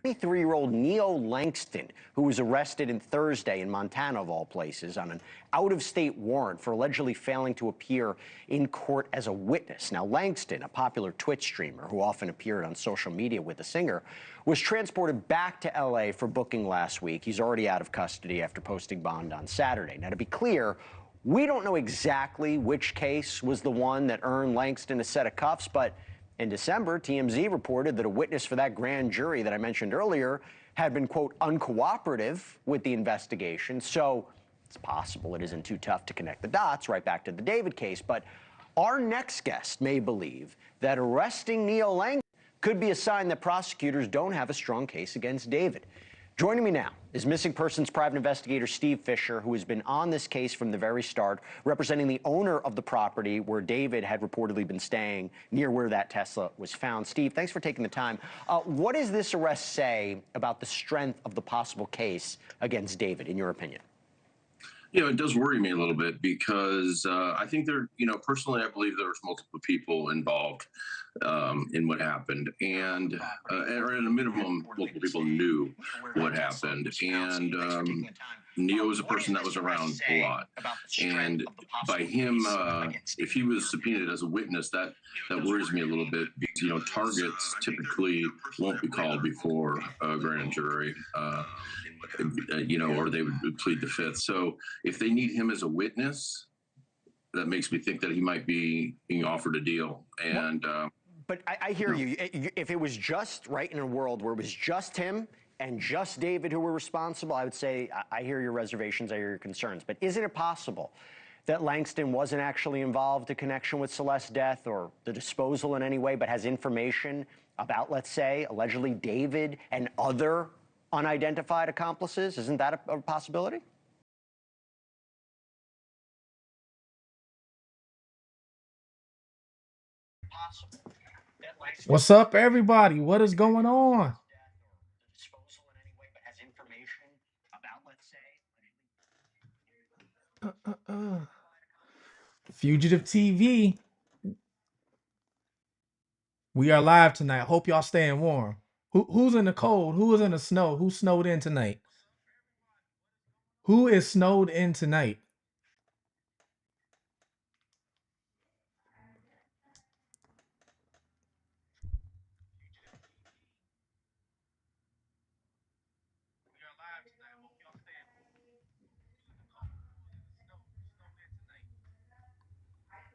23-year-old Neo Langston, who was arrested Thursday in Montana, of all places, on an out-of-state warrant for allegedly failing to appear in court as a witness. Now, Langston, a popular Twitch streamer who often appeared on social media with the singer, was transported back to L.A. for booking last week. He's already out of custody after posting bond on Saturday. Now, to be clear, we don't know exactly which case was the one that earned Langston a set of cuffs, but in December, TMZ reported that a witness for that grand jury that I mentioned earlier had been, quote, uncooperative with the investigation. So it's possible it isn't too tough to connect the dots right back to the David case. But our next guest may believe that arresting Neo Lang could be a sign that prosecutors don't have a strong case against David. Joining me now is missing persons private investigator Steve Fisher, who has been on this case from the very start, representing the owner of the property where David had reportedly been staying, near where that Tesla was found. Steve, thanks for taking the time. What does this arrest say about the strength of the possible case against David, in your opinion? It does worry me a little bit because I think personally, I believe there was multiple people involved in what happened, and or at a minimum, multiple people knew what happened. And Neo was a person that was around a lot, and by him, if he was subpoenaed as a witness, that worries me a little bit because targets typically won't be called before a grand jury. Or they would plead the fifth. So if they need him as a witness, that makes me think that he might be being offered a deal. And but I hear you. If it was just right in a world where it was just him and just David who were responsible, I would say I hear your reservations, I hear your concerns. But isn't it possible that Langston wasn't actually involved in connection with Celeste's death or the disposal in any way, but has information about, let's say, allegedly David and other unidentified accomplices? Isn't that a possibility? What's up, everybody? What is going on? Fugitive TV. We are live tonight. Hope y'all staying warm. Who's in the cold? Who is in the snow? Who snowed in tonight? Who is snowed in tonight?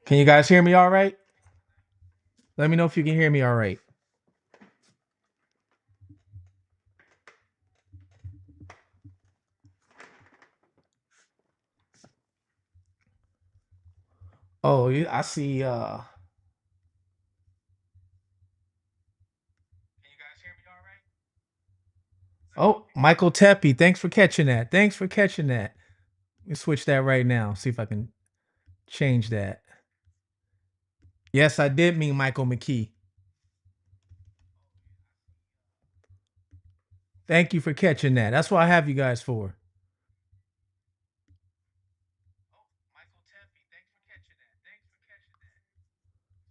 Can you guys hear me all right? Let me know if you can hear me all right. Oh, I see. Can you guys hear me all right? Oh, Michael Tepe, thanks for catching that. Thanks for catching that. Let me switch that right now. See if I can change that. Yes, I did mean Michael Mckee. Thank you for catching that. That's what I have you guys for. Michael Tepe, thanks for catching that. Thanks for catching that.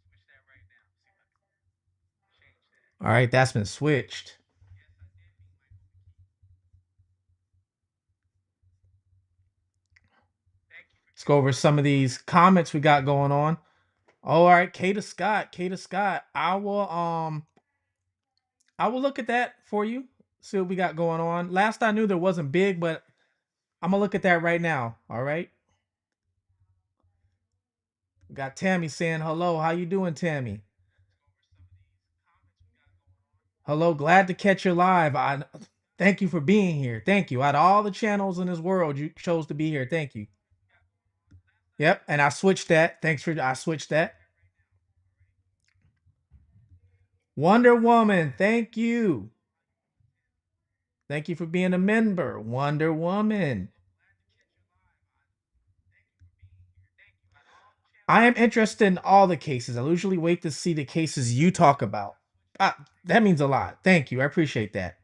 Switch that right now. See if I can change that. All right, that's been switched. Let's go over some of these comments we got going on. All right, Kata Scott. I will look at that for you. See what we got going on. Last I knew there wasn't big, but I'm gonna look at that right now. All right. We got Tammy saying hello. How you doing, Tammy? Hello, glad to catch you live. Thank you for being here. Thank you. Out of all the channels in this world, you chose to be here. Thank you. Yep, and I switched that. I switched that. Wonder Woman, thank you. Thank you for being a member. Wonder Woman. I am interested in all the cases. I usually wait to see the cases you talk about. That means a lot. Thank you. I appreciate that.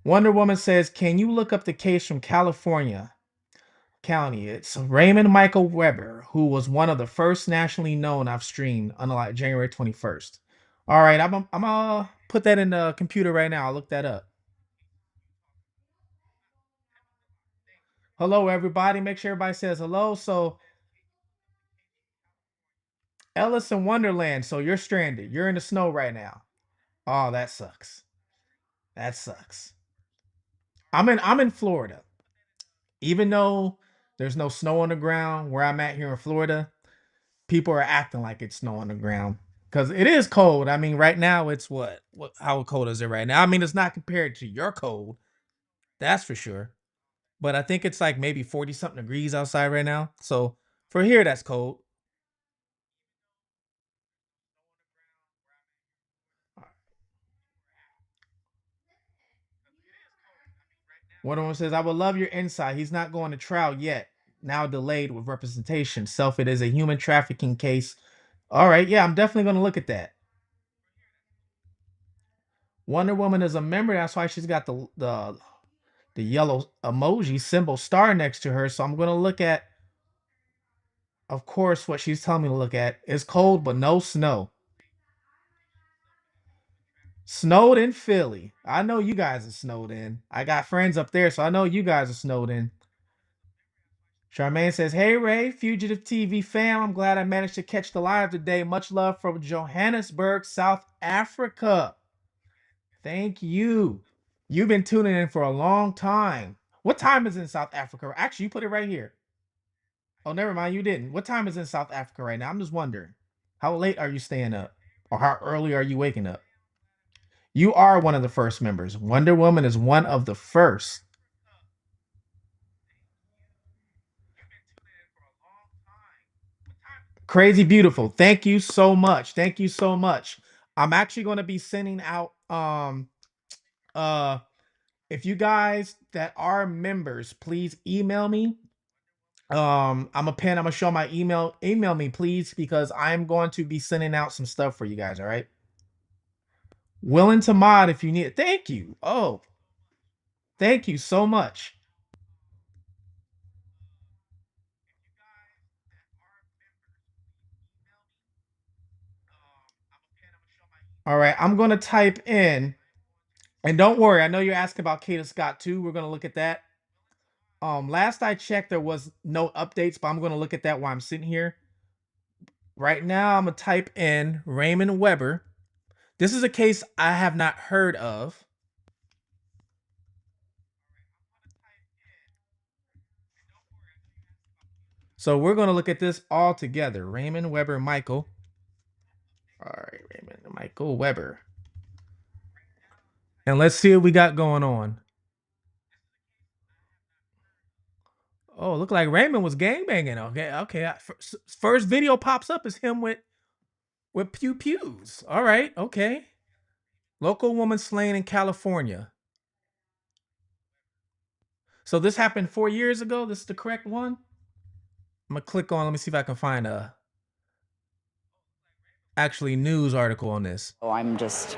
Wonder Woman says, can you look up the case from California County? It's Raymond Michael Weber, who was one of the first nationally known I've streamed on like January 21st. All right, I'm gonna put that in the computer right now. I'll look that up. Hello, everybody. Make sure everybody says hello. So, Ellis in Wonderland. So you're stranded. You're in the snow right now. Oh, that sucks. That sucks. I'm in Florida. Even though there's no snow on the ground where I'm at here in Florida, people are acting like it's snow on the ground because it is cold. I mean, right now it's what? How cold is it right now? I mean, it's not compared to your cold, that's for sure. But I think it's like maybe 40 something degrees outside right now. So for here, that's cold. One of them says, I would love your insight. He's not going to trial yet. Now delayed with representation. Self, it is a human trafficking case. All right. Yeah, I'm definitely going to look at that. Wonder Woman is a member. That's why she's got the yellow emoji symbol star next to her. So I'm going to look at, of course, what she's telling me to look at. It's cold, but no snow. Snowed in Philly. I know you guys are snowed in. I got friends up there, so I know you guys are snowed in. Charmaine says, hey Ray, Fugitive TV fam. I'm glad I managed to catch the live today. Much love from Johannesburg, South Africa. Thank you. You've been tuning in for a long time. What time is in South Africa? Actually, you put it right here. Oh, never mind. You didn't. What time is in South Africa right now? I'm just wondering. How late are you staying up? Or how early are you waking up? You are one of the first members. Wonder Woman is one of the first. Crazy Beautiful. Thank you so much. Thank you so much. I'm actually going to be sending out uh if you guys that are members, please email me. I'm gonna show my email. Email me, please, because I'm going to be sending out some stuff for you guys, all right? Willing to mod if you need it. Thank you. Oh, thank you so much. All right, I'm gonna type in, and don't worry, I know you're asking about Kata Scott too. We're gonna look at that. Last I checked, there was no updates, but I'm gonna look at that while I'm sitting here. Right now, I'm gonna type in Raymond Weber. This is a case I have not heard of. So we're gonna look at this all together. Raymond Weber Michael. All right, Raymond Michael Weber. And let's see what we got going on. Oh, look like Raymond was gangbanging. Okay. First video pops up is him with pew pews. All right, okay. Local woman slain in California. So this happened 4 years ago. This is the correct one. I'm gonna click on. Let me see if I can find a actually news article on this. Oh, I'm just.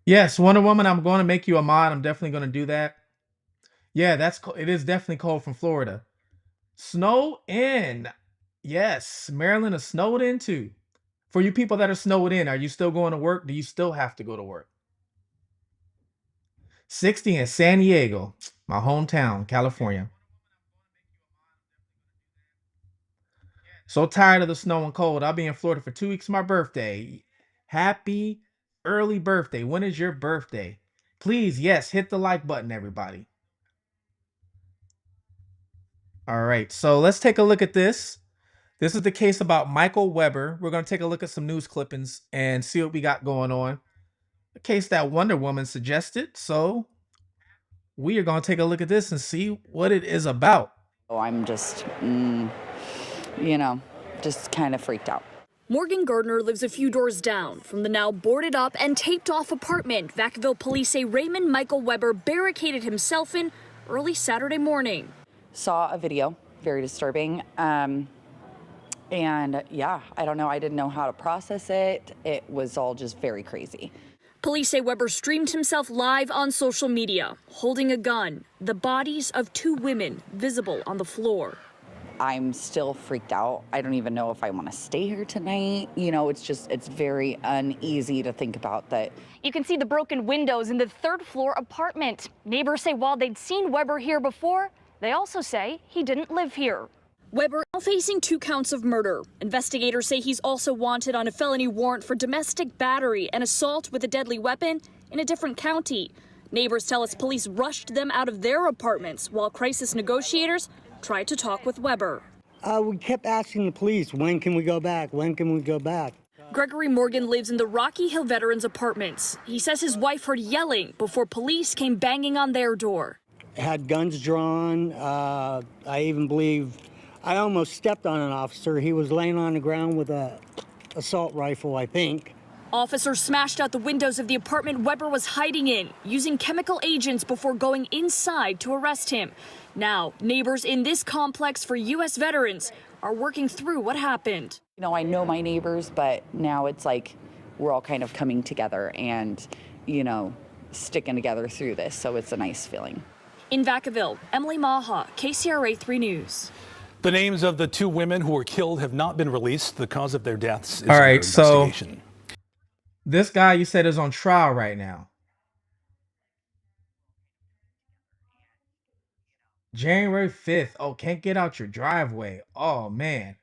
Yes, Wonder Woman. I'm going to make you a mod. I'm definitely going to do that. Yeah, it is definitely cold from Florida. Snow in. Yes, Maryland is snowed in too. For you people that are snowed in, are you still going to work? Do you still have to go to work? 60 in San Diego, my hometown, California. So tired of the snow and cold. I'll be in Florida for 2 weeks for my birthday. Happy early birthday. When is your birthday? Please, yes, hit the like button, everybody. All right, so let's take a look at this. This is the case about Michael Weber. We're going to take a look at some news clippings and see what we got going on. A case that Wonder Woman suggested. So we are going to take a look at this and see what it is about. Oh, I'm just, just kind of freaked out. Morgan Gardner lives a few doors down from the now boarded up and taped off apartment Vacaville police say Raymond Michael Weber barricaded himself in early Saturday morning. Saw a video, very disturbing. And yeah, I don't know. I didn't know how to process it. It was all just very crazy. Police say Weber streamed himself live on social media, holding a gun, the bodies of 2 women visible on the floor. I'm still freaked out. I don't even know if I want to stay here tonight. You know, it's very uneasy to think about that. You can see the broken windows in the 3rd floor apartment. Neighbors say while they'd seen Weber here before, they also say he didn't live here. Weber now facing 2 counts of murder. Investigators say he's also wanted on a felony warrant for domestic battery and assault with a deadly weapon in a different county. Neighbors tell us police rushed them out of their apartments while crisis negotiators tried to talk with Weber. We kept asking the police, when can we go back? When can we go back? Gregory Morgan lives in the Rocky Hill Veterans Apartments. He says his wife heard yelling before police came banging on their door. Had guns drawn. I even believe I almost stepped on an officer. He was laying on the ground with a assault rifle, I think. Officers smashed out the windows of the apartment Weber was hiding in, using chemical agents before going inside to arrest him. Now, neighbors in this complex for U.S. veterans are working through what happened. You know, I know my neighbors, but now it's like we're all kind of coming together and, you know, sticking together through this. So it's a nice feeling. In Vacaville, Emily Maha, KCRA 3 News. The names of the 2 women who were killed have not been released. The cause of their deaths is All under right, so investigation. this guy you said is on trial right now. January 5th. Oh, can't get out your driveway. Oh, man.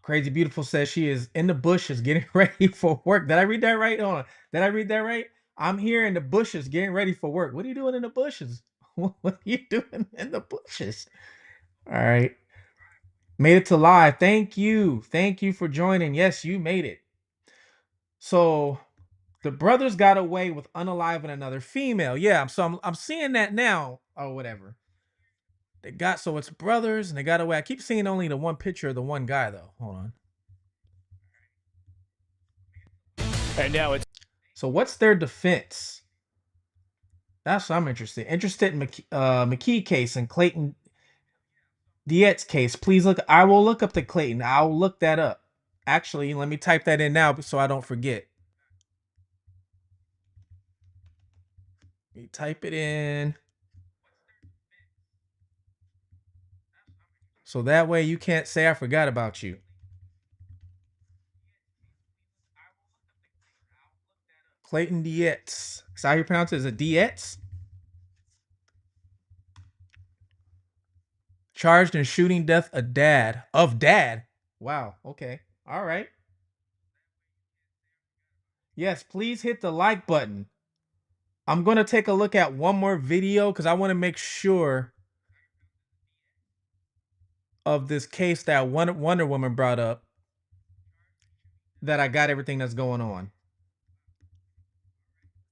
Crazy Beautiful says she is in the bushes getting ready for work. Did I read that right? Hold on. Did I read that right? I'm here in the bushes getting ready for work. What are you doing in the bushes? What are you doing in the bushes? All right. Made it to live. Thank you. Thank you for joining. Yes, you made it. So the brothers got away with unaliving another female. Yeah, so I'm seeing that now or whatever. So it's brothers and they got away. I keep seeing only the one picture of the one guy though. Hold on. And now it's So what's their defense? That's what I'm interested. Interested in Mckee case and Clayton Diet's case. Please look. I will look up the Clayton. I'll look that up. Actually, let me type that in now so I don't forget. Let me type it in. So that way you can't say I forgot about you. Clayton Dietz. Is that how you pronounce it? Is it Dietz? Charged in shooting death of dad. Wow. Okay. All right. Yes, please hit the like button. I'm going to take a look at one more video because I want to make sure of this case that Wonder Woman brought up, that I got everything that's going on.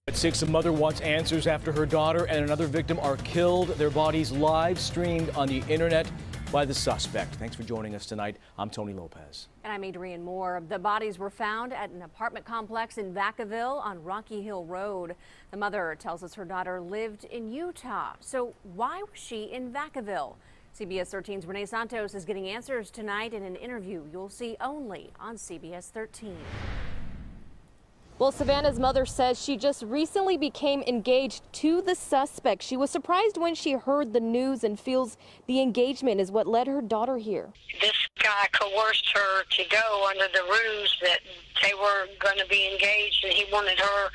At 6, a mother wants answers after her daughter and another victim are killed. Their bodies live streamed on the internet by the suspect. Thanks for joining us tonight. I'm Tony Lopez. And I'm Adrienne Moore. The bodies were found at an apartment complex in Vacaville on Rocky Hill Road. The mother tells us her daughter lived in Utah. So why was she in Vacaville? CBS 13's Renee Santos is getting answers tonight in an interview you'll see only on CBS 13. Well, Savannah's mother says she just recently became engaged to the suspect. She was surprised when she heard the news and feels the engagement is what led her daughter here. This guy coerced her to go under the ruse that they were going to be engaged, and he wanted her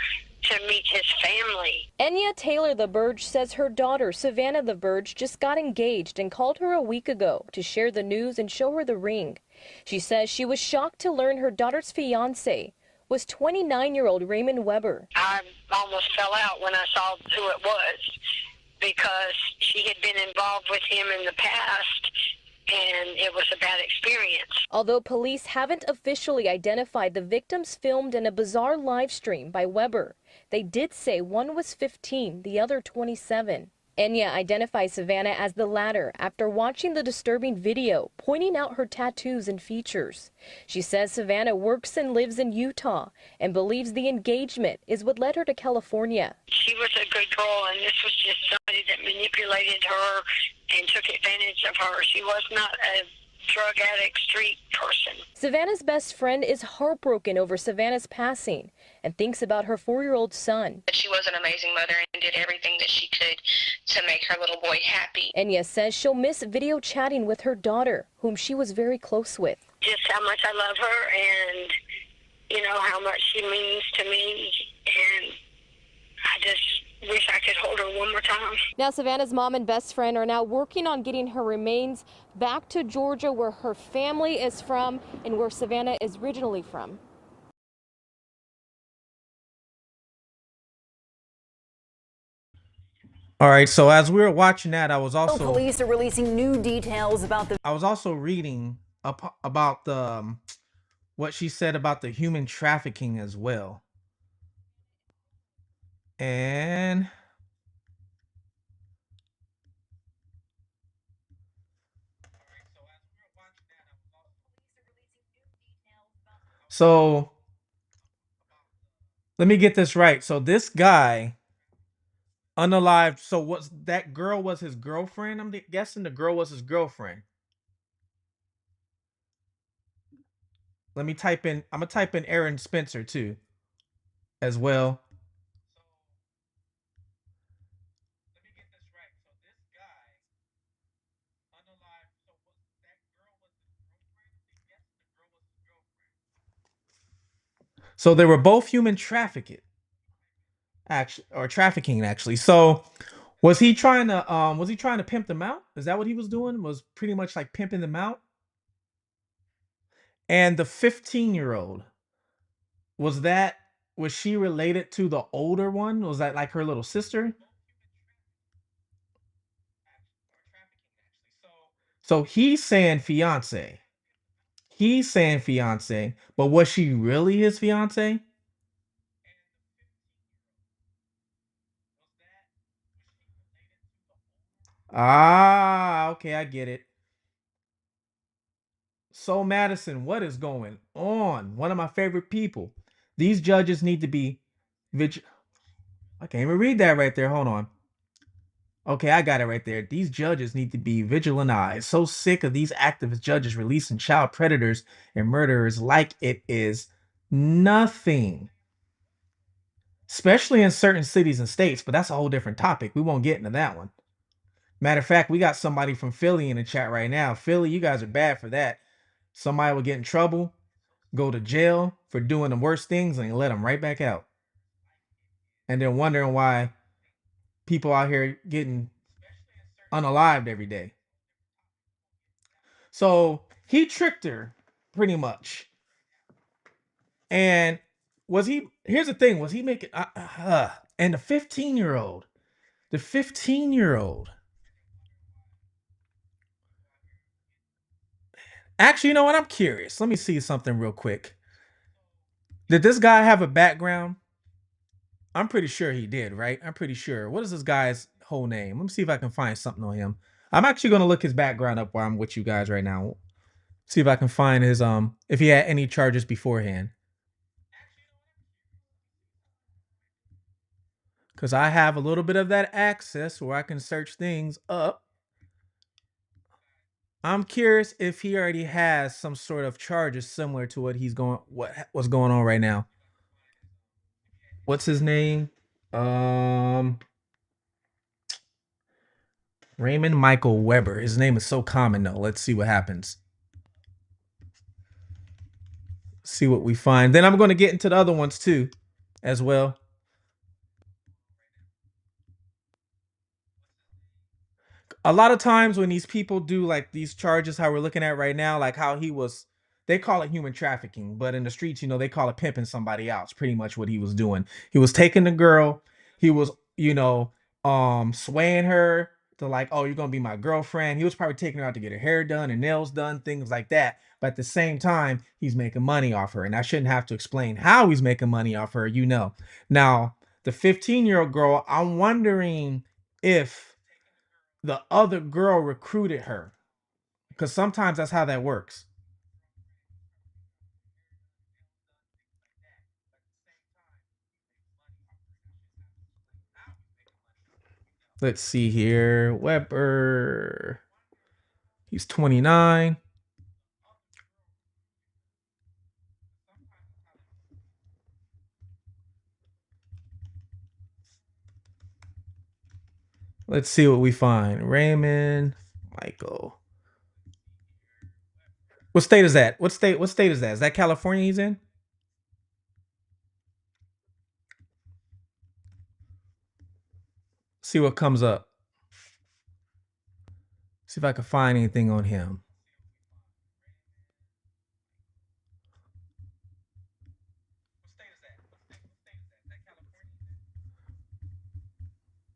to meet his family. Enya Taylor the Burge says her daughter, Savannah the Burge, just got engaged and called her a week ago to share the news and show her the ring. She says she was shocked to learn her daughter's fiancé was 29-year-old Raymond Weber. I almost fell out when I saw who it was, because she had been involved with him in the past, and it was a bad experience. Although police haven't officially identified the victims filmed in a bizarre live stream by Weber, they did say one was 15, the other 27. Enya identifies Savannah as the latter after watching the disturbing video, pointing out her tattoos and features. She says Savannah works and lives in Utah and believes the engagement is what led her to California. She was a good girl, and this was just somebody that manipulated her and took advantage of her. She was not a drug addict, street person. Savannah's best friend is heartbroken over Savannah's passing and thinks about her 4-year-old son. She was an amazing mother and did everything that she could to make her little boy happy. Enya says she'll miss video chatting with her daughter, whom she was very close with. Just how much I love her and, you know, how much she means to me. And I just wish I could hold her one more time. Now, Savannah's mom and best friend are now working on getting her remains back to Georgia, where her family is from and where Savannah is originally from. All right, so as we were watching that, Police are releasing new details about the I was also reading about the what she said about the human trafficking as well. And so let me get this right. So this guy unalived. So what's that girl was his girlfriend? I'm guessing the girl was his girlfriend. Let me type in. I'm gonna type in Aaron Spencer too, as well. Let me get this right. So this guy unalived. So was that girl was his girlfriend? I'm guessing the girl was his girlfriend. So they were both human trafficked, actually, or trafficking actually. So was he trying to pimp them out? Is that what he was doing? Was pretty much like pimping them out? And the 15-year-old, was she related to the older one? Was that like her little sister? So he's saying fiance. He's saying fiance, but was she really his fiance? Ah, okay, I get it. So Madison, what is going on? One of my favorite people. These judges need to be I can't even read that right there. Hold on. Okay, I got it right there. These judges need to be vigilantized. So sick of these activist judges releasing child predators and murderers like it is nothing. Especially in certain cities and states, but that's a whole different topic. We won't get into that one. Matter of fact, we got somebody from Philly in the chat right now. Philly, you guys are bad for that. Somebody will get in trouble, go to jail for doing the worst things, and let them right back out. And then wondering why people out here getting unalived every day. So he tricked her pretty much. And here's the thing, was he making, and the 15-year-old, actually, you know what? I'm curious. Let me see something real quick. Did this guy have a background? I'm pretty sure he did, right? I'm pretty sure. What is this guy's whole name? Let me see if I can find something on him. I'm actually going to look his background up while I'm with you guys right now. See if I can find his, if he had any charges beforehand. Because I have a little bit of that access where I can search things up. I'm curious if he already has some sort of charges similar to what's going on right now. What's his name? Raymond Michael Weber. His name is so common though. Let's see what happens. See what we find. Then I'm going to get into the other ones too, as well. A lot of times when these people do like these charges, how we're looking at right now, like how they call it human trafficking, but in the streets, you know, they call it pimping somebody out. It's pretty much what he was doing. He was taking the girl, he was, you know, swaying her to like, oh, you're gonna be my girlfriend. He was probably taking her out to get her hair done and nails done, things like that. But at the same time, he's making money off her. And I shouldn't have to explain how he's making money off her, you know. Now, the 15-year-old girl, I'm wondering if the other girl recruited her, because sometimes that's how that works. Let's see here. Weber, he's 29. Let's see what we find. Raymond Michael. What state is that? What state is that? Is that California he's in? See what comes up. See if I can find anything on him.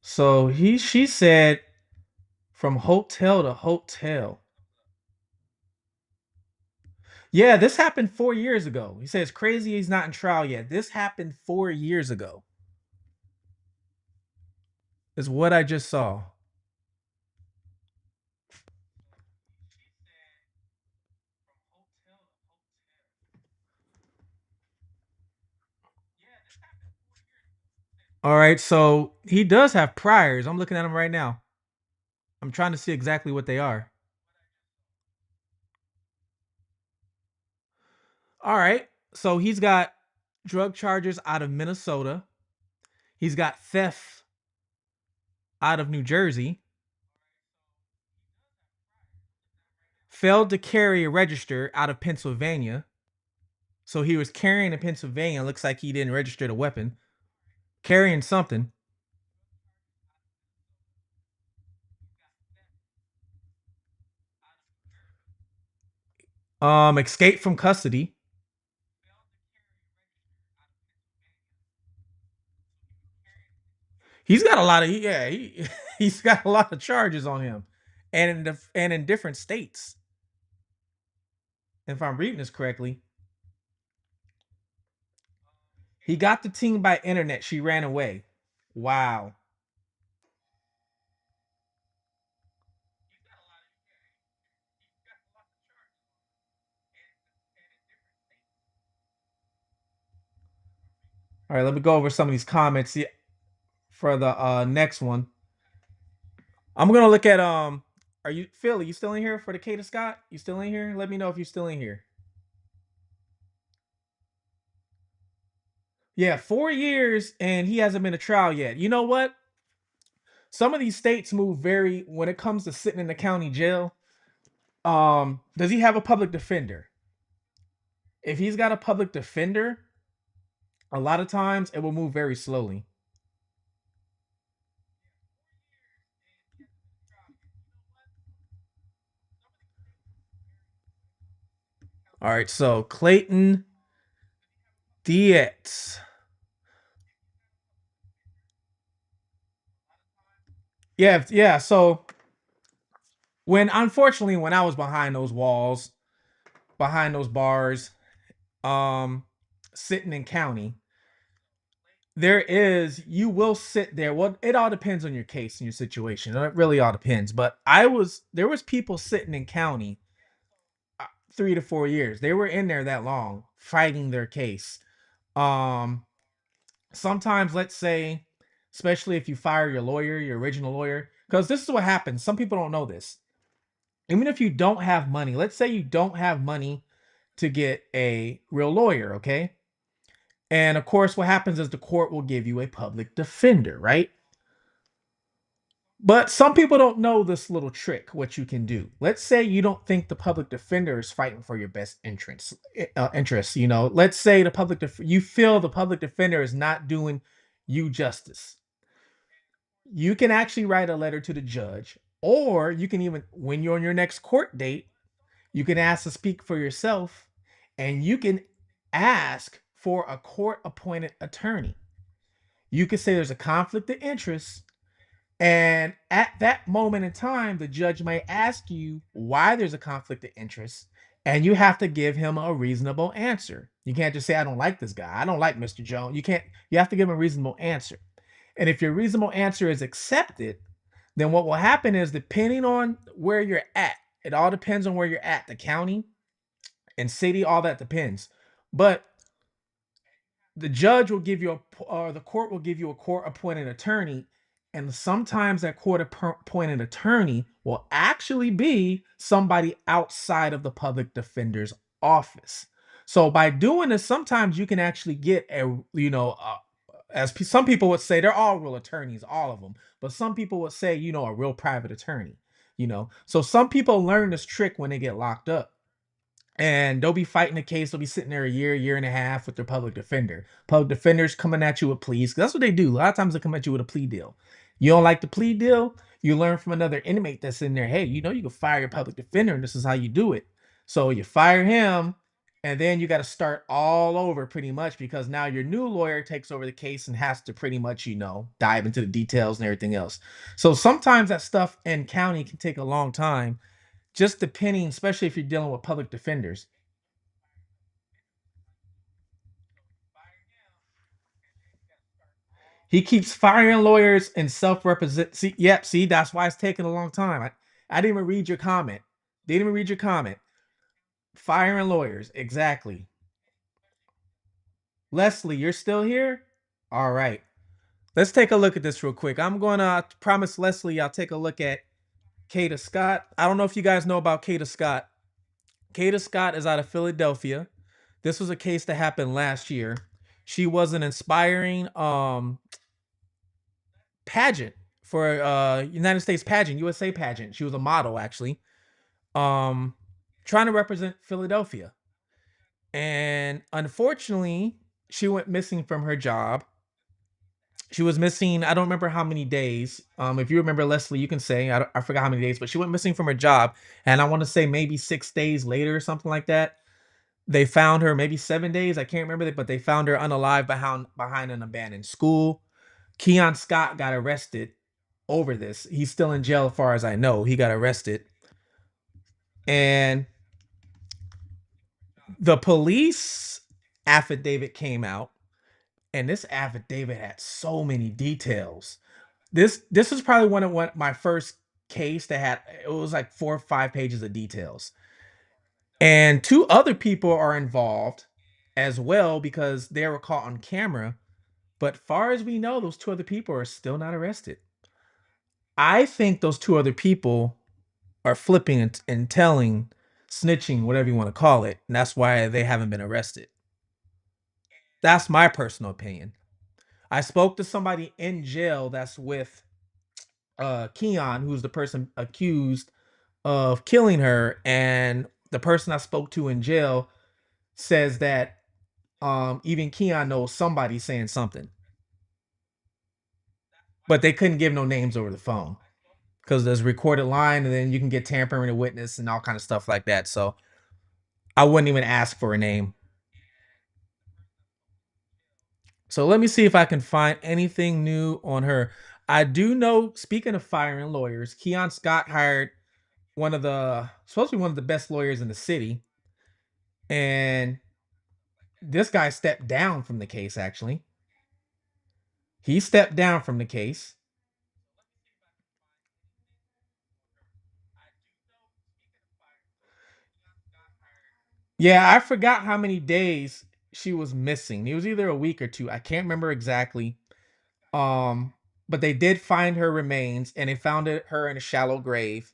So she said from hotel to hotel. Yeah, this happened 4 years ago. He says crazy he's not in trial yet. This happened 4 years ago. Is what I just saw. All right, so he does have priors. I'm looking at him right now. I'm trying to see exactly what they are. All right, so he's got drug charges out of Minnesota. He's got theft out of New Jersey. Failed to carry a register out of Pennsylvania. So he was carrying in Pennsylvania. Looks like he didn't register the weapon. Carrying something. Escape from custody. He's got a lot of he's got a lot of charges on him, and in different states. If I'm reading this correctly, he got the teen by internet. She ran away. Wow. All right, let me go over some of these comments for the next one. I'm gonna look at Are you Philly? You still in here for the Kata Scott? You still in here? Let me know if you're still in here. Yeah, 4 years and he hasn't been to trial yet. You know what? Some of these states move very when it comes to sitting in the county jail. Does he have a public defender? If he's got a public defender, a lot of times it will move very slowly. All right, so Clayton Dietz. Yeah. So unfortunately, when I was behind those walls, behind those bars, sitting in county, you will sit there. Well, it all depends on your case and your situation. It really all depends. But there was people sitting in county 3 to 4 years. They were in there that long fighting their case. Sometimes, let's say, especially if you fire your lawyer, your original lawyer, because this is what happens. Some people don't know this. Even if you don't have money, let's say you don't have money to get a real lawyer, okay? And of course, what happens is the court will give you a public defender, right? But some people don't know this little trick, what you can do. Let's say you don't think the public defender is fighting for your best interests. Let's say you feel the public defender is not doing you justice. You can actually write a letter to the judge, or you can even, when you're on your next court date, you can ask to speak for yourself, and you can ask for a court-appointed attorney. You can say there's a conflict of interest. And at that moment in time, the judge may ask you why there's a conflict of interest, and you have to give him a reasonable answer. You can't just say, I don't like this guy. I don't like Mr. Jones. You have to give him a reasonable answer. And if your reasonable answer is accepted, then what will happen is, depending on where you're at, it all depends on where you're at, the county and city, all that depends. But the judge will give you the court will give you a court-appointed attorney. And sometimes that court-appointed attorney will actually be somebody outside of the public defender's office. So by doing this, sometimes you can actually get some people would say, they're all real attorneys, all of them. But some people would say, a real private attorney. So some people learn this trick when they get locked up. And they'll be fighting a case. They'll be sitting there a year and a half with their public defender. Public defenders coming at you with pleas. That's what they do. A lot of times they come at you with a plea deal. You don't like the plea deal? You learn from another inmate that's in there. Hey, you can fire your public defender, and this is how you do it. So you fire him, and then you got to start all over pretty much, because now your new lawyer takes over the case and has to pretty much, dive into the details and everything else. So sometimes that stuff in county can take a long time, just depending, especially if you're dealing with public defenders. He keeps firing lawyers and self-represent. See, that's why it's taking a long time. I didn't even read your comment. Didn't even read your comment. Firing lawyers, exactly. Leslie, you're still here? All right. Let's take a look at this real quick. I'm going to promise Leslie I'll take a look at Kata Scott. I don't know if you guys know about Kata Scott. Kata Scott is out of Philadelphia. This was a case that happened last year. She was an inspiring pageant for United States pageant, USA pageant. She was a model, actually, trying to represent Philadelphia. And unfortunately, she went missing from her job. She was missing, I don't remember how many days. If you remember, Leslie, you can say, I forgot how many days, but she went missing from her job. And I want to say maybe 6 days later or something like that, they found her, maybe 7 days. I can't remember, but they found her unalive behind an abandoned school. Keon Scott got arrested over this. He's still in jail as far as I know. He got arrested. And the police affidavit came out, and this affidavit had so many details. This was probably one of my first case that had, it was like 4 or 5 pages of details. And 2 other people are involved as well because they were caught on camera. But far as we know, those 2 other people are still not arrested. I think those 2 other people are flipping and telling, snitching, whatever you want to call it. And that's why they haven't been arrested. That's my personal opinion. I spoke to somebody in jail that's with Keon, who's the person accused of killing her. And the person I spoke to in jail says that even Keon knows somebody saying something. But they couldn't give no names over the phone, because there's a recorded line, and then you can get tampering a witness and all kind of stuff like that. So I wouldn't even ask for a name. So let me see if I can find anything new on her. I do know, speaking of firing lawyers, Keon Scott hired supposed to be one of the best lawyers in the city. And this guy stepped down from the case, actually. He stepped down from the case. Yeah, I forgot how many days she was missing. It was either a week or 2. I can't remember exactly. But they did find her remains, and they found her in a shallow grave.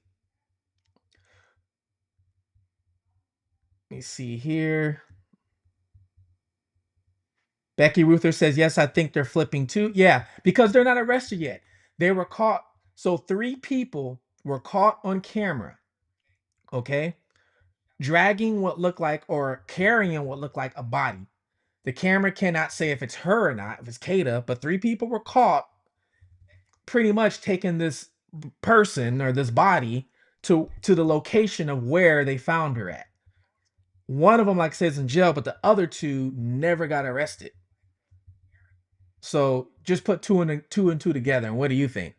Let me see here. Becky Ruther says, yes, I think they're flipping too. Yeah, because they're not arrested yet. They were caught. So 3 people were caught on camera, okay, dragging what looked like, or carrying what looked like, a body. The camera cannot say if it's her or not, if it's Kata, but 3 people were caught pretty much taking this person or this body to the location of where they found her at. One of them, like I said, is in jail, but the other 2 never got arrested. So just put 2 and 2 together. And what do you think?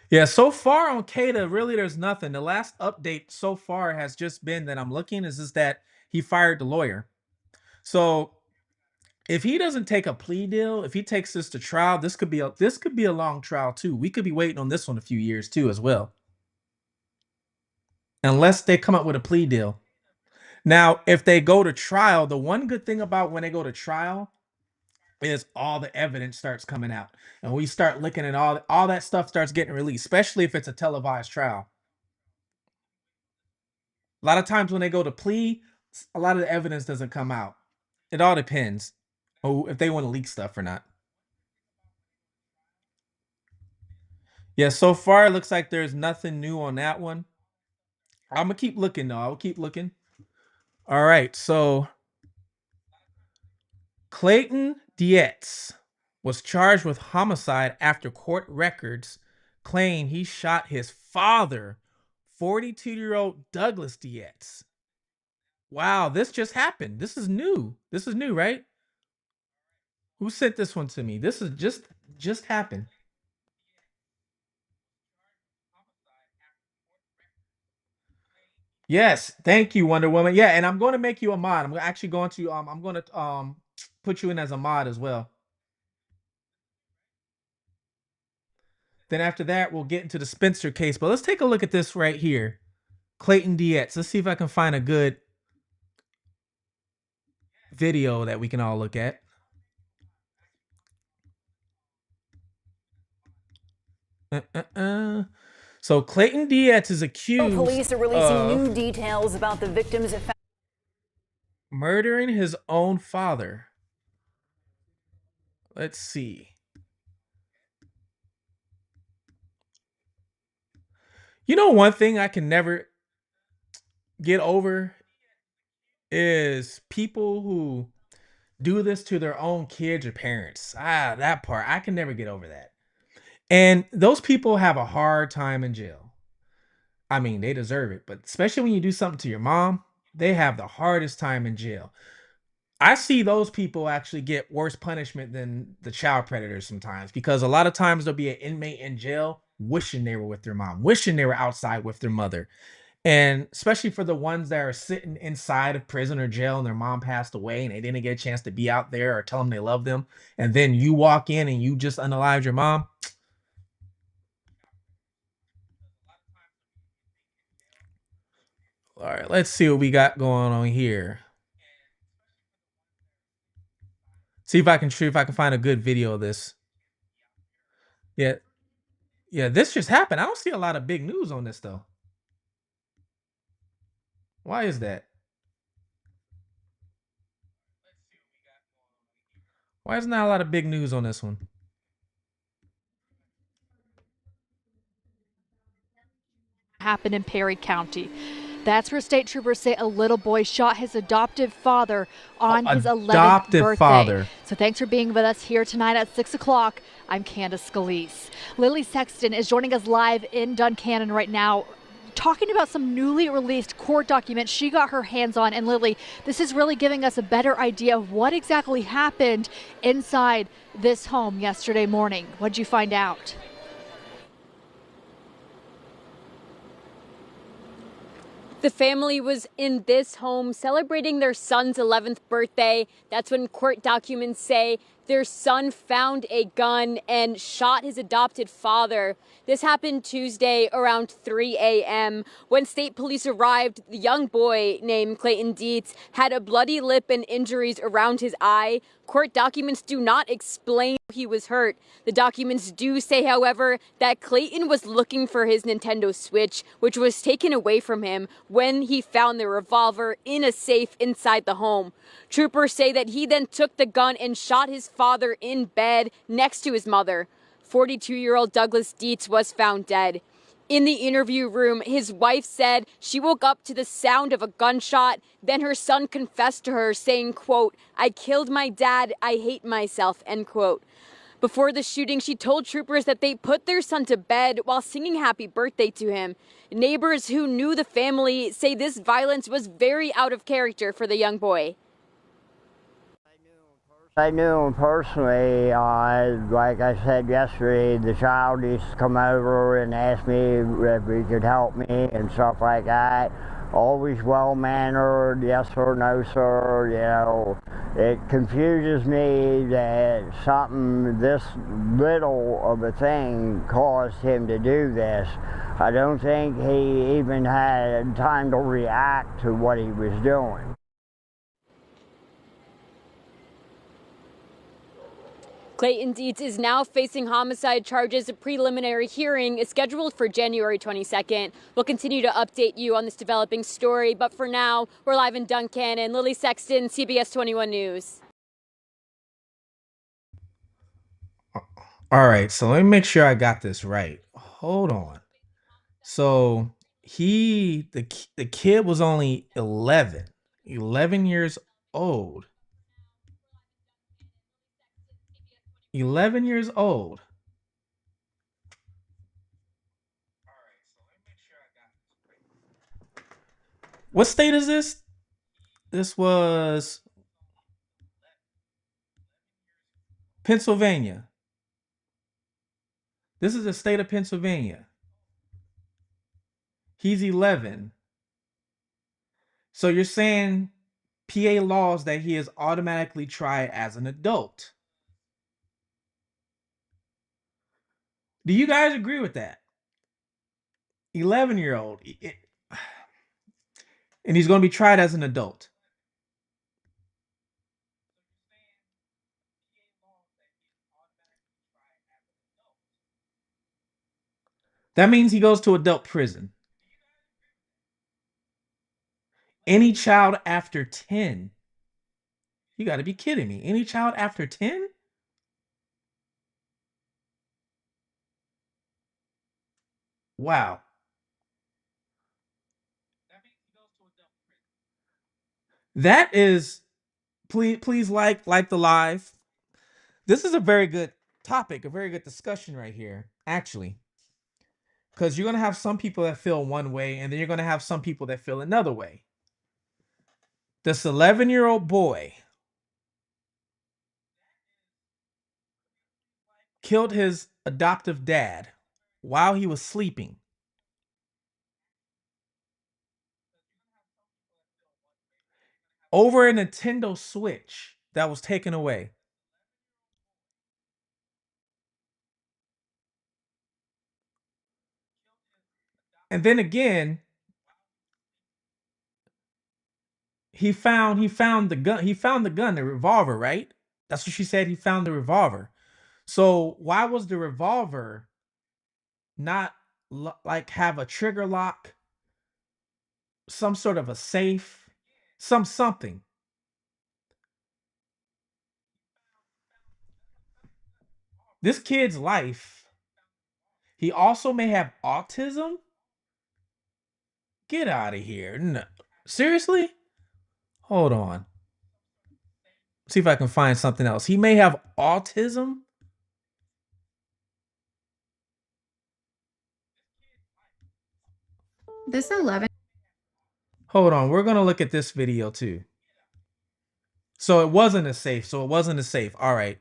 Yeah, so far on Kata, really there's nothing. The last update so far has just been that I'm looking is just that he fired the lawyer. So if he doesn't take a plea deal, if he takes this to trial, this could be a long trial too. We could be waiting on this one a few years too as well. Unless they come up with a plea deal. Now, if they go to trial, the one good thing about when they go to trial is all the evidence starts coming out. And we start looking at all that stuff starts getting released, especially if it's a televised trial. A lot of times when they go to plea, a lot of the evidence doesn't come out. It all depends on if they want to leak stuff or not. Yeah, so far it looks like there's nothing new on that one. I'm gonna keep looking though. I'll keep looking. All right, so Clayton Dietz was charged with homicide after court records claim he shot his father, 42-year-old Douglas Dietz. Wow, this just happened. This is new. This is new, right? Who sent this one to me? This is just happened. Yes, thank you, Wonder Woman. Yeah, and I'm going to make you a mod. I'm actually going to I'm going to put you in as a mod as well. Then after that, we'll get into the Spencer case. But let's take a look at this right here. Clayton Dietz. Let's see if I can find a good video that we can all look at. So Clayton Dietz is accused Police are releasing new details about the victims of murdering his own father. Let's see. You know, one thing I can never get over is people who do this to their own kids or parents. That part, I can never get over that. And those people have a hard time in jail. I mean, they deserve it, but especially when you do something to your mom, they have the hardest time in jail. I see those people actually get worse punishment than the child predators sometimes, because a lot of times there'll be an inmate in jail wishing they were with their mom, wishing they were outside with their mother. And especially for the ones that are sitting inside of prison or jail and their mom passed away and they didn't get a chance to be out there or tell them they love them. And then you walk in and you just unalived your mom. All right, let's see what we got going on here. See if I can find a good video of this. Yeah. Yeah, this just happened. I don't see a lot of big news on this though. Why is that? Why isn't there a lot of big news on this one? Happened in Perry County. That's where state troopers say a little boy shot his adoptive father on his 11th birthday. Father. So thanks for being with us here tonight at 6 o'clock. I'm Candace Scalise. Lily Sexton is joining us live in Duncannon right now, talking about some newly released court documents she got her hands on. And Lily, this is really giving us a better idea of what exactly happened inside this home yesterday morning. What'd you find out? The family was in this home celebrating their son's 11th birthday. That's when court documents say their son found a gun and shot his adopted father. This happened Tuesday around 3 a.m. When state police arrived, the young boy named Clayton Dietz had a bloody lip and injuries around his eye. Court documents do not explain how he was hurt. The documents do say, however, that Clayton was looking for his Nintendo Switch, which was taken away from him when he found the revolver in a safe inside the home. Troopers say that he then took the gun and shot his father in bed next to his mother. 42-year-old Douglas Dietz was found dead. In the interview room, his wife said she woke up to the sound of a gunshot. Then her son confessed to her, saying, quote, "I killed my dad. I hate myself," end quote. Before the shooting, she told troopers that they put their son to bed while singing happy birthday to him. Neighbors who knew the family say this violence was very out of character for the young boy. I knew him personally. Like I said yesterday, the child used to come over and ask me if he could help me and stuff like that. Always well-mannered, yes sir, no sir, you know. It confuses me that something this little of a thing caused him to do this. I don't think he even had time to react to what he was doing. Clayton Dietz is now facing homicide charges. A preliminary hearing is scheduled for January 22nd. We'll continue to update you on this developing story, but for now, we're live in Duncan. And Lily Sexton, CBS 21 News. All right, so let me make sure I got this right. Hold on. So the kid was only 11 years old. 11 years old. What state is this? This was Pennsylvania. This is the state of Pennsylvania. He's 11. So you're saying PA laws that he is automatically tried as an adult. Do you guys agree with that? 11-year-old. And he's going to be tried as an adult. That means he goes to adult prison. Any child after 10. You got to be kidding me. Any child after 10? Wow. That is, please like the live. This is a very good topic, a very good discussion right here, actually. Because you're going to have some people that feel one way, and then you're going to have some people that feel another way. This 11-year-old boy killed his adoptive dad while he was sleeping. Over a Nintendo Switch that was taken away. And then again, he found the gun. He found the gun, the revolver, right? That's what she said. He found the revolver. So why was the revolver not like have a trigger lock, some sort of a safe, something? This kid's life. He also may have autism. Get out of here. No. Seriously? Hold on. See if I can find something else. He may have autism. This 11. Hold on. We're going to look at this video too. So it wasn't a safe. All right.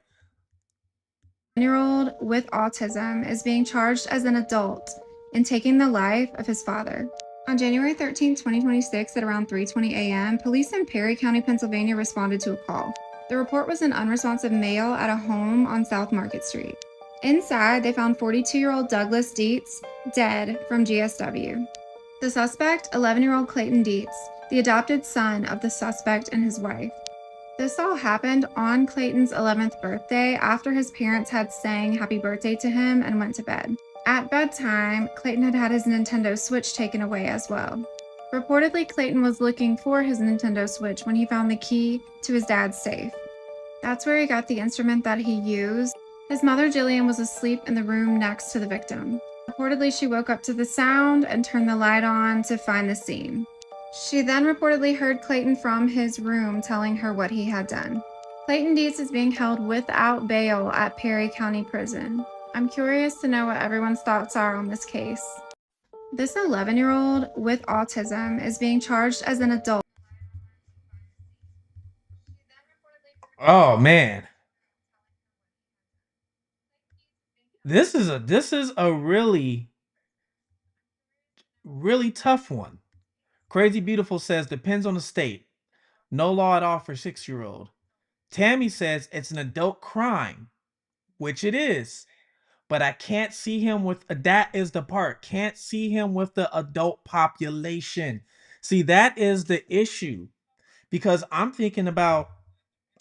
11-year-old with autism is being charged as an adult in taking the life of his father. On January 13, 2026, at around 3:20 a.m., police in Perry County, Pennsylvania responded to a call. The report was an unresponsive male at a home on South Market Street. Inside, they found 42-year-old Douglas Dietz dead from GSW. The suspect, 11-year-old Clayton Dietz, the adopted son of the suspect and his wife. This all happened on Clayton's 11th birthday after his parents had sang happy birthday to him and went to bed. At bedtime, Clayton had had his Nintendo Switch taken away as well. Reportedly, Clayton was looking for his Nintendo Switch when he found the key to his dad's safe. That's where he got the instrument that he used. His mother, Jillian, was asleep in the room next to the victim. Reportedly, she woke up to the sound and turned the light on to find the scene. She then reportedly heard Clayton from his room telling her what he had done. Clayton Dietz is being held without bail at Perry County Prison. I'm curious to know what everyone's thoughts are on this case. This 11-year-old with autism is being charged as an adult. Oh man. This is a really tough one. Crazy Beautiful says depends on the state. No law at all for 6-year-old. Tammy says it's an adult crime, which it is. But I can't see him with that is the part. Can't see him with the adult population. See, that is the issue. Because I'm thinking about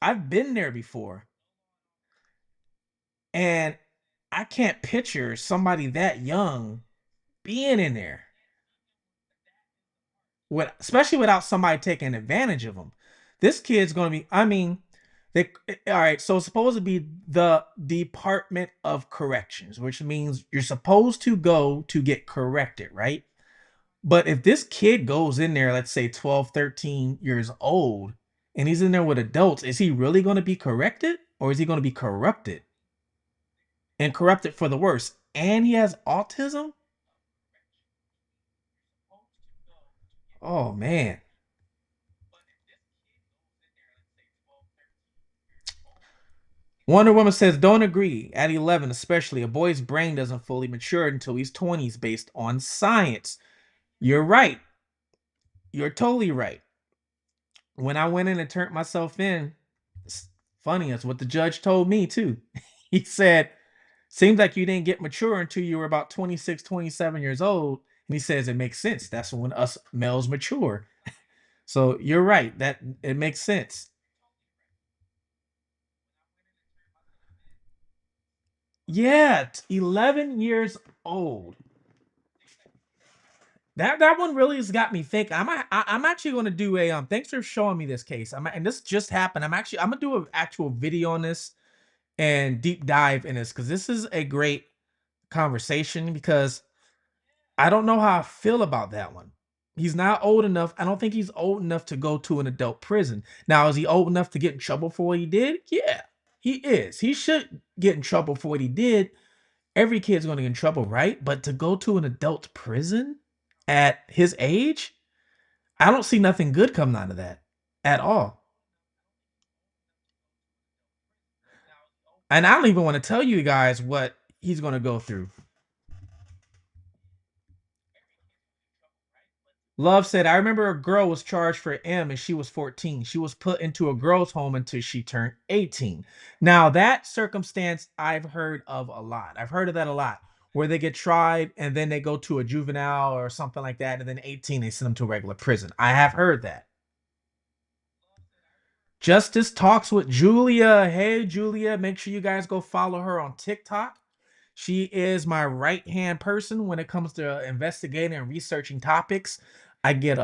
I've been there before. And I can't picture somebody that young being in there, especially without somebody taking advantage of them. This kid's going to be, I mean, all right, so it's supposed to be the Department of Corrections, which means you're supposed to go to get corrected, right? But if this kid goes in there, let's say 12, 13 years old, and he's in there with adults, is he really going to be corrected, or is he going to be corrupted? And corrupted for the worse. And he has autism? Oh, man. Wonder Woman says, don't agree. At 11, especially, a boy's brain doesn't fully mature until he's 20s based on science. You're right. You're totally right. When I went in and turned myself in, it's funny, that's what the judge told me too. He said, seems like you didn't get mature until you were about 26, 27 years old. And he says, it makes sense. That's when us males mature. So you're right. That it makes sense. Yeah, 11 years old. That one really has got me thinking. I'm actually going to do a thanks for showing me this case. And this just happened. I'm gonna do an actual video on this and deep dive in this, because this is a great conversation, because I don't know how I feel about that one. He's not old enough. I don't think he's old enough to go to an adult prison. Now, is he old enough to get in trouble for what he did? Yeah, he is. He should get in trouble for what he did. Every kid's going to get in trouble, right? But to go to an adult prison at his age, I don't see nothing good coming out of that at all. And I don't even want to tell you guys what he's going to go through. Love said, I remember a girl was charged for M and she was 14. She was put into a girl's home until she turned 18. Now, that circumstance I've heard of a lot. I've heard of that a lot, where they get tried and then they go to a juvenile or something like that. And then 18, they send them to a regular prison. I have heard that. Justice Talks with Julia. Hey, Julia, make sure you guys go follow her on TikTok. She is my right-hand person when it comes to investigating and researching topics. I get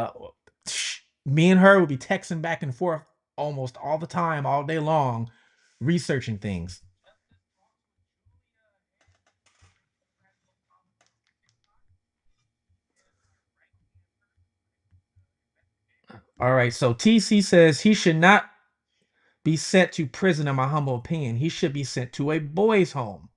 me and her will be texting back and forth almost all the time, all day long, researching things. All right, so TC says he should not be sent to prison, in my humble opinion. He should be sent to a boys' home.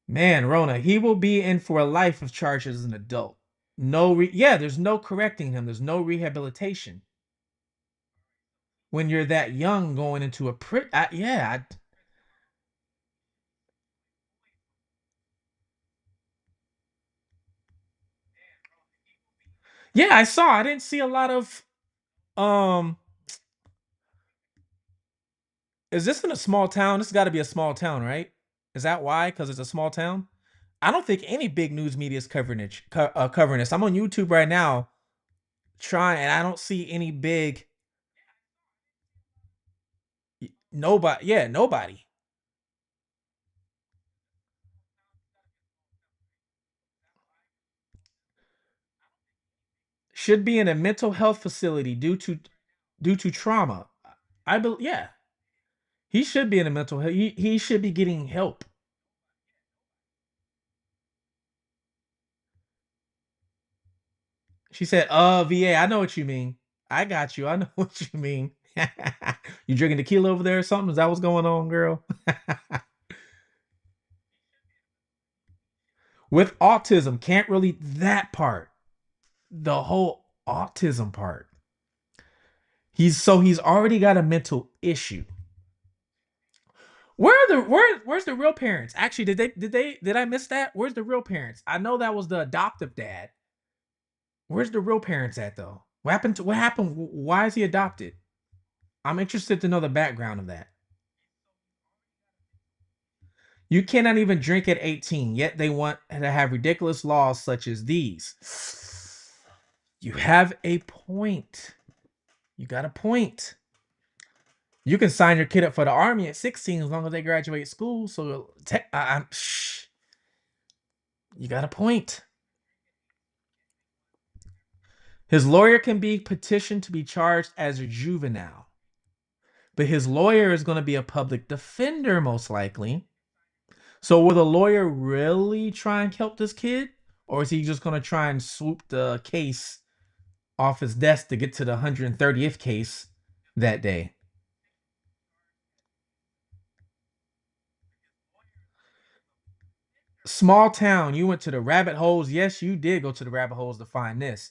Man, Rona, he will be in for a life of charges as an adult. There's no correcting him. There's no rehabilitation. When you're that young going into a yeah, I saw. I didn't see a lot of is this in a small town? This has got to be a small town, right? Is that why? Because it's a small town? I don't think any big news media is covering it. Covering this. I'm on YouTube right now, trying, and I don't see any big. Nobody. Yeah, nobody. Should be in a mental health facility due to trauma. I believe. Yeah, he should be in a mental health. He should be getting help. She said, VA, I know what you mean. I got you. I know what you mean. You drinking tequila over there or something? Is that what's going on, girl? With autism, can't really that part. The whole autism part. He's already got a mental issue. Where's the real parents? Actually, did I miss that? Where's the real parents? I know that was the adoptive dad. Where's the real parents at though? What happened? Why is he adopted? I'm interested to know the background of that. You cannot even drink at 18, yet they want to have ridiculous laws such as these. You have a point. You got a point. You can sign your kid up for the army at 16 as long as they graduate school. So you got a point. His lawyer can be petitioned to be charged as a juvenile. But his lawyer is going to be a public defender, most likely. So will the lawyer really try and help this kid? Or is he just going to try and swoop the case off his desk to get to the 130th case that day? Small town, you went to the rabbit holes. Yes, you did go to the rabbit holes to find this.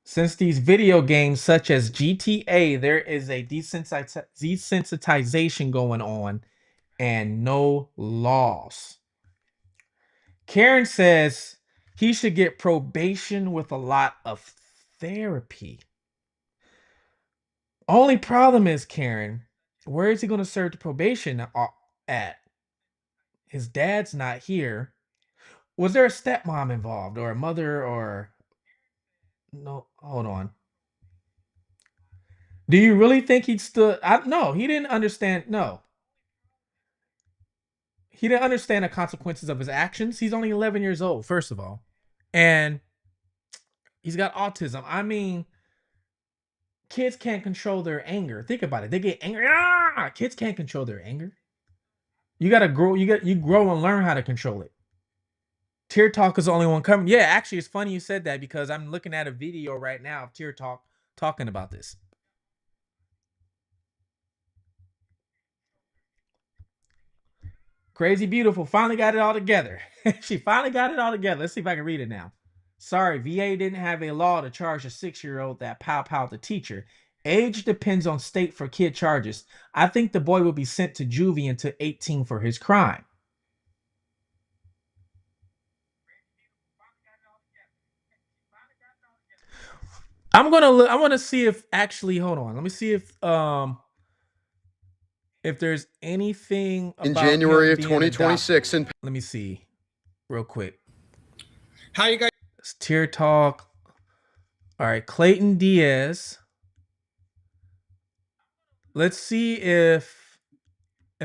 Since these video games such as GTA, there is a desensitization going on and no laws. Karen says he should get probation with a lot of therapy. Only problem is, Karen, where is he going to serve the probation at? His dad's not here. Was there a stepmom involved or a mother or... No, hold on. Do you really think he'd stood... No, he didn't understand. No. He didn't understand the consequences of his actions. He's only 11 years old, first of all. And he's got autism. I mean, kids can't control their anger. Think about it. They get angry. Kids can't control their anger. You gotta grow. You grow and learn how to control it. Tear Talk is the only one coming. Yeah, actually, it's funny you said that because I'm looking at a video right now of Tear Talk talking about this. Crazy Beautiful finally got it all together. She finally got it all together. Let's see if I can read it now. Sorry, VA didn't have a law to charge a 6-year-old that pow the teacher. Age depends on state for kid charges. I think the boy will be sent to juvie until 18 for his crime. I'm gonna look. I want to see if actually. Hold on. Let me see if there's anything about in January of being 2026. Let me see, real quick. How you guys? It's Tear Talk. All right, Clayton Diaz. Let's see if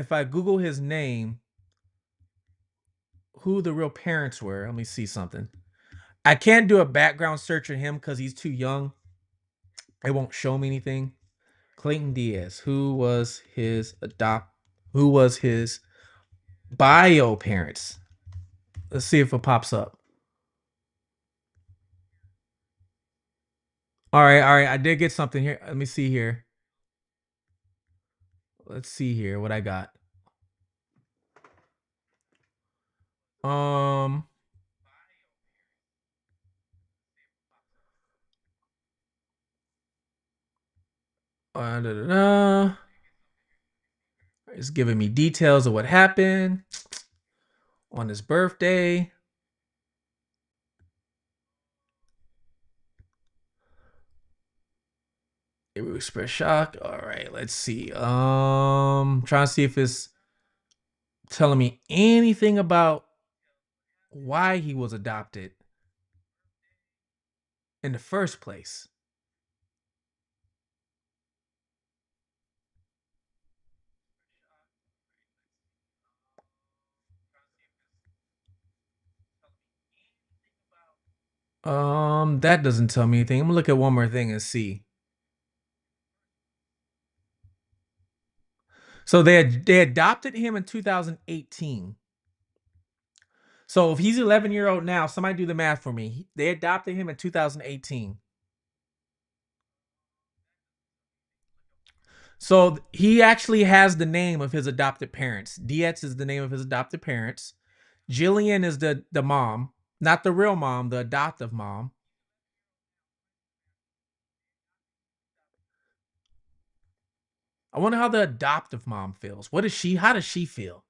I Google his name, who the real parents were. Let me see something. I can't do a background search on him because he's too young. It won't show me anything. Clayton Diaz, who was his bio parents? Let's see if it pops up. All right. I did get something here. Let me see here. Let's see here what I got. It's giving me details of what happened on his birthday. It will express shock. All right, let's see. Trying to see if it's telling me anything about why he was adopted in the first place. That doesn't tell me anything. I'm gonna look at one more thing and see. So they adopted him in 2018. So if he's 11-year-old now, somebody do the math for me. They adopted him in 2018. So he actually has the name of his adopted parents. Dietz is the name of his adopted parents. Jillian is the mom, not the real mom, the adoptive mom. I wonder how the adoptive mom feels. How does she feel?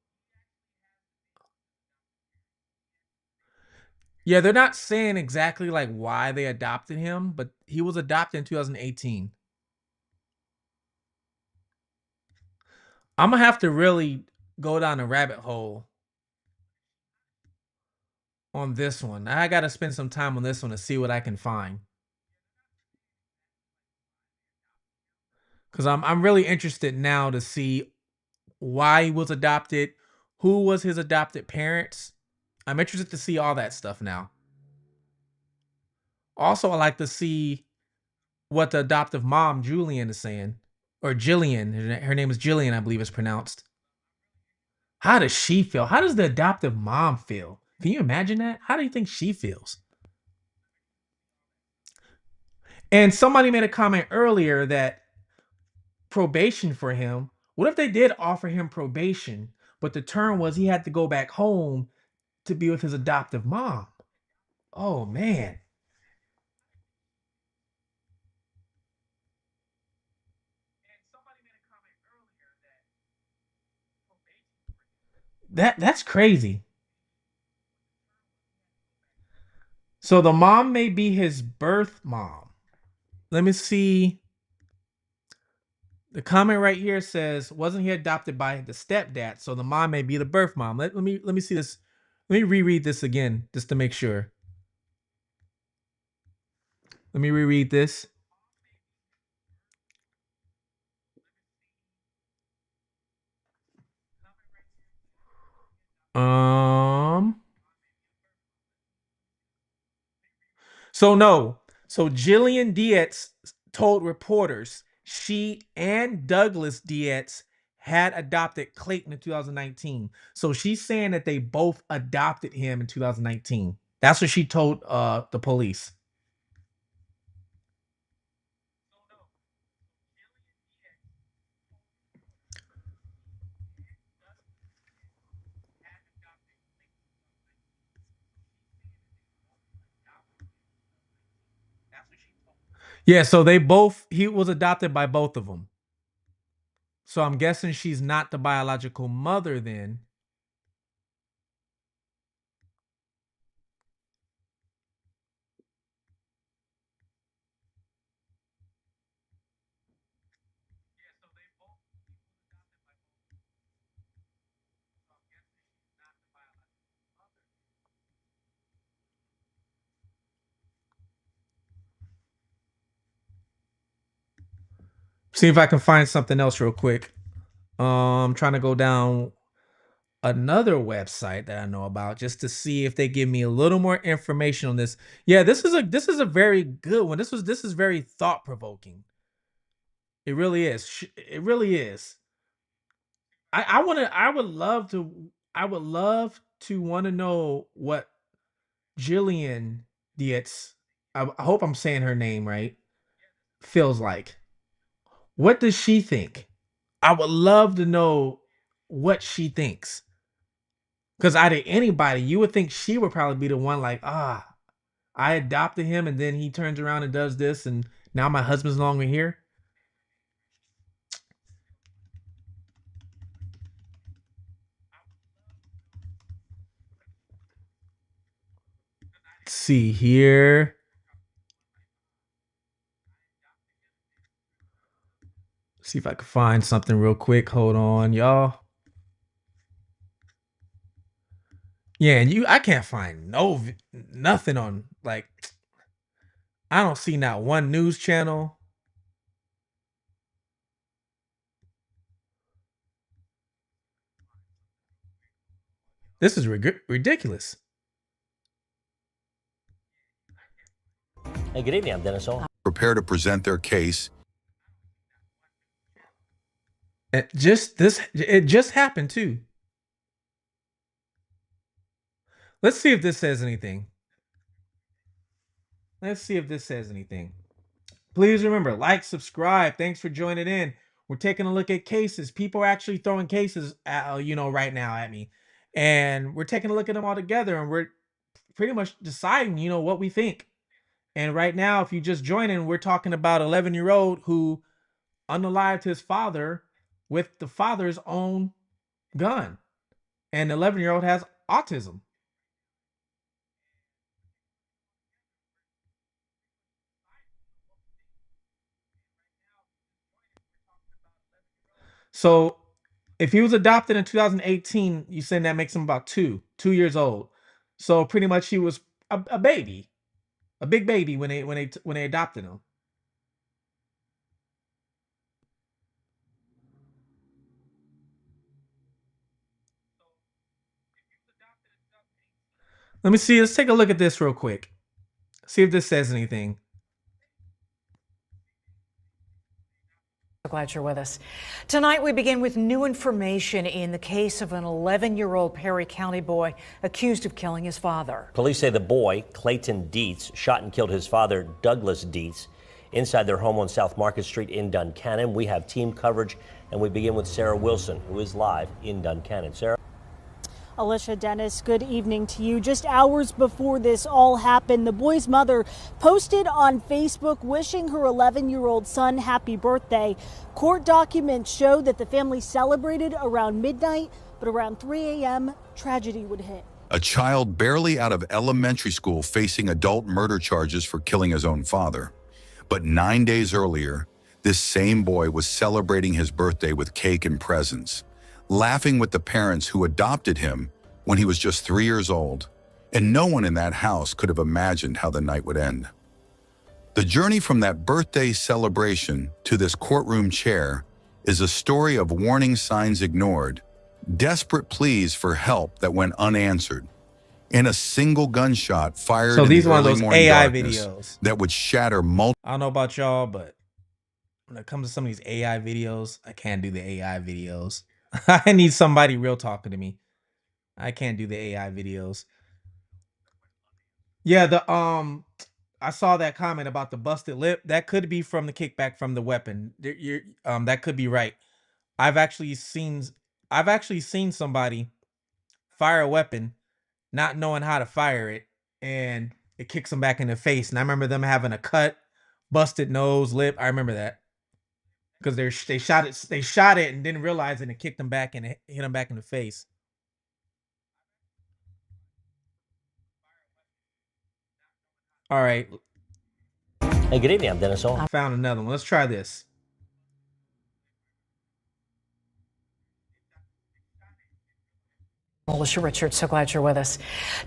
Yeah, they're not saying exactly like why they adopted him, but he was adopted in 2018. I'm gonna have to really go down a rabbit hole. on this one. I got to spend some time on this one to see what I can find. Because I'm really interested now to see why he was adopted, who was his adopted parents. I'm interested to see all that stuff now. Also, I like to see what the adoptive mom, Julian, is saying. Or Jillian. Her name is Jillian, I believe it's pronounced. How does she feel? How does the adoptive mom feel? Can you imagine that? How do you think she feels? And somebody made a comment earlier that probation for him. What if they did offer him probation, but the term was he had to go back home to be with his adoptive mom? Oh man. That's crazy. So the mom may be his birth mom. Let me see. The comment right here says, wasn't he adopted by the stepdad? So the mom may be the birth mom. Let me see this. Let me reread this again just to make sure. Let me reread this. So no. So Jillian Dietz told reporters she and Douglas Dietz had adopted Clayton in 2019. So she's saying that they both adopted him in 2019. That's what she told the police. Yeah, so he was adopted by both of them. So I'm guessing she's not the biological mother then. See if I can find something else real quick. I'm trying to go down another website that I know about just to see if they give me a little more information on this. Yeah, this is a very good one. This is very thought provoking. It really is. It really is. I would love to want to know what Jillian Dietz, I hope I'm saying her name right, feels like. What does she think? I would love to know what she thinks. Because out of anybody, you would think she would probably be the one like, I adopted him and then he turns around and does this and now my husband's no longer here. Let's see here. See if I can find something real quick. Hold on, y'all. Yeah, and I can't find nothing on, like, I don't see not one news channel. This is ridiculous. Hey, good evening. I'm Dennis Owen. Prepare to present their case. It just happened too. Let's see if this says anything. Let's see if this says anything. Please remember, like, subscribe. Thanks for joining in. We're taking a look at cases. People are actually throwing cases at, right now at me. And we're taking a look at them all together and we're pretty much deciding, what we think. And right now, if you just join in, we're talking about 11-year-old who unalived his father with the father's own gun. And the 11-year-old has autism. So if he was adopted in 2018, you saying that makes him about 2 years old. So pretty much he was a baby, a big baby when they adopted him. Let me see. Let's take a look at this real quick. See if this says anything. Glad you're with us. Tonight we begin with new information in the case of an 11-year-old Perry County boy accused of killing his father. Police say the boy, Clayton Dietz, shot and killed his father, Douglas Dietz, inside their home on South Market Street in Duncannon. We have team coverage, and we begin with Sarah Wilson, who is live in Duncannon. Sarah? Alicia Dennis, good evening to you. Just hours before this all happened, the boy's mother posted on Facebook wishing her 11-year-old son happy birthday. Court documents show that the family celebrated around midnight, but around 3 a.m., tragedy would hit. A child barely out of elementary school facing adult murder charges for killing his own father. But 9 days earlier, this same boy was celebrating his birthday with cake and presents, laughing with the parents who adopted him when he was just 3 years old, and no one in that house could have imagined how the night would end. The journey from that birthday celebration to this courtroom chair is a story of warning signs ignored, desperate pleas for help that went unanswered, and a single gunshot fired So in these the are one of early those morning AI darkness videos that would shatter multiple. I don't know about y'all, but when it comes to some of these AI videos, I can't do the AI videos. I need somebody real talking to me. I can't do the AI videos. Yeah, I saw that comment about the busted lip. That could be from the kickback from the weapon. That could be right. I've actually seen somebody fire a weapon, not knowing how to fire it, and it kicks them back in the face. And I remember them having a cut, busted nose, lip. I remember that because they shot it and didn't realize it, and it kicked them back and it hit them back in the face. All right. Hey, good evening. I'm Dennis Owen. I found another one. Let's try this. Alicia Richards, so glad you're with us.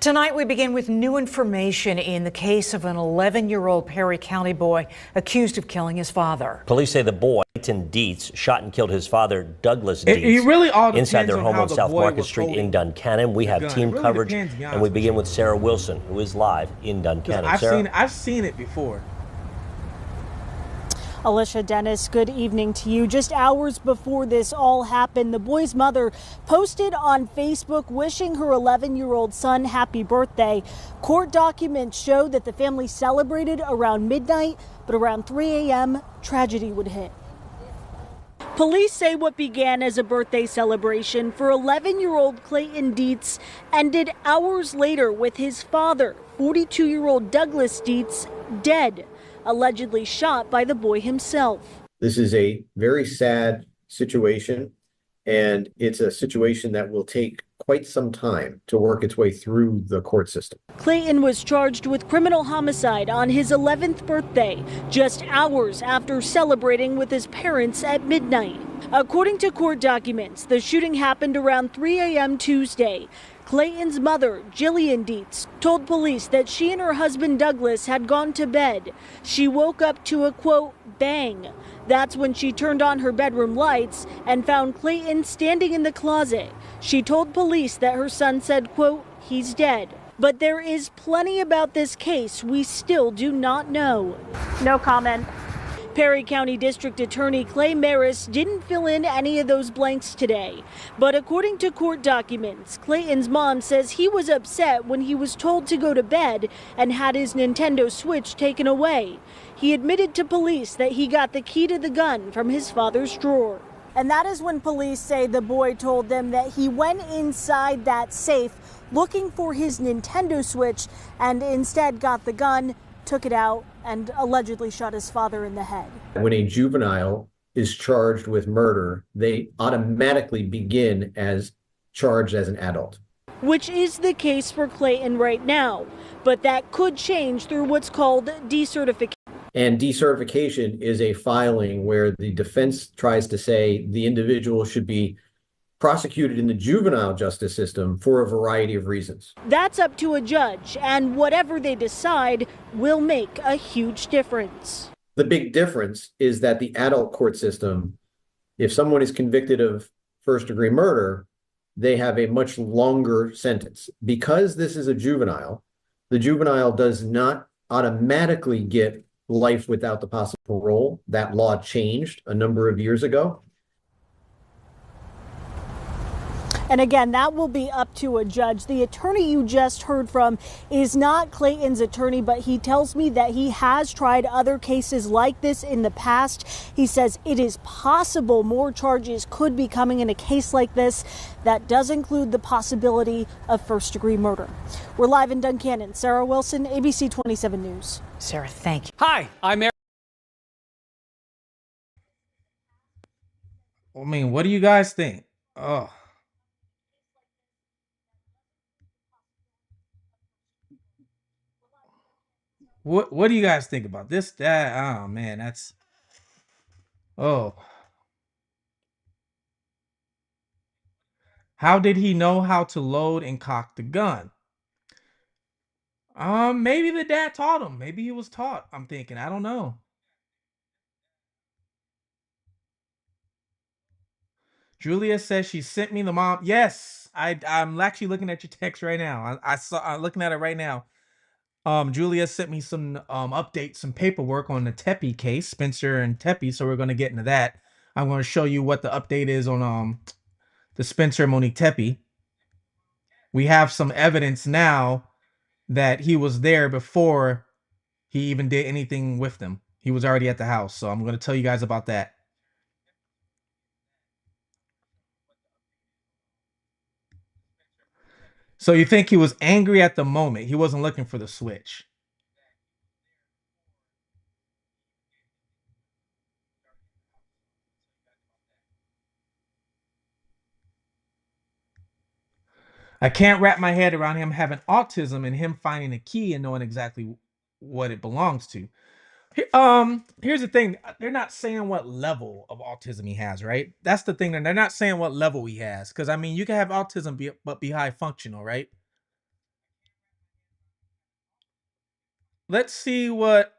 Tonight we begin with new information in the case of an 11-year-old Perry County boy accused of killing his father. Police say the boy, Clayton Dietz, shot and killed his father, Douglas Dietz, It really all depends inside their on home how on the South boy Market was Street in holding Duncannon. We have gun. team It really coverage, depends, to be honest and we with begin you. with Sarah Wilson, who is live in Duncannon. Sarah? I've seen it before. Alicia Dennis, good evening to you. Just hours before this all happened, the boy's mother posted on Facebook wishing her 11-year-old son happy birthday. Court documents show that the family celebrated around midnight, but around 3 a.m., tragedy would hit. Police say what began as a birthday celebration for 11-year-old Clayton Dietz ended hours later with his father, 42-year-old Douglas Dietz, dead, allegedly shot by the boy himself. This is a very sad situation, and it's a situation that will take quite some time to work its way through the court system. Clayton was charged with criminal homicide on his 11th birthday, just hours after celebrating with his parents at midnight. According to court documents, the shooting happened around 3 a.m. Tuesday. Clayton's mother, Jillian Dietz, told police that she and her husband Douglas had gone to bed. She woke up to a, quote, bang. That's when she turned on her bedroom lights and found Clayton standing in the closet. She told police that her son said, quote, he's dead. But there is plenty about this case we still do not know. No comment. Perry County District Attorney Clay Maris didn't fill in any of those blanks today. But according to court documents, Clayton's mom says he was upset when he was told to go to bed and had his Nintendo Switch taken away. He admitted to police that he got the key to the gun from his father's drawer. And that is when police say the boy told them that he went inside that safe looking for his Nintendo Switch and instead got the gun, took it out, and allegedly shot his father in the head. When a juvenile is charged with murder, they automatically begin as charged as an adult. Which is the case for Clayton right now, but that could change through what's called decertification. And decertification is a filing where the defense tries to say the individual should be prosecuted in the juvenile justice system for a variety of reasons. That's up to a judge, and whatever they decide will make a huge difference. The big difference is that the adult court system, if someone is convicted of first-degree murder, they have a much longer sentence. Because this is a juvenile, the juvenile does not automatically get life without the possible parole. That law changed a number of years ago. And again, that will be up to a judge. The attorney you just heard from is not Clayton's attorney, but he tells me that he has tried other cases like this in the past. He says it is possible more charges could be coming in a case like this. That does include the possibility of first-degree murder. We're live in Duncannon. Sarah Wilson, ABC 27 News. Sarah, thank you. Hi, I'm Eric. I mean, what do you guys think? Oh. What do you guys think about this? That, oh man, that's, oh. How did he know how to load and cock the gun? Maybe the dad taught him. Maybe he was taught. I'm thinking. I don't know. Julia says she sent me the mom. Yes, I'm actually looking at your text right now. I'm looking at it right now. Julia sent me some updates, some paperwork on the Tepe case, Spencer and Tepe. So we're gonna get into that. I'm gonna show you what the update is on the Spencer and Monique Tepe. We have some evidence now that he was there before he even did anything with them. He was already at the house. So I'm gonna tell you guys about that. So you think he was angry at the moment. He wasn't looking for the switch. I can't wrap my head around him having autism and him finding a key and knowing exactly what it belongs to. Here's the thing. They're not saying what level of autism he has, right? That's the thing. They're not saying what level he has. Because, I mean, you can have autism but be high functional, right? Let's see what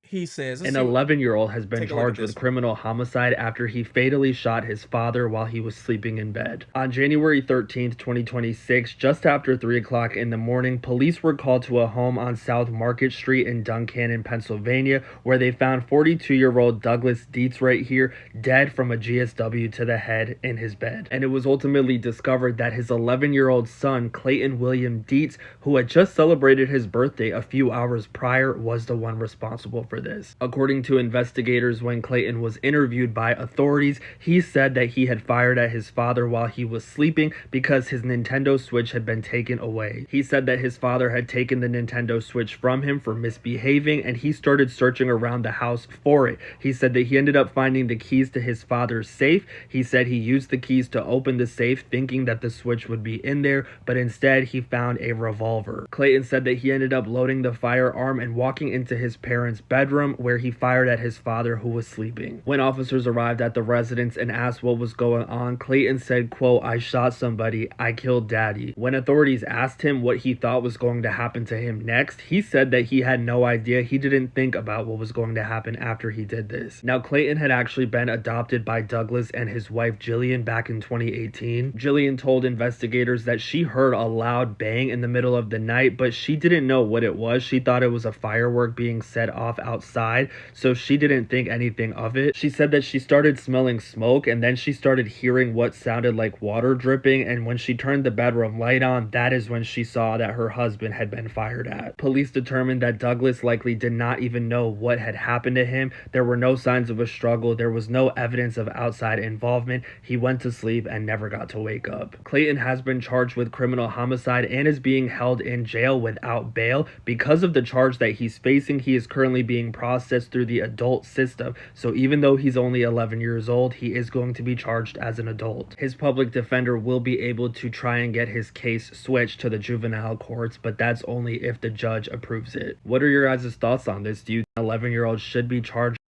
he says. An 11-year-old has been charged with criminal homicide after he fatally shot his father while he was sleeping in bed. On January 13th, 2026, just after 3 o'clock in the morning, police were called to a home on South Market Street in Duncannon, Pennsylvania, where they found 42-year-old Douglas Dietz right here, dead from a GSW to the head in his bed. And it was ultimately discovered that his 11-year-old son, Clayton William Dietz, who had just celebrated his birthday a few hours prior, was the one responsible for this. According to investigators, when Clayton was interviewed by authorities, he said that he had fired at his father while he was sleeping because his Nintendo Switch had been taken away. He said that his father had taken the Nintendo Switch from him for misbehaving, and he started searching around the house for it. He said that he ended up finding the keys to his father's safe. He said he used the keys to open the safe thinking that the switch would be in there, but instead he found a revolver. Clayton said that he ended up loading the firearm and walking into his parents' bedroom, where he fired at his father, who was sleeping. When officers arrived at the residence and asked what was going on, Clayton said, quote, "I shot somebody. I killed daddy." When authorities asked him what he thought was going to happen to him next, he said that he had no idea. He didn't think about what was going to happen after he did this. Now, Clayton had actually been adopted by Douglas and his wife Jillian back in 2018. Jillian told investigators that she heard a loud bang in the middle of the night, but she didn't know what it was. She thought it was a firework being set off outside, so she didn't think anything of it. She said that she started smelling smoke, and then she started hearing what sounded like water dripping, and when she turned the bedroom light on, that is when she saw that her husband had been fired at. Police determined that Douglas likely did not even know what had happened to him. There were no signs of a struggle. There was no evidence of outside involvement. He went to sleep and never got to wake up. Clayton has been charged with criminal homicide and is being held in jail without bail. Because of the charge that he's facing, he is currently being processed through the adult system. So even though he's only 11 years old, he is going to be charged as an adult. His public defender will be able to try and get his case switched to the juvenile courts, but that's only if the judge approves it. What are your guys' thoughts on this? Do you think 11-year-olds should be charged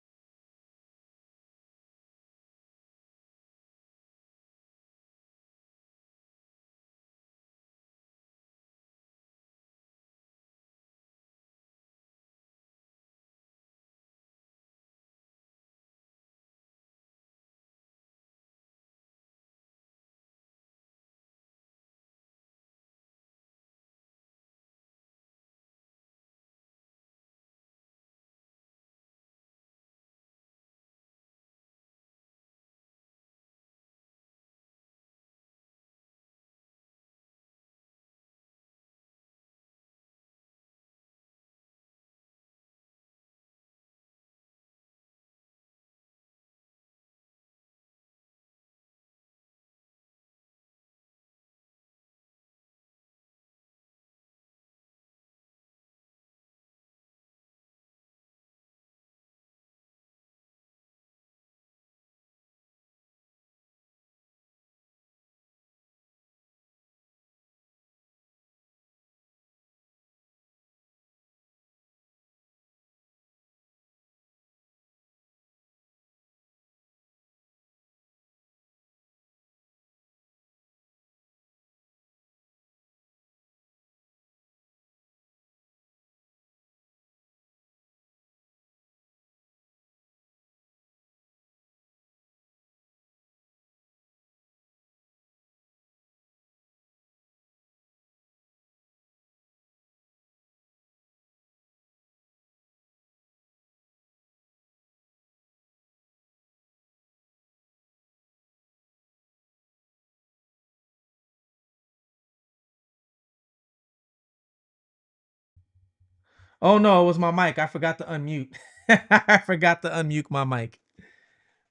Oh no, it was my mic. I forgot to unmute. I forgot to unmute my mic.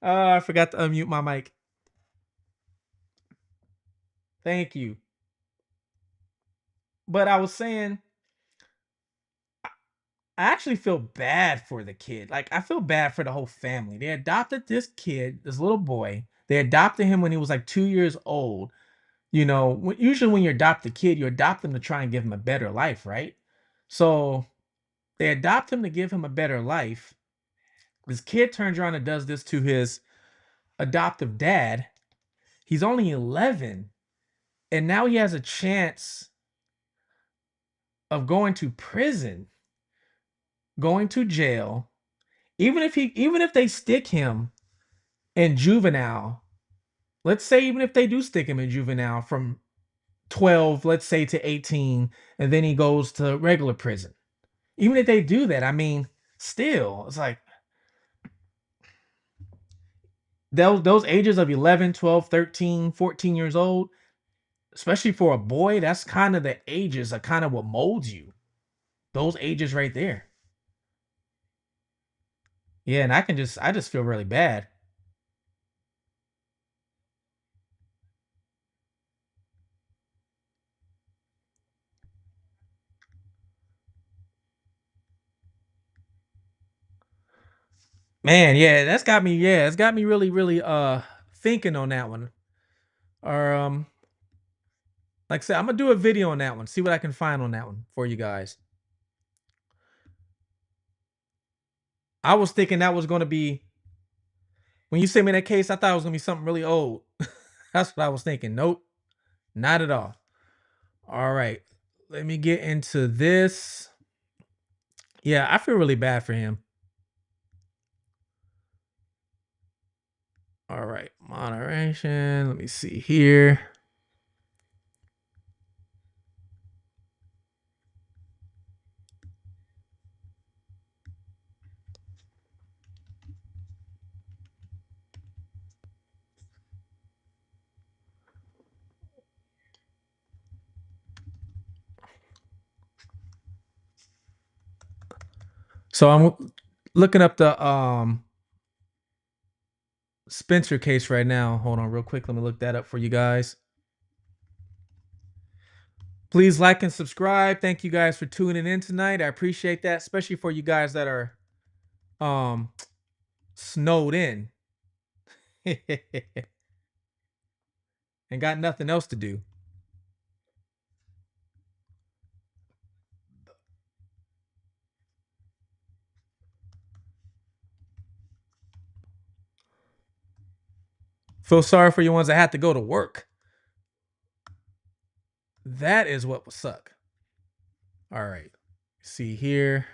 I forgot to unmute my mic. Thank you. But I was saying, I actually feel bad for the kid. Like, I feel bad for the whole family. They adopted this kid, this little boy. They adopted him when he was like 2 years old. You know, usually when you adopt a kid, you adopt them to try and give him a better life, right? So they adopt him to give him a better life. This kid turns around and does this to his adoptive dad. He's only 11, and now he has a chance of going to prison, going to jail. Even if they stick him in juvenile, let's say even if they do stick him in juvenile from 12, let's say, to 18, and then he goes to regular prison. Even if they do that, I mean, still, it's like those ages of 11, 12, 13, 14 years old, especially for a boy, that's kind of the ages that kind of what molds you. Those ages right there. Yeah, and I just feel really bad. Man, yeah, it's got me really, really thinking on that one. Or like I said, I'm gonna do a video on that one, see what I can find on that one for you guys. I was thinking that was gonna be, when you sent me that case, I thought it was gonna be something really old. That's what I was thinking. Nope, not at all. All right, let me get into this. Yeah, I feel really bad for him. All right, moderation. Let me see here. So I'm looking up the Spencer case right now. Hold on real quick. Let me look that up for you guys. Please like and subscribe. Thank you guys for tuning in tonight. I appreciate that, especially for you guys that are snowed in and got nothing else to do. Feel sorry for you ones that had to go to work. That is what would suck. All right. See here.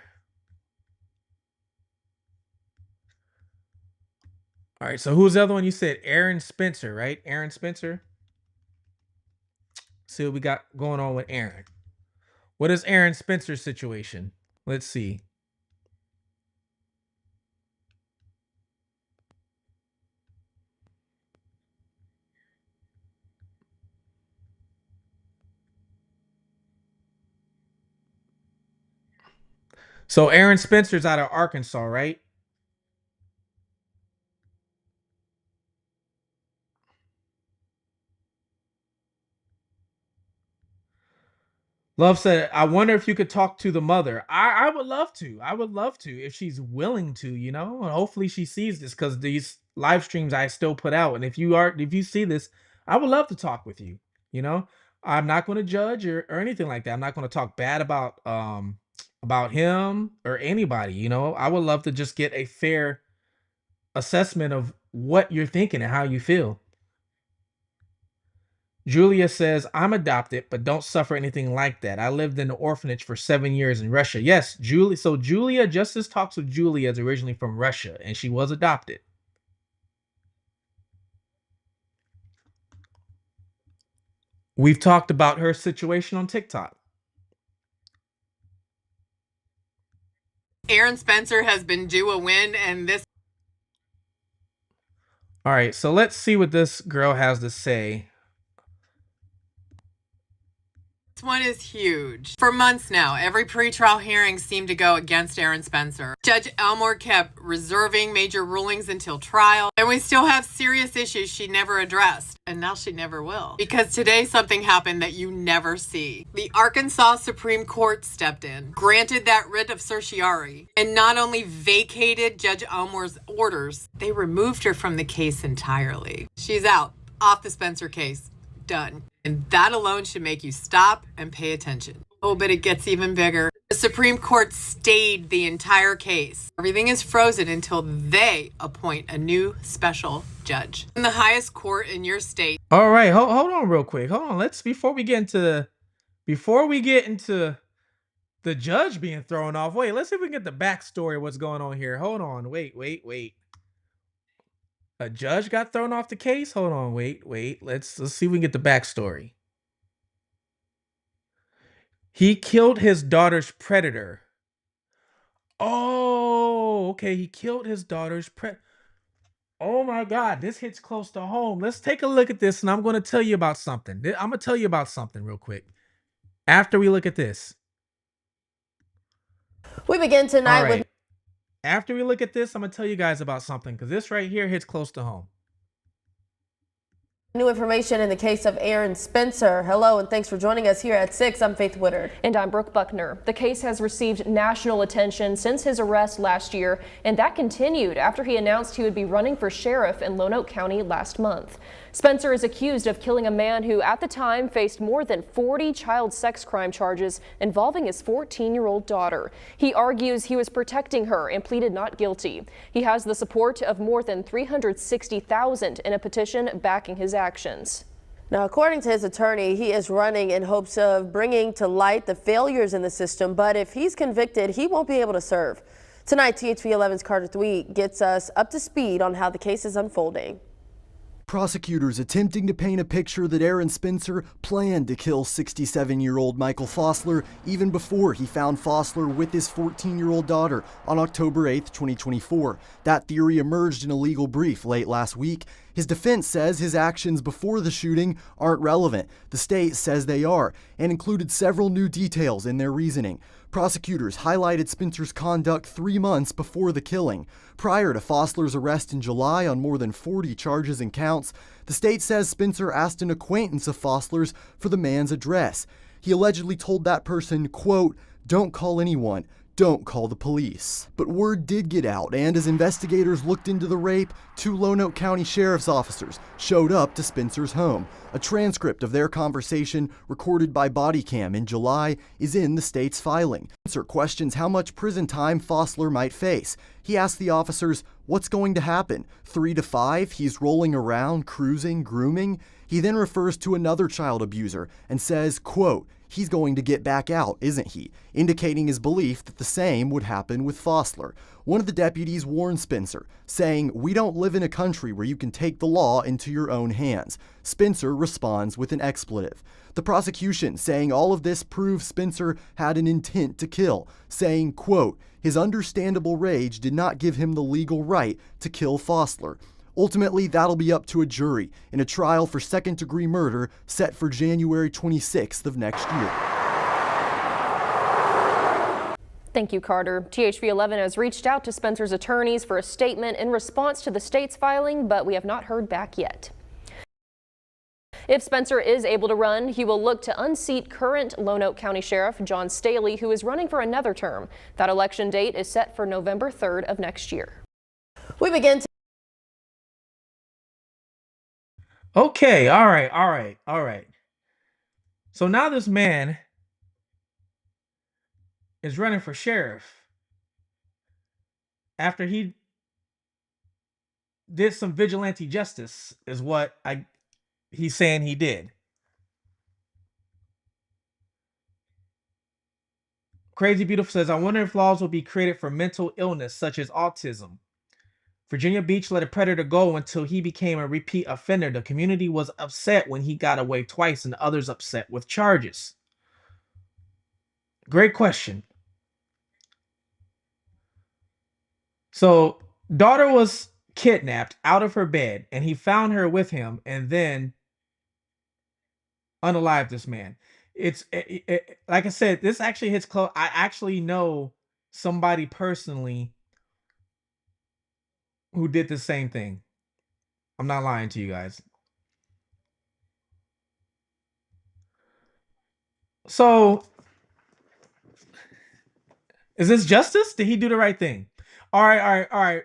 All right. So who's the other one? You said Aaron Spencer, right? Aaron Spencer. See what we got going on with Aaron. What is Aaron Spencer's situation? Let's see. So Aaron Spencer's out of Arkansas, right? Love said, I wonder if you could talk to the mother. I would love to. I would love to if she's willing to, you know, and hopefully she sees this, because these live streams I still put out. And if you see this, I would love to talk with you. You know, I'm not going to judge or anything like that. I'm not going to talk bad about him or anybody. You know, I would love to just get a fair assessment of what you're thinking and how you feel. Julia says, I'm adopted, but don't suffer anything like that. I lived in an orphanage for 7 years in Russia. Yes, Julie. So Julia, Justice Talks with Julia, is originally from Russia, and she was adopted. We've talked about her situation on TikTok. Aaron Spencer has been due a win, and this. All right, so let's see what this girl has to say. one is huge. For months now, every pretrial hearing seemed to go against Aaron Spencer. Judge Elmore kept reserving major rulings until trial, and we still have serious issues she never addressed, and now she never will. Because today something happened that you never see. The Arkansas Supreme Court stepped in, granted that writ of certiorari, and not only vacated Judge Elmore's orders, they removed her from the case entirely. She's out, off the Spencer case. Done. And that alone should make you stop and pay attention. Oh, but it gets even bigger. The Supreme Court stayed the entire case. Everything is frozen until they appoint a new special judge. In the highest court in your state. All right, hold on real quick. Hold on. Before we get into the judge being thrown off. Wait, let's see if we can get the backstory of what's going on here. Hold on. Wait. A judge got thrown off the case? Hold on. Wait. Let's see if we can get the backstory. He killed his daughter's predator. Oh, okay. He killed his daughter's Oh my God, this hits close to home. Let's take a look at this, and I'm going to tell you about something. I'm going to tell you about something real quick after we look at this. We begin tonight with... After we look at this, I'm going to tell you guys about something, because this right here hits close to home. New information in the case of Aaron Spencer. Hello, and thanks for joining us here at 6. I'm Faith Woodard. And I'm Brooke Buckner. The case has received national attention since his arrest last year, and that continued after he announced he would be running for sheriff in Lonoke County last month. Spencer is accused of killing a man who at the time faced more than 40 child sex crime charges involving his 14-year-old daughter. He argues he was protecting her and pleaded not guilty. He has the support of more than 360,000 in a petition backing his actions. Now, according to his attorney, he is running in hopes of bringing to light the failures in the system, but if he's convicted, he won't be able to serve. Tonight, THV 11's Carter Thwee gets us up to speed on how the case is unfolding. Prosecutors attempting to paint a picture that Aaron Spencer planned to kill 67-year-old Michael Fossler even before he found Fossler with his 14-year-old daughter on October 8, 2024. That theory emerged in a legal brief late last week. His defense says his actions before the shooting aren't relevant. The state says they are, and included several new details in their reasoning. Prosecutors highlighted Spencer's conduct 3 months before the killing. Prior to Fossler's arrest in July on more than 40 charges and counts, the state says Spencer asked an acquaintance of Fossler's for the man's address. He allegedly told that person, quote, "Don't call anyone. Don't call the police." But word did get out, and as investigators looked into the rape, 2 Lonoke County sheriff's officers showed up to Spencer's home. A transcript of their conversation, recorded by body cam in July, is in the state's filing. Spencer questions how much prison time Fossler might face. He asks the officers, what's going to happen? 3 to 5? He's rolling around, cruising, grooming? He then refers to another child abuser and says, quote, "He's going to get back out, isn't he?" indicating his belief that the same would happen with Fossler. One of the deputies warned Spencer, saying, "We don't live in a country where you can take the law into your own hands." Spencer responds with an expletive. The prosecution saying all of this proves Spencer had an intent to kill, saying, quote, "His understandable rage did not give him the legal right to kill Fossler." Ultimately, that'll be up to a jury in a trial for second-degree murder set for January 26th of next year. Thank you, Carter. THV 11 has reached out to Spencer's attorneys for a statement in response to the state's filing, but we have not heard back yet. If Spencer is able to run, he will look to unseat current Lonoke County Sheriff John Staley, who is running for another term. That election date is set for November 3rd of next year. We begin to... Okay, all right. So now this man is running for sheriff after he did some vigilante justice, is what he's saying he did. Crazy Beautiful says, I wonder if laws will be created for mental illness such as autism. Virginia Beach let a predator go until he became a repeat offender. The community was upset when he got away twice and others upset with charges. Great question. So, daughter was kidnapped out of her bed and he found her with him and then unalived this man. Like I said, this actually hits close. I actually know somebody personally who did the same thing. I'm not lying to you guys. So, is this justice? Did he do the right thing? All right, all right, all right.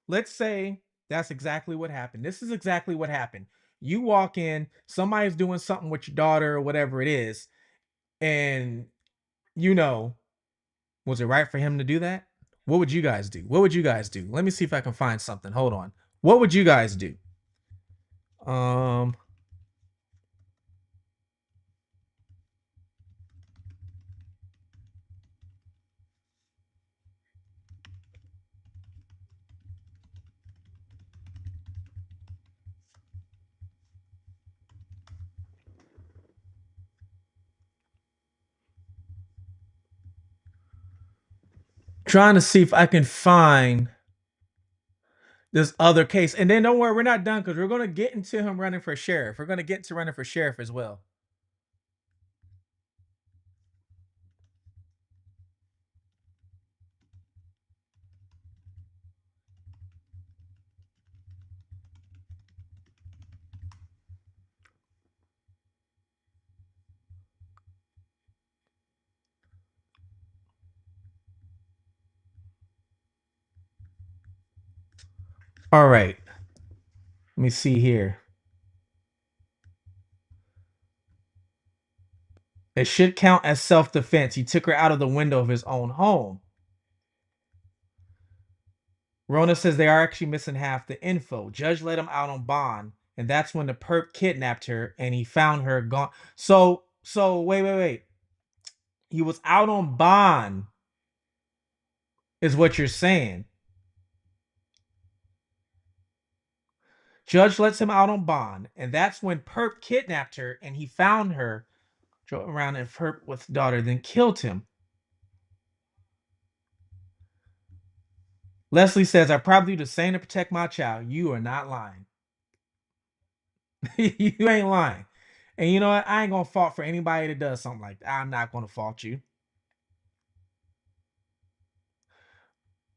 Let's say that's exactly what happened. This is exactly what happened. You walk in, somebody's doing something with your daughter or whatever it is, and you know, was it right for him to do that? What would you guys do? What would you guys do? Let me see if I can find something. Hold on. What would you guys do? Um, trying to see if I can find this other case. And then don't worry, we're not done because we're going to get into him running for sheriff. We're going to get into running for sheriff as well. All right. Let me see here. It should count as self-defense. He took her out of the window of his own home. Rona says they are actually missing half the info. Judge let him out on bond, and that's when the perp kidnapped her and he found her gone. So wait. He was out on bond, is what you're saying. Judge lets him out on bond, and that's when perp kidnapped her and he found her, drove around and perp with daughter, then killed him. Leslie says, I probably do the same to protect my child. You are not lying. You ain't lying. And you know what? I ain't gonna fault for anybody that does something like that. I'm not gonna fault you.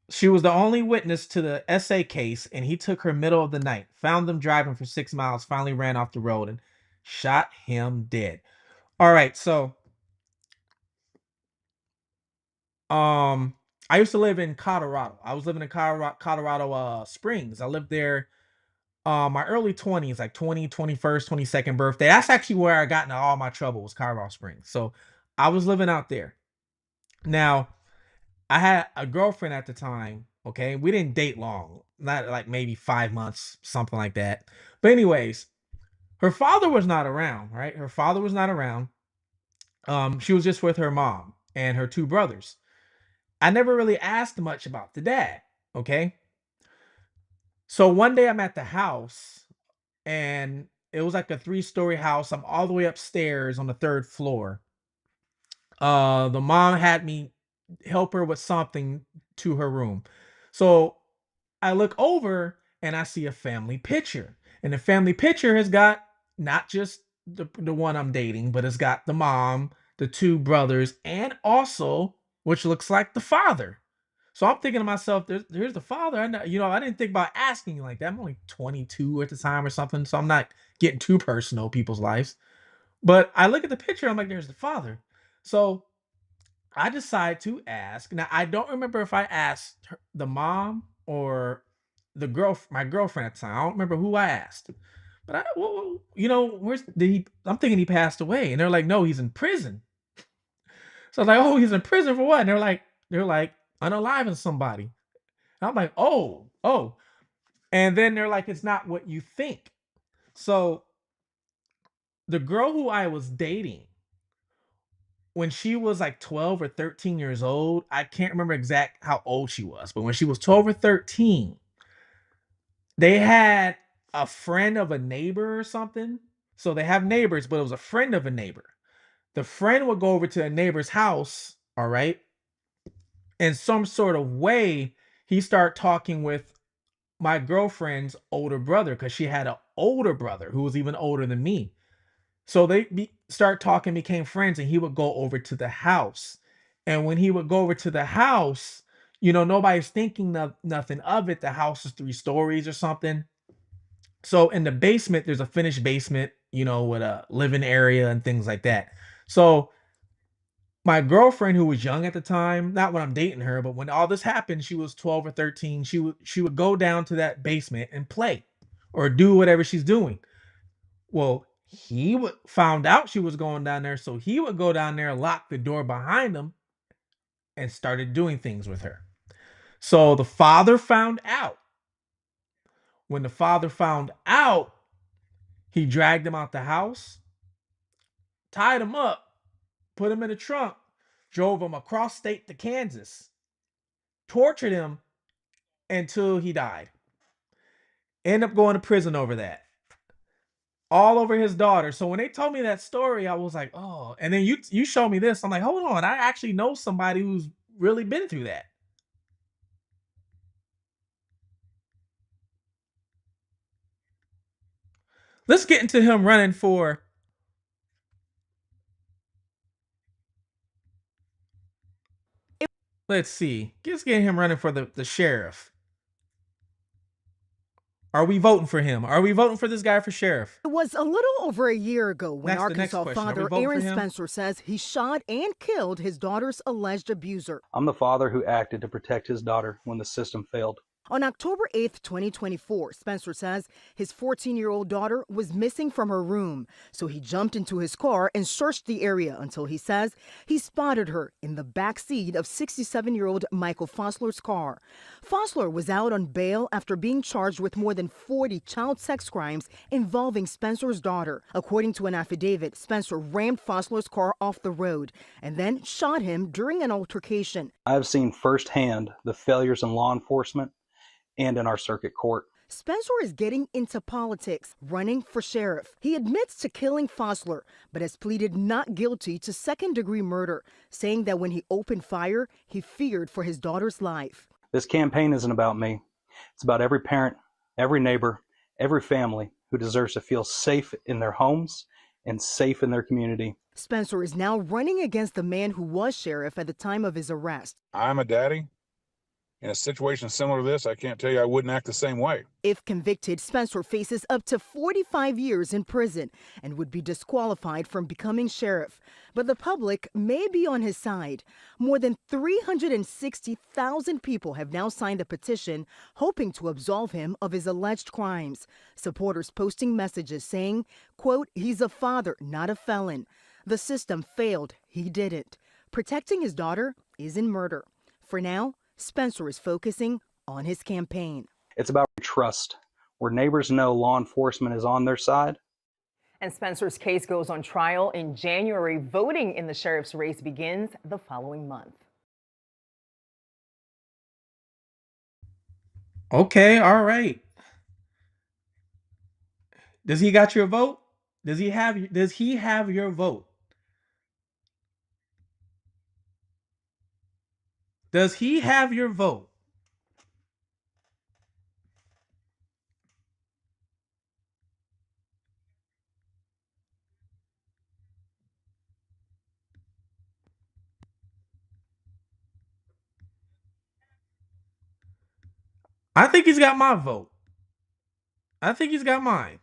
She was the only witness to the SA case, and he took her middle of the night, found them driving for 6 miles, finally ran off the road and shot him dead. All right, so I used to live in Colorado. I was living in Colorado Springs. I lived there my early 20s, like 20, 21st, 22nd birthday. That's actually where I got into all my trouble, was Colorado Springs. So I was living out there. Now, I had a girlfriend at the time, okay? We didn't date long. Not like maybe 5 months, something like that. But anyways, her father was not around, right? Her father was not around. She was just with her mom and her 2 brothers. I never really asked much about the dad, okay? So one day I'm at the house and it was like a 3-story house. I'm all the way upstairs on the 3rd floor. The mom had me help her with something to her room. So I look over and I see a family picture. And the family picture has got not just the one I'm dating, but it's got the mom, the 2 brothers, and also which looks like the father. So I'm thinking to myself, here's the father. I didn't think about asking like that. I'm only 22 at the time or something, so I'm not getting too personal people's lives. But I look at the picture, I'm like, there's the father. So I decide to ask. Now I don't remember if I asked the mom or my girlfriend at the time. I don't remember who I asked. But where's did he? I'm thinking he passed away, and they're like, no, he's in prison. So I was like, oh, he's in prison for what? And they're like unaliving somebody. And I'm like, oh. And then they're like, it's not what you think. So the girl who I was dating, when she was like 12 or 13 years old, I can't remember exact how old she was, but when she was 12 or 13, they had a friend of a neighbor or something. So they have neighbors, but it was a friend of a neighbor. The friend would go over to a neighbor's house, all right? In some sort of way, he started talking with my girlfriend's older brother because she had an older brother who was even older than me. So start talking, became friends, and he would go over to the house. And when he would go over to the house, nobody's thinking of nothing of it. The house is 3 stories or something. So in the basement, there's a finished basement, with a living area and things like that. So my girlfriend, who was young at the time, not when I'm dating her, but when all this happened, she was 12 or 13. She would go down to that basement and play or do whatever she's doing. Well, he would found out she was going down there, so he would go down there, lock the door behind him, and started doing things with her. So the father found out. When the father found out, he dragged him out the house, tied him up, put him in the trunk, drove him across state to Kansas, tortured him until he died. Ended up going to prison over that. All over his daughter. So when they told me that story, I was like, oh. And then you showed me this. I'm like, hold on. I actually know somebody who's really been through that. Let's get into him running for. Let's see. Let's get him running for the sheriff. Are we voting for him? Are we voting for this guy for sheriff? It was a little over a year ago when The next Arkansas question. father Aaron Spencer says he shot and killed his daughter's alleged abuser. I'm the father who acted to protect his daughter when the system failed. On October 8th, 2024, Spencer says his 14-year-old daughter was missing from her room, so he jumped into his car and searched the area until he says he spotted her in the back seat of 67-year-old Michael Fossler's car. Fossler was out on bail after being charged with more than 40 child sex crimes involving Spencer's daughter. According to an affidavit, Spencer rammed Fossler's car off the road and then shot him during an altercation. I have seen firsthand the failures in law enforcement and in our circuit court. Spencer is getting into politics, running for sheriff. He admits to killing Fossler, but has pleaded not guilty to second-degree murder, saying that when he opened fire, he feared for his daughter's life. This campaign isn't about me. It's about every parent, every neighbor, every family who deserves to feel safe in their homes and safe in their community. Spencer is now running against the man who was sheriff at the time of his arrest. I'm a daddy. In a situation similar to this, I can't tell you I wouldn't act the same way. If convicted, Spencer faces up to 45 years in prison and would be disqualified from becoming sheriff. But the public may be on his side. More than 360,000 people have now signed a petition hoping to absolve him of his alleged crimes. Supporters posting messages saying, quote, he's a father, not a felon. The system failed. He didn't. Protecting his daughter isn't murder. For now, Spencer is focusing on his campaign. It's about trust, where neighbors know law enforcement is on their side. And Spencer's case goes on trial in January. Voting in the sheriff's race begins the following month. Okay, all right. Does he got your vote? Does he have your vote? Does he have your vote? I think he's got my vote. I think he's got mine.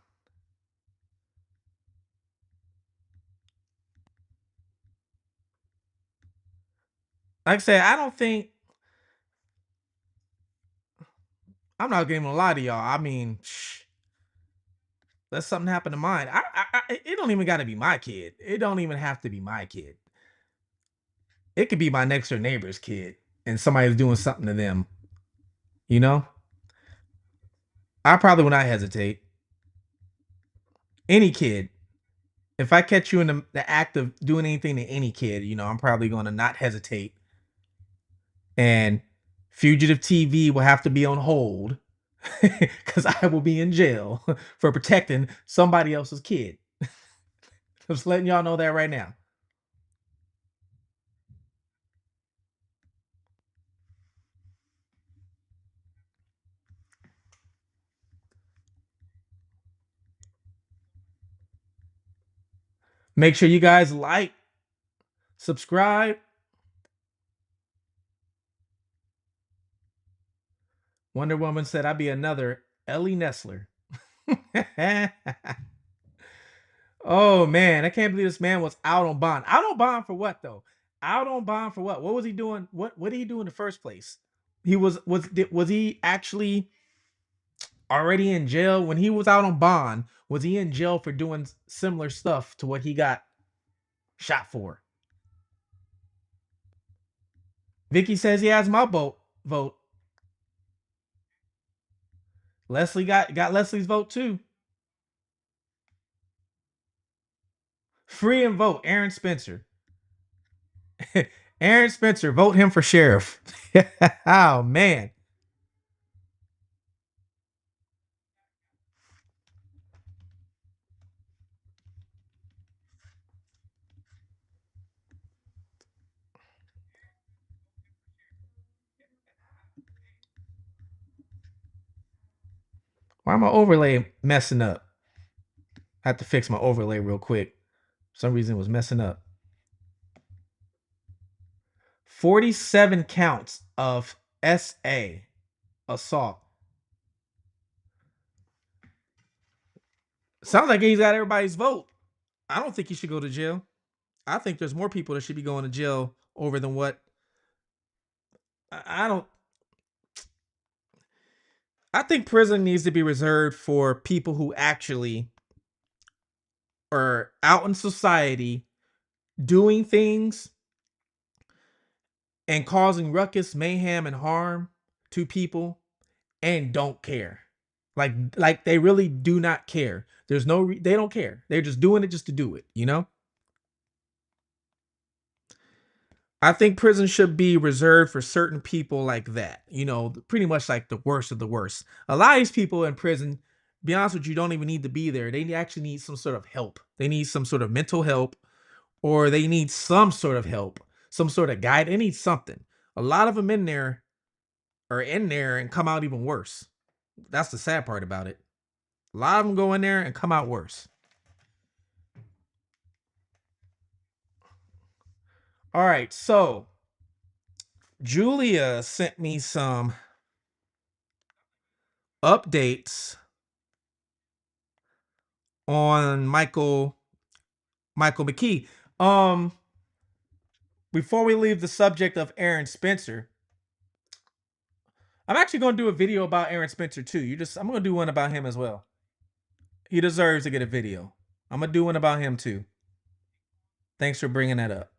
Like I said, I don't think. I'm not gonna lie to y'all. I mean, let something happen to mine. It don't even got to be my kid. It don't even have to be my kid. It could be my next door neighbor's kid, and somebody's doing something to them. You know, I probably would not hesitate. Any kid. If I catch you in the act of doing anything to any kid, I'm probably going to not hesitate. And fugitive TV will have to be on hold because I will be in jail for protecting somebody else's kid. Just letting y'all know that right now. Make sure you guys like, subscribe. Wonder Woman said I'd be another Ellie Nessler. Oh man, I can't believe this man was out on bond. Out on bond for what though? Out on bond for what? What was he doing? What did he do in the first place? He was he actually already in jail when he was out on bond? Was he in jail for doing similar stuff to what he got shot for? Vicky says he has my vote. Leslie got Leslie's vote too. Free and vote Aaron Spencer. Aaron Spencer, vote him for sheriff. Oh man. Why my overlay messing up? I have to fix my overlay real quick. For some reason it was messing up. 47 counts of SA assault. Sounds like he's got everybody's vote. I don't think he should go to jail. I think there's more people that should be going to jail over than what I don't. I think prison needs to be reserved for people who actually are out in society doing things and causing ruckus, mayhem, and harm to people and don't care. Like they really do not care. There's no they don't care. They're just doing it just to do it, you know? I think prison should be reserved for certain people like that. You know, pretty much like the worst of the worst. A lot of these people in prison, be honest with you, don't even need to be there. They actually need some sort of help. They need some sort of mental help, or they need some sort of help, some sort of guide. They need something. A lot of them in there are in there and come out even worse. That's the sad part about it. A lot of them go in there and come out worse. All right, so Julia sent me some updates on Michael Mckee. Before we leave the subject of Aaron Spencer, I'm actually going to do a video about Aaron Spencer too. I'm going to do one about him as well. He deserves to get a video. I'm going to do one about him too. Thanks for bringing that up.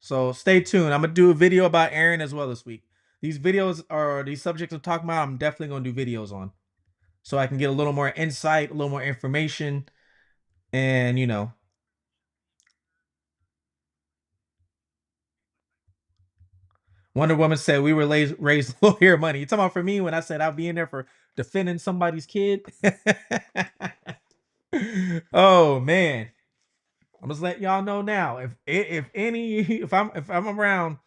So stay tuned. I'm going to do a video about Aaron as well this week. These videos are these subjects I'm talking about. I'm definitely going to do videos on, so I can get a little more insight, a little more information, and you know. Wonder Woman said we were raised lawyer money. You talking about for me when I said I'll be in there for defending somebody's kid? Oh man. I'm just letting y'all know now. If I'm around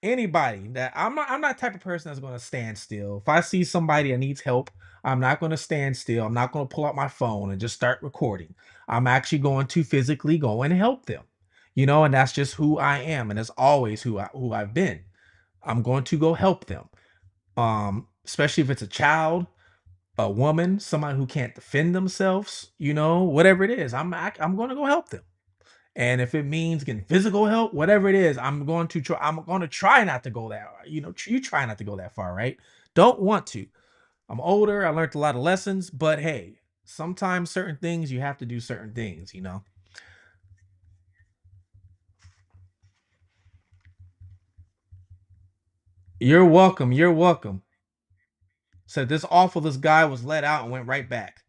anybody that I'm not the type of person that's gonna stand still. If I see somebody that needs help, I'm not gonna stand still. I'm not gonna pull out my phone and just start recording. I'm actually going to physically go and help them. You know, and that's just who I am, and that's always who I've been. I'm going to go help them. Especially if it's a child, a woman, somebody who can't defend themselves, you know, whatever it is, I'm going to go help them. And if it means getting physical help, whatever it is, I'm going to try not to go that, you know, you try not to go that far, right? Don't want to. I'm older. I learned a lot of lessons, but hey, sometimes certain things you have to do certain things, you know. You're welcome. You're welcome. Said this guy was let out and went right back.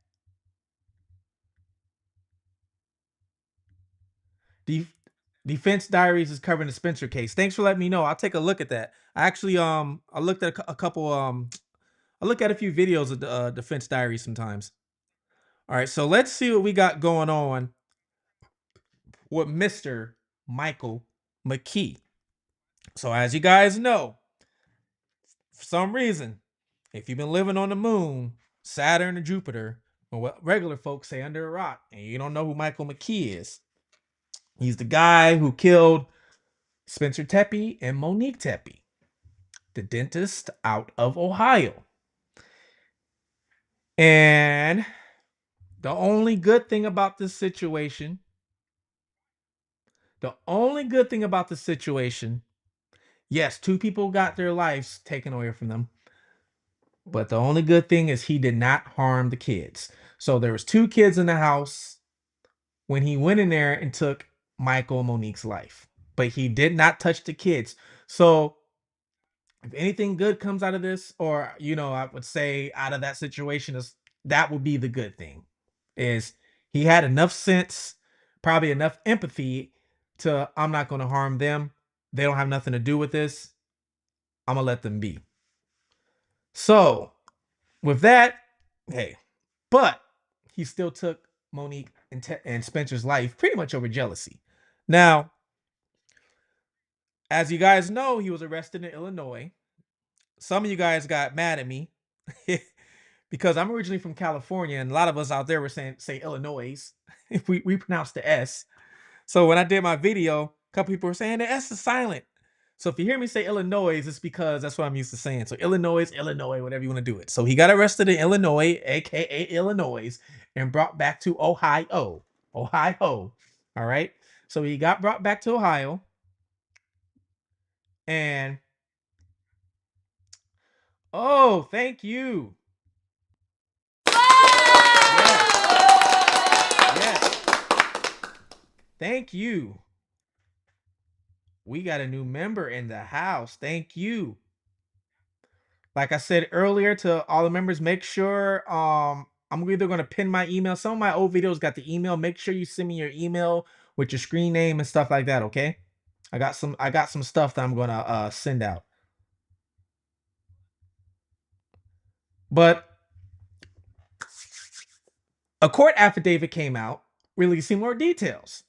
Defense Diaries is covering the Spencer case. Thanks for letting me know. I'll take a look at that. I actually I looked at a couple I look at a few videos of Defense Diaries sometimes. All right, so let's see what we got going on with Mr. Michael Mckee. So as you guys know, for some reason, if you've been living on the moon, Saturn, or Jupiter, or what regular folks say under a rock, and you don't know who Michael Mckee is, He's the guy who killed Spencer Teppy and Monique Teppy, the dentist out of Ohio. And the only good thing about this situation, yes, 2 people got their lives taken away from them. But the only good thing is he did not harm the kids. So there was 2 kids in the house when he went in there and took Michael and Monique's life. But he did not touch the kids. So if anything good comes out of this, or I would say out of that situation, is that would be the good thing. Is he had enough sense, probably enough empathy to, I'm not going to harm them. They don't have nothing to do with this. I'm going to let them be. So with that, hey, but he still took Monique and Spencer's life pretty much over jealousy. Now, as you guys know, he was arrested in Illinois. Some of you guys got mad at me because I'm originally from California, and a lot of us out there were say Illinois. we pronounce the S. So when I did my video, a couple people were saying the S is silent. So if you hear me say Illinois, it's because that's what I'm used to saying. So Illinois, whatever you want to do it. So he got arrested in Illinois, aka Illinois, and brought back to Ohio. Ohio. All right. So he got brought back to Ohio. And oh, thank you. Yes. Thank you. We got a new member in the house. Thank you. Like I said earlier to all the members, make sure I'm either going to pin my email. Some of my old videos got the email. Make sure you send me your email with your screen name and stuff like that, okay? I got some stuff that I'm going to send out. But a court affidavit came out releasing more details.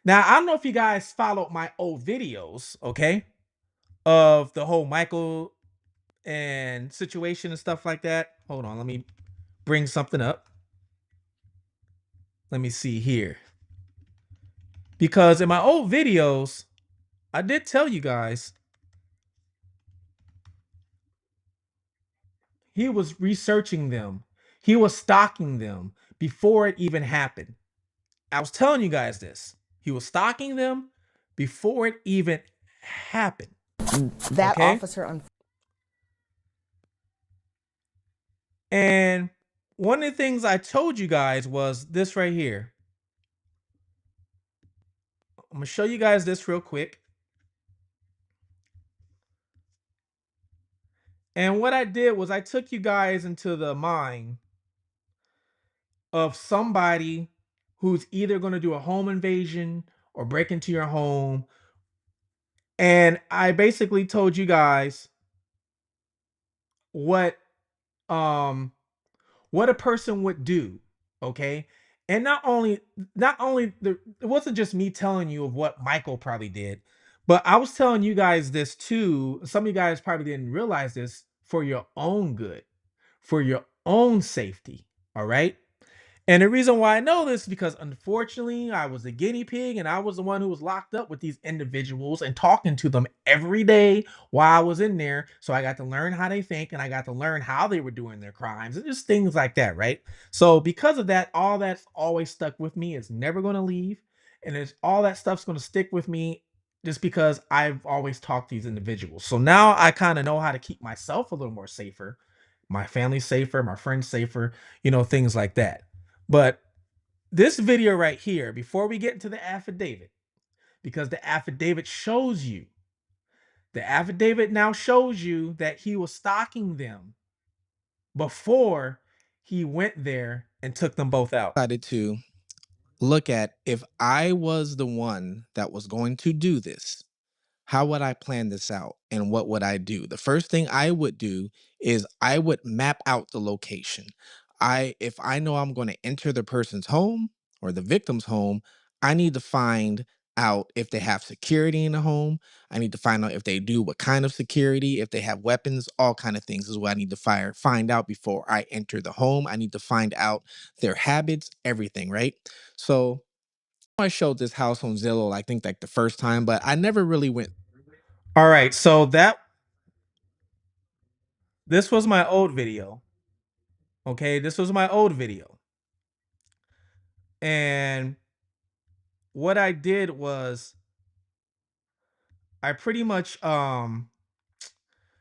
Now, I don't know if you guys followed my old videos, okay? Of the whole Michael and situation and stuff like that. Hold on, let me bring something up. Let me see here. Because in my old videos, I did tell you guys he was researching them. He was stalking them before it even happened. I was telling you guys this. He was stalking them before it even happened. That okay? officer And one of the things I told you guys was this right here. I'm going to show you guys this real quick. And what I did was I took you guys into the mind of somebody who's either going to do a home invasion or break into your home. And I basically told you guys what a person would do, okay? And not only it wasn't just me telling you of what Michael probably did, but I was telling you guys this too. Some of you guys probably didn't realize this, for your own good, for your own safety, all right? And the reason why I know this is because, unfortunately, I was a guinea pig and I was the one who was locked up with these individuals and talking to them every day while I was in there. So I got to learn how they think and I got to learn how they were doing their crimes and just things like that, right? So because of that, all that's always stuck with me. It's never going to leave. And it's all that stuff's going to stick with me just because I've always talked to these individuals. So now I kind of know how to keep myself a little more safer, my family safer, my friends safer, things like that. But this video right here, before we get into the affidavit, because the affidavit now shows you that he was stalking them before he went there and took them both out. I decided to look at, if I was the one that was going to do this, how would I plan this out and what would I do? The first thing I would do is I would map out the location. If I know I'm going to enter the person's home or the victim's home, I need to find out if they have security in the home. I need to find out if they do, what kind of security, if they have weapons, all kind of things is what I need to find out before I enter the home. I need to find out their habits, everything, right? So I showed this house on Zillow, I think like the first time, but I never really went. All right, so this was my old video. Okay, this was my old video. And what I did was I pretty much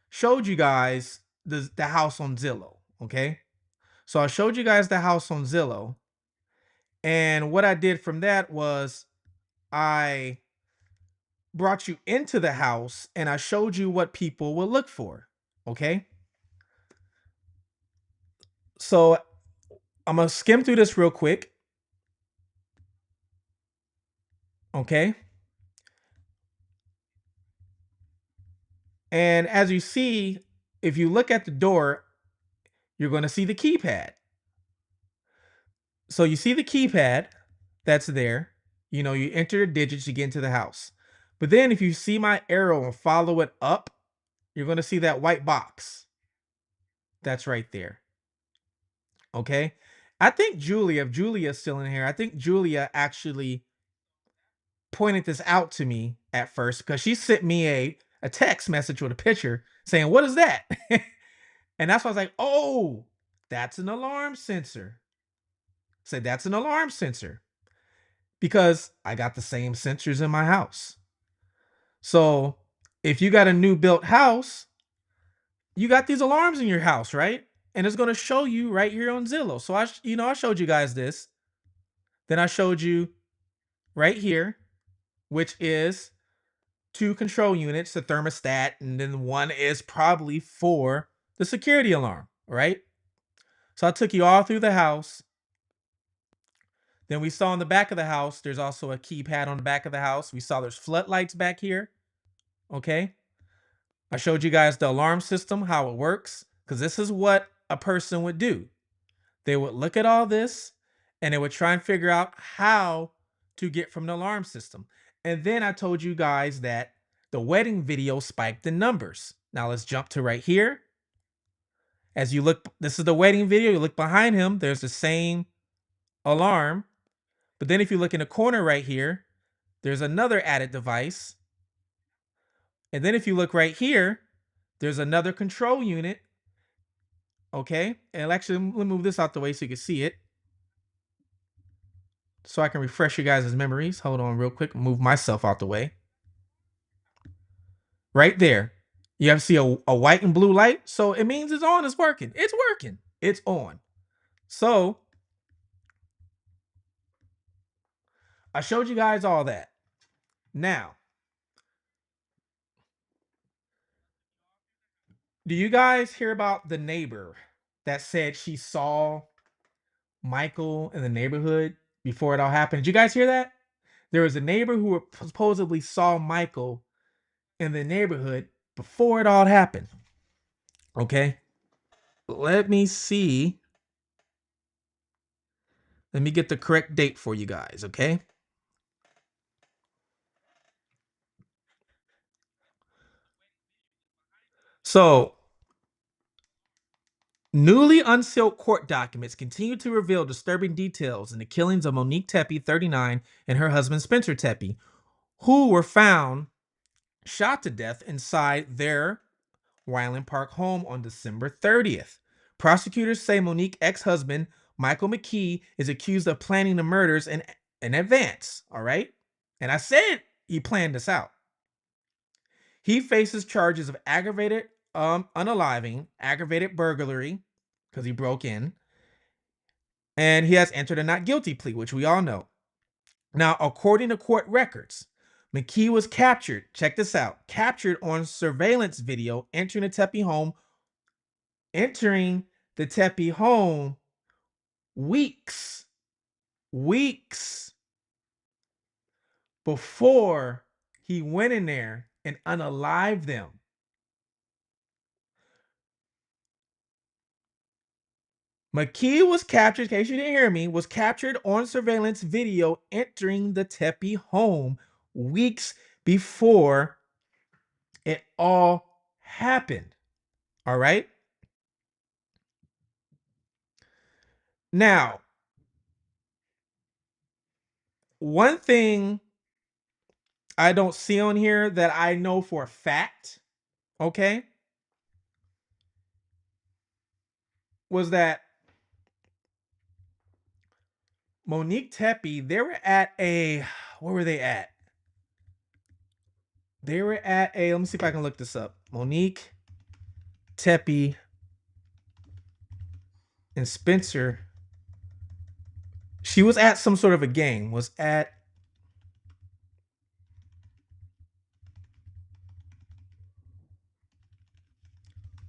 showed you guys the house on Zillow, okay? So I showed you guys the house on Zillow, and what I did from that was I brought you into the house and I showed you what people will look for, okay? So I'm gonna skim through this real quick, okay? And as you see, if you look at the door, you're going to see the keypad. So you see the keypad that's there. You know, you enter the digits, you get into the house. But then if you see my arrow and follow it up, you're going to see that white box. That's right there. Okay? I think Julia, if Julia's still in here, I think Julia actually pointed this out to me at first because she sent me a text message with a picture saying, "What is that?" And that's why I was like, "Oh, that's an alarm sensor." Said that's an alarm sensor because I got the same sensors in my house. So if you got a new built house, you got these alarms in your house, right? And it's going to show you right here on Zillow. So I showed you guys this. Then I showed you right here, which is 2 control units, the thermostat, and then one is probably for the security alarm, right? So I took you all through the house. Then we saw in the back of the house, there's also a keypad on the back of the house. We saw there's floodlights back here. Okay. I showed you guys the alarm system, how it works, because this is what a person would do. They would look at all this and they would try and figure out how to get from the alarm system. And then I told you guys that the wedding video spiked the numbers. Now let's jump to right here. As you look, this is the wedding video. You look behind him, there's the same alarm. But then if you look in the corner right here, there's another added device. And then if you look right here, there's another control unit. Okay. And actually, let me move this out the way so you can see it. So I can refresh you guys' memories. Hold on real quick. Move myself out the way. Right there. You have to see a white and blue light. So it means it's on. It's working. It's working. It's on. So I showed you guys all that. Now, do you guys hear about the neighbor that said she saw Michael in the neighborhood before it all happened? Did you guys hear that? There was a neighbor who supposedly saw Michael in the neighborhood before it all happened. Okay. Let me see. Let me get the correct date for you guys. Okay. So, newly unsealed court documents continue to reveal disturbing details in the killings of Monique Tepe, 39, and her husband Spencer Tepe, who were found shot to death inside their Wyland Park home on December 30th. Prosecutors say Monique's ex-husband, Michael Mckee, is accused of planning the murders in advance, all right? And I said he planned this out. He faces charges of aggravated unaliving, aggravated burglary, because he broke in, and he has entered a not guilty plea, which we all know. Now, according to court records, Mckee was captured, check this out, captured on surveillance video entering the Tepe home weeks before he went in there and unalived them. Mckee was captured, in case you didn't hear me, was captured on surveillance video entering the Tepe home weeks before it all happened. All right? Now, one thing I don't see on here that I know for a fact, okay, was that Monique Tepe, they were at a, where were they at? They were at a, let me see if I can look this up. Monique Tepe and Spencer. She was at some sort of a game, was at,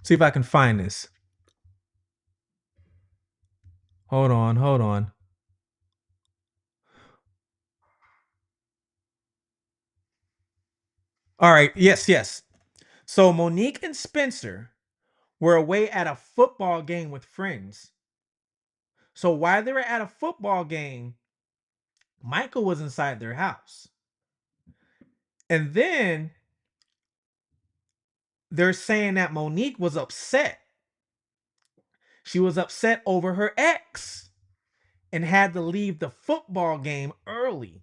see if I can find this. Hold on. All right, yes. So Monique and Spencer were away at a football game with friends. So while they were at a football game, Michael was inside their house. And then they're saying that Monique was upset. She was upset over her ex and had to leave the football game early.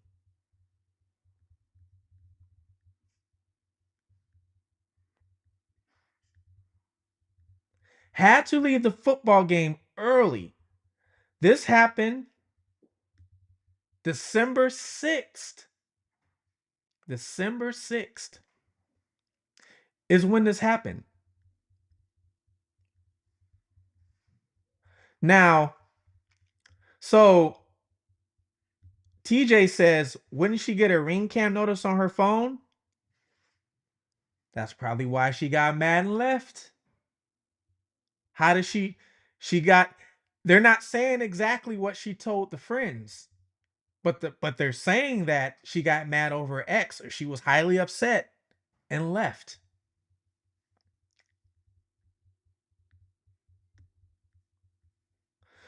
Had to leave the football game early. This happened December 6th. December 6th is when this happened. Now, so TJ says, wouldn't she get a ring cam notice on her phone? That's probably why she got mad and left. How does she got, they're not saying exactly what she told the friends, but they're saying that she got mad over her ex, or she was highly upset and left.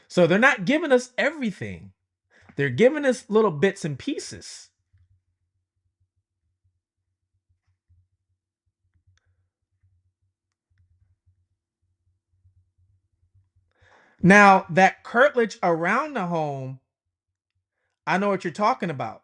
So they're not giving us everything. They're giving us little bits and pieces. Now, that curtilage around the home, I know what you're talking about.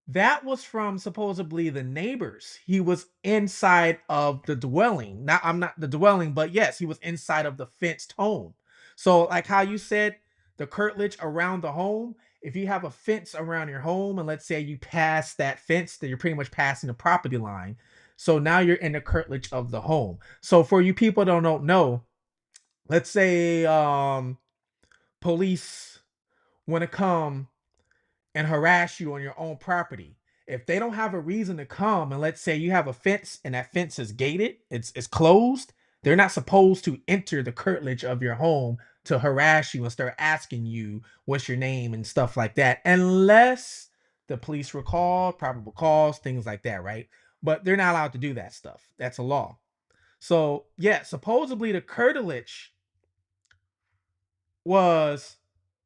That was from supposedly the neighbors. He was inside of the dwelling. Now, I'm not the dwelling, but yes, he was inside of the fenced home. So, like how you said, the curtilage around the home, if you have a fence around your home, and let's say you pass that fence, then you're pretty much passing the property line. So now you're in the curtilage of the home. So for you people that don't know, let's say police want to come and harass you on your own property. If they don't have a reason to come, and let's say you have a fence and that fence is gated, it's closed, they're not supposed to enter the curtilage of your home to harass you and start asking you what's your name and stuff like that, unless the police were called, probable cause, things like that, right? But they're not allowed to do that stuff. That's a law. So yeah, supposedly the curtilage was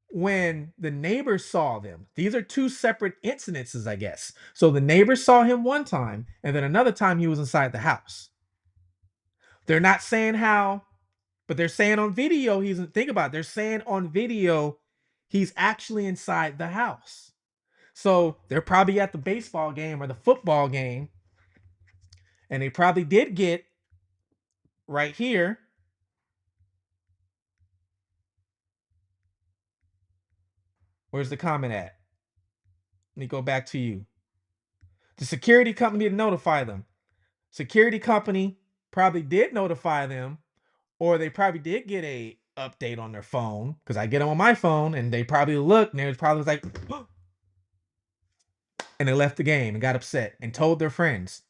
when the neighbors saw them. These are two separate incidences, I guess. So the neighbors saw him one time, and then another time he was inside the house. They're not saying how, but they're saying on video, think about it, they're saying on video, he's actually inside the house. So they're probably at the baseball game or the football game, and they probably did get right here. Where's the comment at? Let me go back to you. The security company didn't notify them. Security company probably did notify them, or they probably did get a update on their phone, because I get them on my phone, and they probably looked, and they was probably like, and they left the game and got upset and told their friends.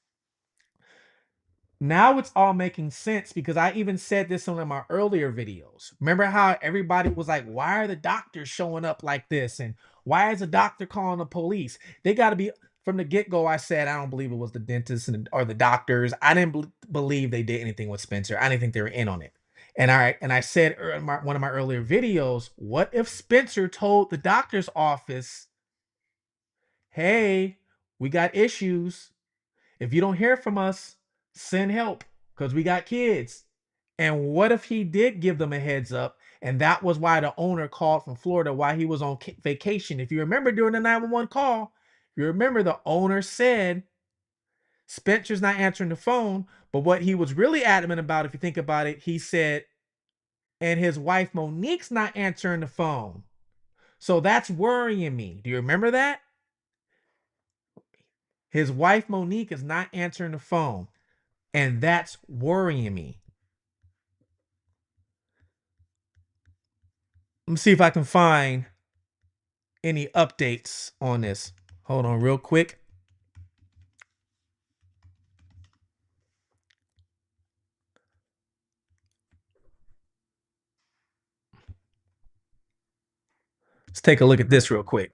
Now it's all making sense, because I even said this on one of my earlier videos. Remember how everybody was like, why are the doctors showing up like this? And why is the doctor calling the police? They got to be, from the get-go, I said, I don't believe it was the dentist or the doctors. I didn't believe they did anything with Spencer. I didn't think they were in on it. And I said in one of my earlier videos, what if Spencer told the doctor's office, hey, we got issues. If you don't hear from us, send help, because we got kids. And what if he did give them a heads up And that was why the owner called from Florida while he was on vacation. If you remember during the 911 call, you remember the owner said Spencer's not answering the phone. But what he was really adamant about, if you think about it, he said, and his wife Monique's not answering the phone. So that's worrying me. Do you remember that? His wife Monique is not answering the phone. And that's worrying me. Let me see if I can find any updates on this. Hold on real quick. Let's take a look at this real quick.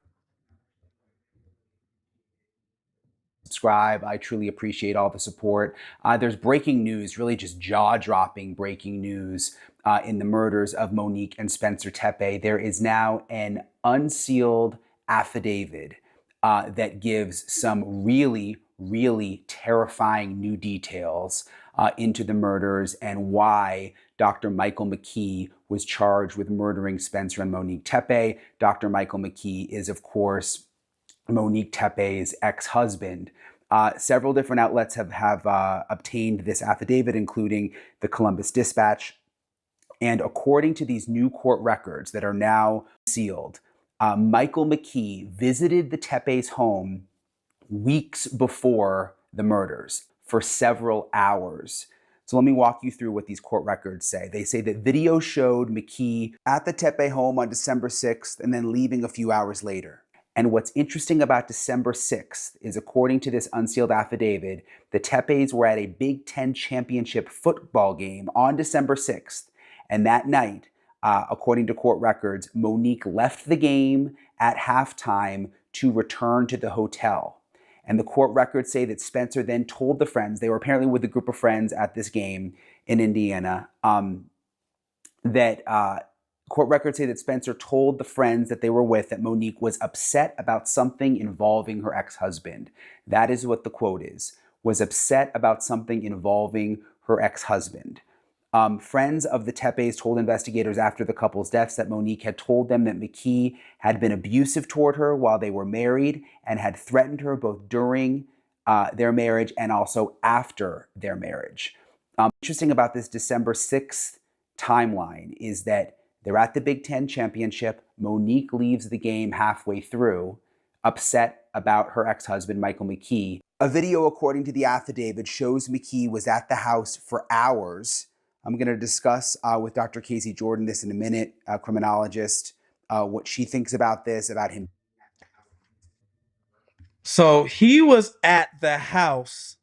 Subscribe. I truly appreciate all the support. There's breaking news, really just jaw-dropping breaking news in the murders of Monique and Spencer Tepe. There is now an unsealed affidavit that gives some really, really terrifying new details into the murders and why Dr. Michael Mckee was charged with murdering Spencer and Monique Tepe. Dr. Michael Mckee is, of course, Monique Tepe's ex-husband. Several different outlets have obtained this affidavit, including the Columbus Dispatch. And according to these new court records that are now sealed, Michael Mckee visited the Tepe's home weeks before the murders for several hours. So let me walk you through what these court records say. They say that video showed Mckee at the Tepe home on December 6th and then leaving a few hours later. And what's interesting about December 6th is, according to this unsealed affidavit, the Tepes were at a Big Ten championship football game on December 6th. And that night, according to court records, Monique left the game at halftime to return to the hotel. And the court records say that Spencer then told the friends, they were apparently with a group of friends at this game in Indiana, court records say that Spencer told the friends that they were with that Monique was upset about something involving her ex-husband. That is what the quote is, was upset about something involving her ex-husband. Friends of the Tepes told investigators after the couple's deaths that Monique had told them that Mckee had been abusive toward her while they were married and had threatened her both during their marriage and also after their marriage. Interesting about this December 6th timeline is that they're at the Big Ten championship. Monique leaves the game halfway through, upset about her ex-husband, Michael Mckee. A video, according to the affidavit, shows Mckee was at the house for hours. I'm going to discuss with Dr. Casey Jordan this in a minute, a criminologist, what she thinks about this, about him. So he was at the house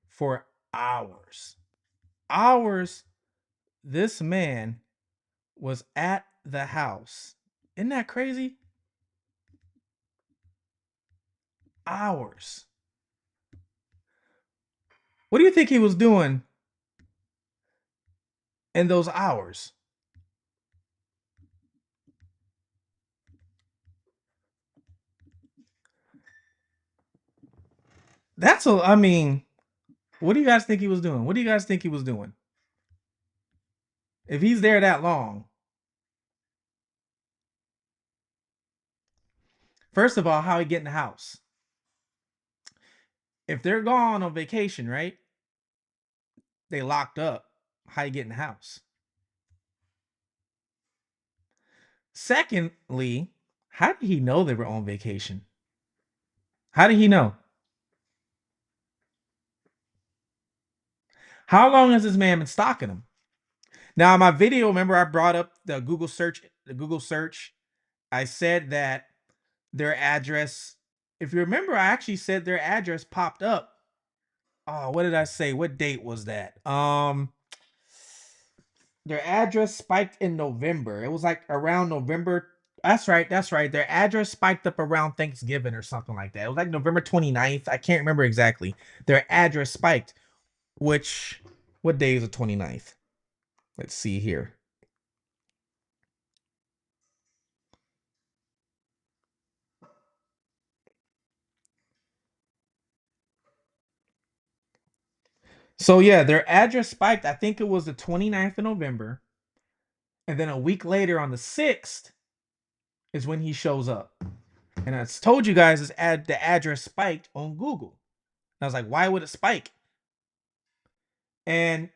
for hours. Hours. This man was at the house. Isn't that crazy? Hours. What do you think he was doing in those hours? I mean, what do you guys think he was doing? What do you guys think he was doing? If he's there that long. First of all, how he get in the house? If they're gone on vacation, right? They locked up. How you get in the house? Secondly, how did he know they were on vacation? How did he know? How long has this man been stalking them? Now, in my video, remember I brought up the Google search. I said that their address, if you remember, I actually said their address popped up. Oh, what did I say? What date was that? Their address spiked in November. It was like around November. That's right. Their address spiked up around Thanksgiving or something like that. It was like November 29th. I can't remember exactly. Their address spiked, what day is the 29th? Let's see here. So yeah, their address spiked. I think it was the 29th of November. And then a week later on the 6th is when he shows up. And I told you guys the address spiked on Google. And I was like, why would it spike? And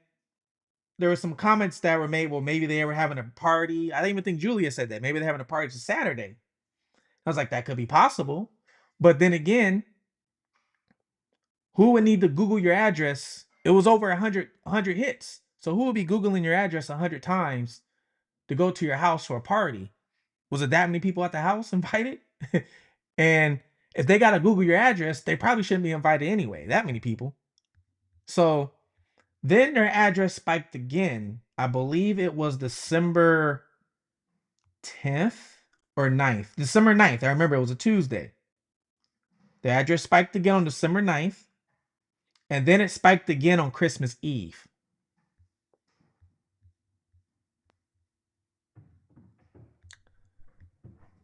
there were some comments that were made. Well, maybe they were having a party. I didn't even think Julia said that. Maybe they're having a party. It's a Saturday. I was like, that could be possible. But then again, who would need to Google your address? It was over 100 hits. So who would be Googling your address 100 times to go to your house for a party? Was it that many people at the house invited? And if they got to Google your address, they probably shouldn't be invited anyway. That many people. So then their address spiked again. I believe it was December 10th or 9th. December 9th. I remember it was a Tuesday. The address spiked again on December 9th. And then it spiked again on Christmas Eve.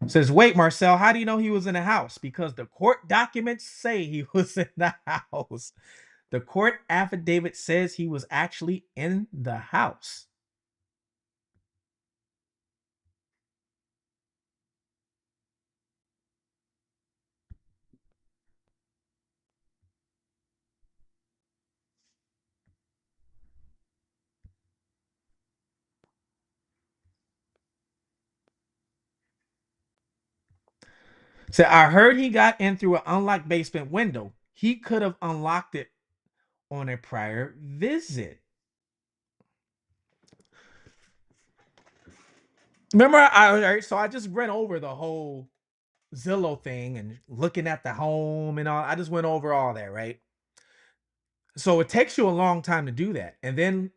It says, wait, Marcel, how do you know he was in the house? Because the court documents say he was in the house. The court affidavit says he was actually in the house. So I heard he got in through an unlocked basement window. He could have unlocked it on a prior visit. Remember, so I just went over the whole Zillow thing and looking at the home and all. I just went over all that, right? So it takes you a long time to do that. And then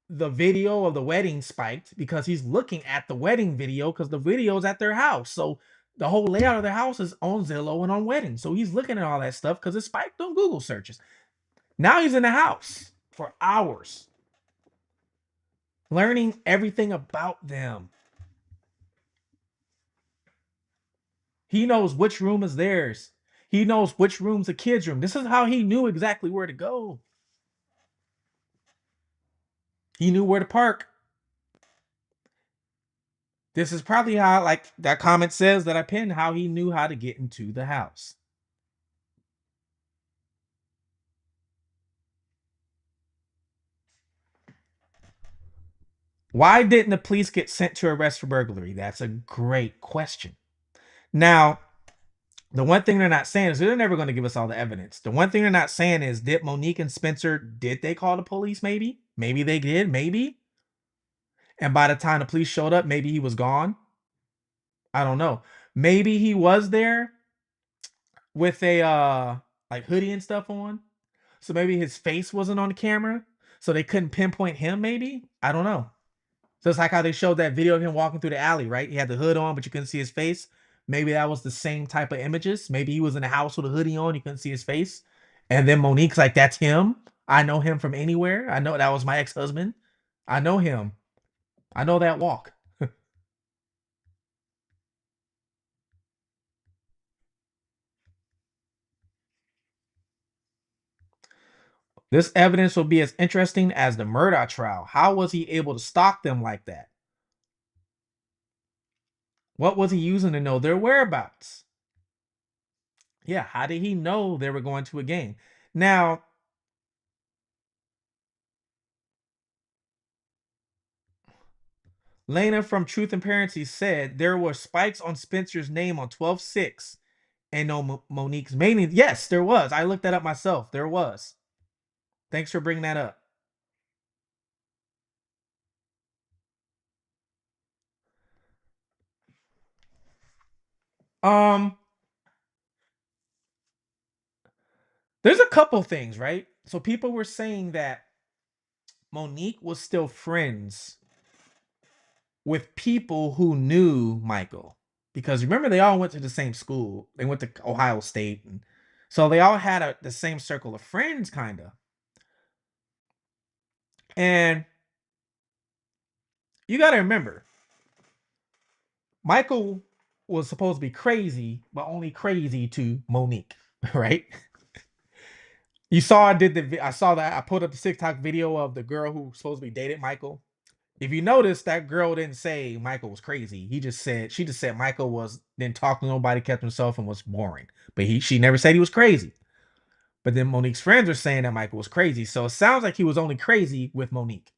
the video of the wedding spiked because he's looking at the wedding video because the video's at their house. So the whole layout of their house is on Zillow and on Wedding. So he's looking at all that stuff because it spiked on Google searches. Now he's in the house for hours, learning everything about them. He knows which room is theirs. He knows which room's a kid's room. This is how he knew exactly where to go. He knew where to park. This is probably how, like that comment says that I pinned, how he knew how to get into the house. Why didn't the police get sent to arrest for burglary? That's a great question. Now, the one thing they're not saying is they're never going to give us all the evidence. The one thing they're not saying is, did Monique and Spencer, did they call the police? Maybe. Maybe they did. Maybe. And by the time the police showed up, maybe he was gone. I don't know. Maybe he was there with a like hoodie and stuff on. So maybe his face wasn't on the camera. So they couldn't pinpoint him, maybe. I don't know. So it's like how they showed that video of him walking through the alley, right? He had the hood on, but you couldn't see his face. Maybe that was the same type of images. Maybe he was in the house with a hoodie on, you couldn't see his face. And then Monique's like, that's him. I know him from anywhere. I know that was my ex-husband. I know him. I know that walk. This evidence will be as interesting as the Murdaugh trial. How was he able to stalk them like that? What was he using to know their whereabouts? Yeah, how did he know they were going to a game? Now, Lena from Truth and Parency said there were spikes on Spencer's name on 12/6 and no Monique's mailing. Yes, there was. I looked that up myself. There was. Thanks for bringing that up. There's a couple things, right? So people were saying that Monique was still friends with people who knew Michael. Because remember, they all went to the same school. They went to Ohio State. And so they all had the same circle of friends, kind of. And you got to remember, Michael was supposed to be crazy, but only crazy to Monique, right? You saw I saw that I put up the TikTok video of the girl who supposed to be dated Michael. If you notice, that girl didn't say Michael was crazy. She just said Michael didn't talk to nobody, kept himself, and was boring. But she never said he was crazy. But then Monique's friends are saying that Michael was crazy. So it sounds like he was only crazy with Monique.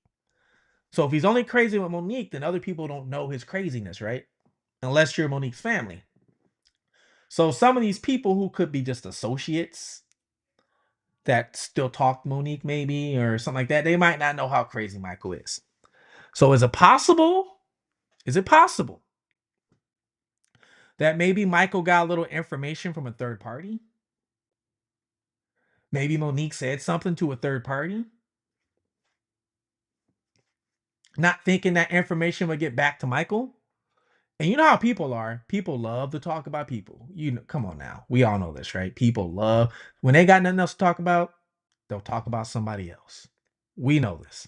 So if he's only crazy with Monique, then other people don't know his craziness, right? Unless you're Monique's family. So some of these people who could be just associates that still talk to Monique maybe or something like that, they might not know how crazy Michael is. So is it possible that maybe Michael got a little information from a third party? Maybe Monique said something to a third party, not thinking that information would get back to Michael. And you know how people are. People love to talk about people. Come on now. We all know this, right? People love when they got nothing else to talk about, they'll talk about somebody else. We know this.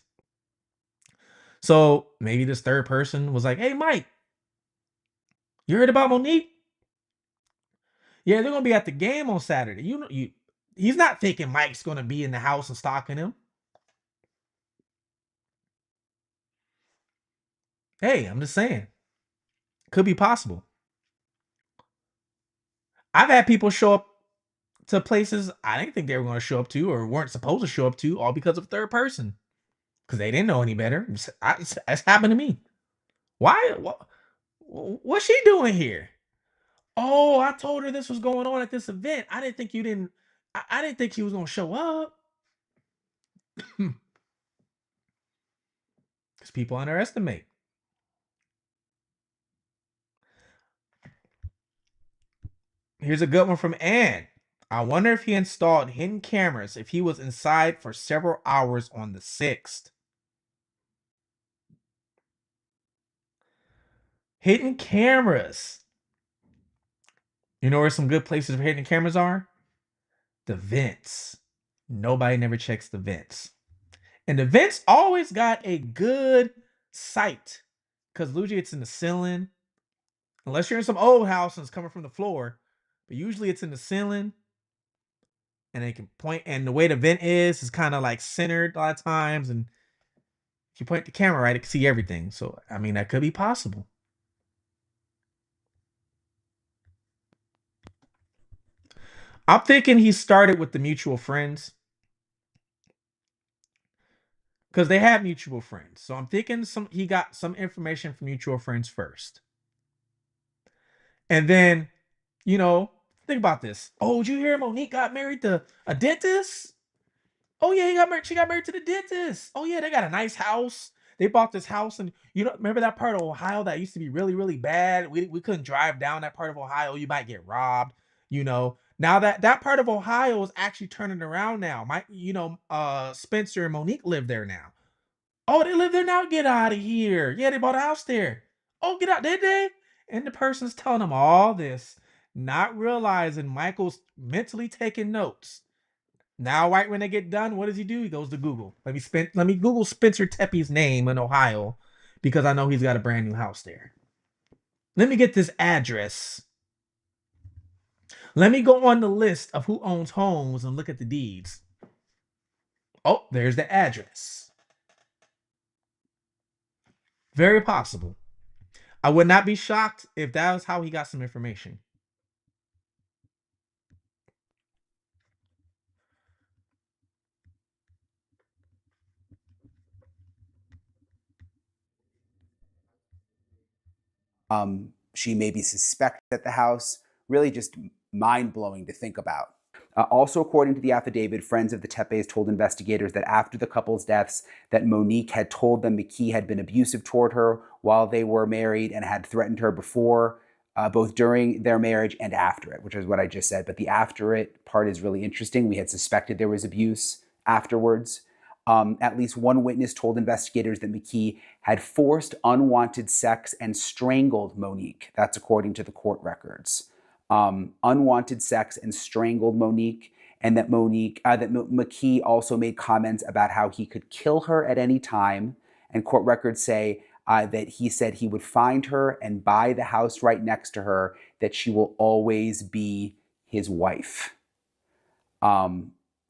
So maybe this third person was like, "Hey, Mike, you heard about Monique? Yeah, they're gonna be at the game on Saturday. He's not thinking Mike's gonna be in the house and stalking him. Hey, I'm just saying, could be possible. I've had people show up to places I didn't think they were going to show up to or weren't supposed to show up to, all because of a third person, because they didn't know any better. It's happened to me. Why? What's she doing here? Oh, I told her this was going on at this event. I didn't think you didn't. I didn't think she was going to show up. Because people underestimate. Here's a good one from Ann. I wonder if he installed hidden cameras if he was inside for several hours on the 6th. Hidden cameras. You know where some good places for hidden cameras are? The vents. Nobody never checks the vents. And the vents always got a good sight. Because usually it's in the ceiling. Unless you're in some old house and it's coming from the floor. But usually it's in the ceiling. And they can point. And the way the vent is kind of like centered a lot of times. And if you point the camera right, it can see everything. So, I mean, that could be possible. I'm thinking he started with the mutual friends. Because they had mutual friends. So I'm thinking he got some information from mutual friends first. And then, think about this. Oh, did you hear Monique got married to a dentist? Oh yeah, she got married to the dentist. Oh yeah, they got a nice house. They bought this house, and remember that part of Ohio that used to be really, really bad? We couldn't drive down that part of Ohio. You might get robbed, Now that part of Ohio is actually turning around now. Spencer and Monique live there now. Oh, they live there now? Get out of here. Yeah, they bought a house there. Oh, get out, did they? And the person's telling them all this, not realizing Michael's mentally taking notes. Now, right when they get done, what does he do? He goes to Google. Let me Google Spencer Teppe's name in Ohio, because I know he's got a brand new house there. Let me get this address. Let me go on the list of who owns homes and look at the deeds. Oh, there's the address. Very possible. I would not be shocked if that was how he got some information. She may be suspected at the house. Really just mind-blowing to think about. Also, according to the affidavit, friends of the Teppes told investigators that after the couple's deaths, that Monique had told them Mckee had been abusive toward her while they were married and had threatened her before, both during their marriage and after it, which is what I just said. But the after it part is really interesting. We had suspected there was abuse afterwards. At least one witness told investigators that Mckee had forced unwanted sex and strangled Monique. That's according to the court records. Unwanted sex and strangled Monique, and that Mckee also made comments about how he could kill her at any time. And court records say that he said he would find her and buy the house right next to her, that she will always be his wife.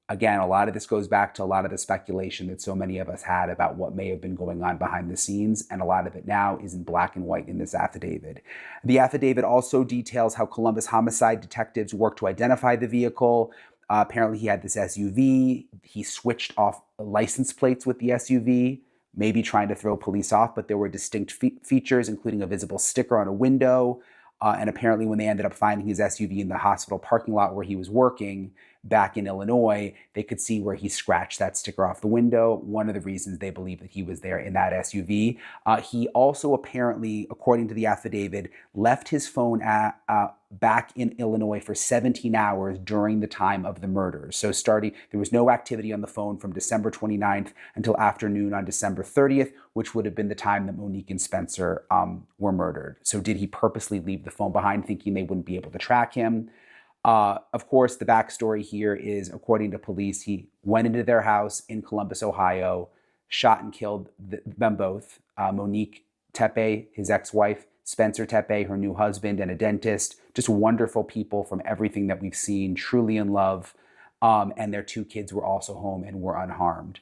Again, a lot of this goes back to a lot of the speculation that so many of us had about what may have been going on behind the scenes, and a lot of it now is in black and white in this affidavit. The affidavit also details how Columbus homicide detectives worked to identify the vehicle. Apparently, he had this SUV. He switched off license plates with the SUV, maybe trying to throw police off, but there were distinct features, including a visible sticker on a window. And apparently, when they ended up finding his SUV in the hospital parking lot where he was working back in Illinois, they could see where he scratched that sticker off the window. One of the reasons they believe that he was there in that SUV. He also apparently, according to the affidavit, left his phone back in Illinois for 17 hours during the time of the murders. So there was no activity on the phone from December 29th until afternoon on December 30th, which would have been the time that Monique and Spencer were murdered. So did he purposely leave the phone behind thinking they wouldn't be able to track him? Of course, the backstory here is, according to police, he went into their house in Columbus, Ohio, shot and killed them both. Monique Tepe, his ex-wife, Spencer Tepe, her new husband, and a dentist. Just wonderful people from everything that we've seen, truly in love. And their 2 kids were also home and were unharmed.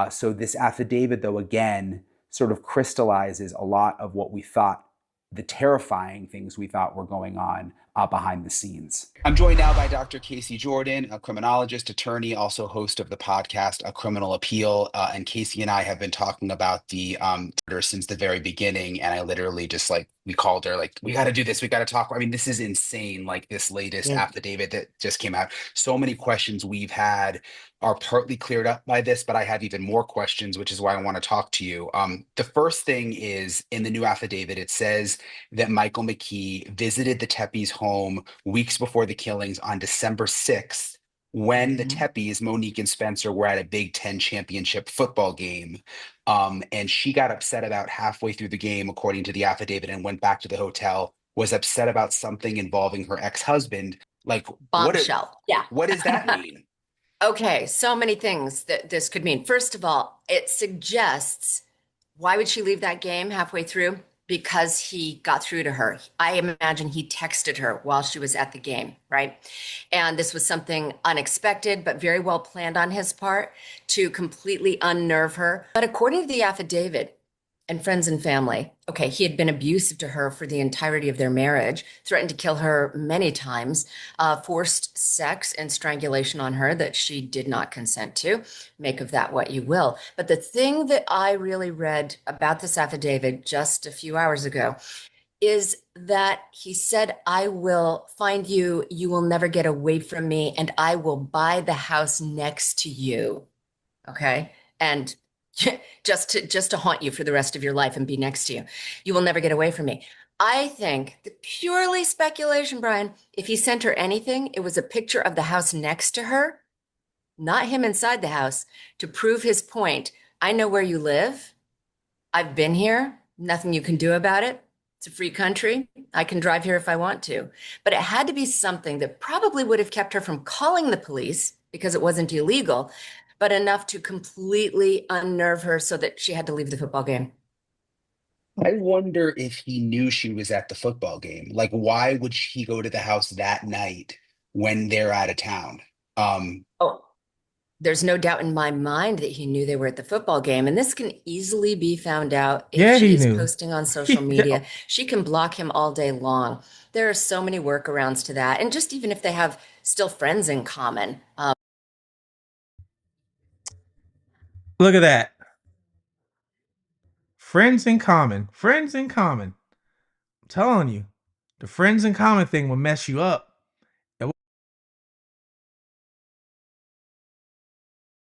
So this affidavit, though, again, sort of crystallizes a lot of what we thought, the terrifying things we thought were going on behind the scenes. I'm joined now by Dr. Casey Jordan, a criminologist, attorney, also host of the podcast, A Criminal Appeal. And Casey and I have been talking about the murder since the very beginning. And I literally just we called her we got to do this. We got to talk. I mean, this is insane. This latest affidavit that just came out. So many questions we've had are partly cleared up by this, but I have even more questions, which is why I want to talk to you. The first thing is, in the new affidavit, it says that Michael Mckee visited the Tepes home weeks before the killings on December 6th, when the Tepes, Monique and Spencer, were at a Big Ten championship football game. And she got upset about halfway through the game, according to the affidavit, and went back to the hotel, was upset about something involving her ex-husband. Bombshell. What does that mean? Okay, so many things that this could mean. First of all, it suggests, why would she leave that game halfway through? Because he got through to her. I imagine he texted her while she was at the game, right? And this was something unexpected, but very well planned on his part to completely unnerve her. But according to the affidavit and friends and family, okay, he had been abusive to her for the entirety of their marriage, threatened to kill her many times, forced sex and strangulation on her that she did not consent to. Make of that what you will. But the thing that I really read about this affidavit just a few hours ago is that he said, I will find you, you will never get away from me, and I will buy the house next to you. Okay? And just to haunt you for the rest of your life and be next to you. You will never get away from me. I think, purely speculation, Brian, if he sent her anything, it was a picture of the house next to her, not him inside the house, to prove his point. I know where you live. I've been here. Nothing you can do about it. It's a free country. I can drive here if I want to. But it had to be something that probably would have kept her from calling the police because it wasn't illegal, but enough to completely unnerve her so that she had to leave the football game. I wonder if he knew she was at the football game. Why would he go to the house that night when they're out of town? There's no doubt in my mind that he knew they were at the football game. And this can easily be found out if Yeah, he she's knew. posting on social media. She can block him all day long. There are so many workarounds to that. And just even if they have still friends in common. Look at that. Friends in common. Friends in common. I'm telling you, the friends in common thing will mess you up.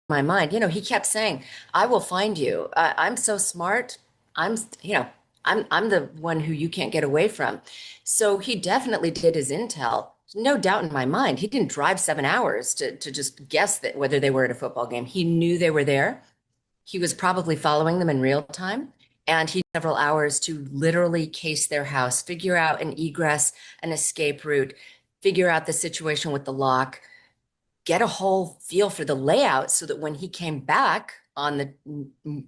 My mind, he kept saying, I will find you. I'm so smart. I'm the one who you can't get away from. So he definitely did his intel. No doubt in my mind. He didn't drive 7 hours to just guess that whether they were at a football game. He knew they were there. He was probably following them in real time. And he had several hours to literally case their house, figure out an egress, an escape route, figure out the situation with the lock, get a whole feel for the layout so that when he came back on the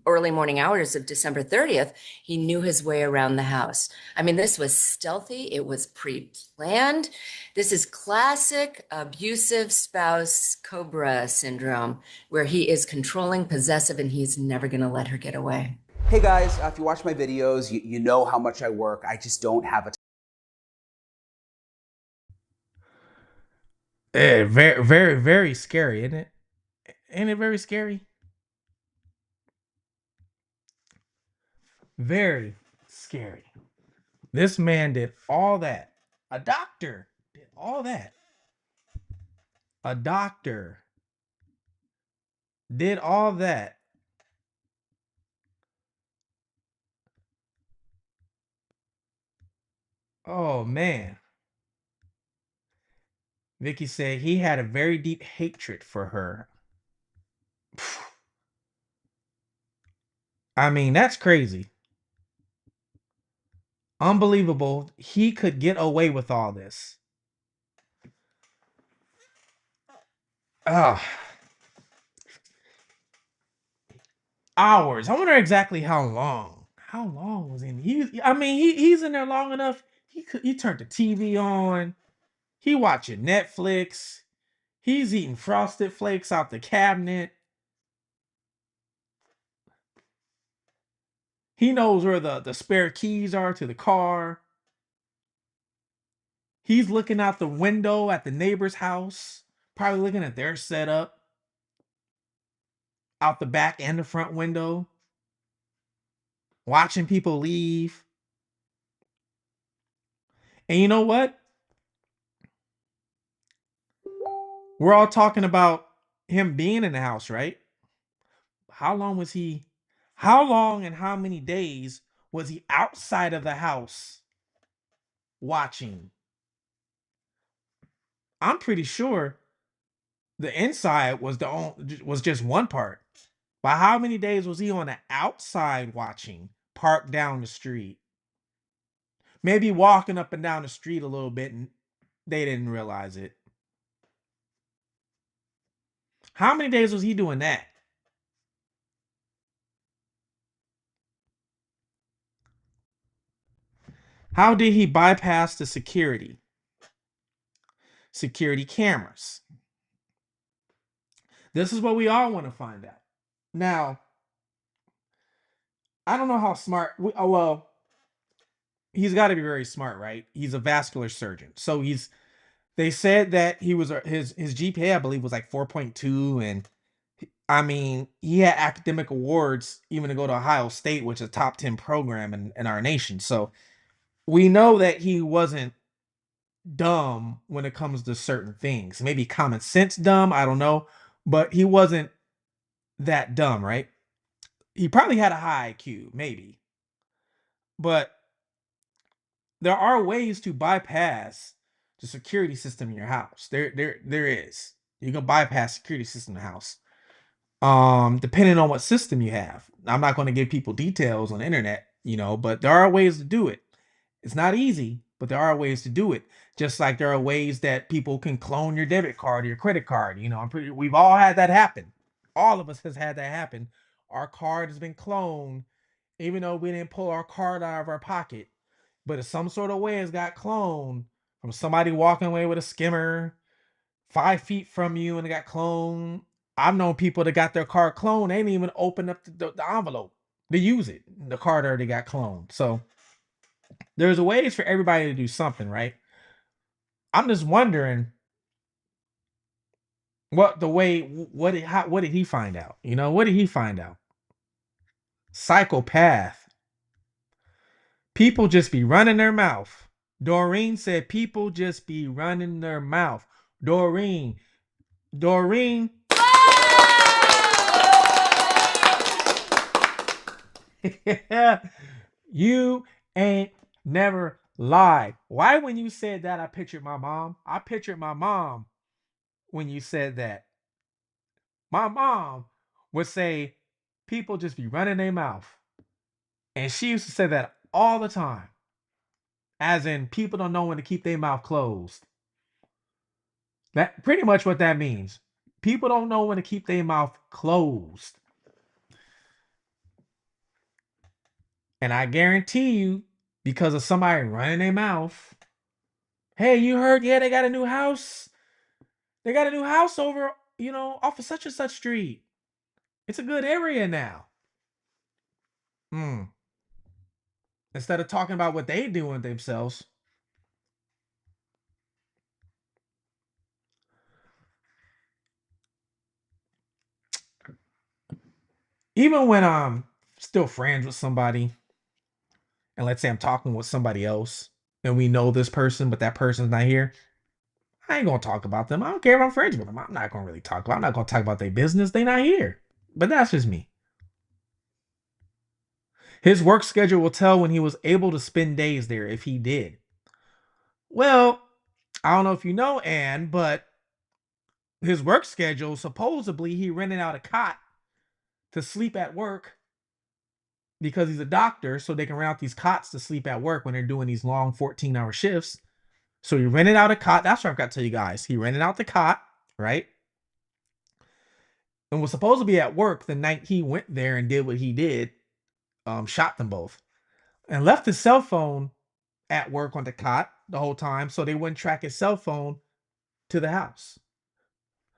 early morning hours of December 30th, he knew his way around the house. I mean, this was stealthy. It was pre-planned. This is classic abusive spouse cobra syndrome, where he is controlling, possessive, and he's never going to let her get away. Hey guys, if you watch my videos, you know how much I work. I just don't have a Very, very, very scary, isn't it? Ain't it very scary? Very scary. This man did all that. A doctor did all that. A doctor did all that. Oh man. Vicky said he had a very deep hatred for her. I mean, that's crazy. Unbelievable. He could get away with all this. Ah, hours. I wonder exactly how long. How long was in? I mean, he's in there long enough. He turned the TV on. He watching Netflix. He's eating Frosted Flakes out the cabinet. He knows where the spare keys are to the car. He's looking out the window at the neighbor's house, probably looking at their setup out the back and the front window, watching people leave. And you know what? We're all talking about him being in the house, right? How long was he? How long and how many days was he outside of the house watching? I'm pretty sure the inside was just one part. But how many days was he on the outside watching, parked down the street? Maybe walking up and down the street a little bit and they didn't realize it. How many days was he doing that? How did he bypass the security cameras? This is what we all want to find out. Now, I don't know how smart. Well, he's got to be very smart, right? He's a vascular surgeon, so he's. They said that he was his GPA, I believe, was like 4.2, and I mean, he had academic awards even to go to Ohio State, which is a top 10 program in our nation. So we know that he wasn't dumb when it comes to certain things. Maybe common sense dumb, I don't know, but he wasn't that dumb, right? He probably had a high IQ, maybe. But there are ways to bypass the security system in your house. There is. You can bypass security system in the house. Depending on what system you have. I'm not going to give people details on the internet, but there are ways to do it. It's not easy, but there are ways to do it. Just like there are ways that people can clone your debit card or your credit card. We've all had that happen. All of us has had that happen. Our card has been cloned, even though we didn't pull our card out of our pocket. But in some sort of way, it's got cloned from somebody walking away with a skimmer 5 feet from you and it got cloned. I've known people that got their card cloned. They didn't even open up the envelope to use it. The card already got cloned. So there's ways for everybody to do something, right? I'm just wondering what did he find out? What did he find out? Psychopath. People just be running their mouth. Doreen said people just be running their mouth. Doreen. You ain't never lied. Why when you said that I pictured my mom? I pictured my mom when you said that. My mom would say people just be running their mouth. And she used to say that all the time. As in people don't know when to keep their mouth closed. That pretty much what that means. People don't know when to keep their mouth closed. And I guarantee you, because of somebody running their mouth, hey, you heard? Yeah, they got a new house. They got a new house over, off of such and such street. It's a good area now. Instead of talking about what they doing themselves. Even when I'm still friends with somebody, and let's say I'm talking with somebody else, and we know this person, but that person's not here, I ain't gonna talk about them. I don't care if I'm friends with them. I'm not gonna really talk about. I'm not gonna talk about their business. They not here. But that's just me. His work schedule will tell when he was able to spend days there, if he did. Well, I don't know if you know, Ann, but his work schedule, supposedly he rented out a cot to sleep at work because he's a doctor, so they can rent out these cots to sleep at work when they're doing these long 14-hour shifts. So he rented out a cot. That's what I've got to tell you guys. He rented out the cot, right? And was supposed to be at work the night he went there and did what he did, shot them both, and left his cell phone at work on the cot the whole time, so they wouldn't track his cell phone to the house.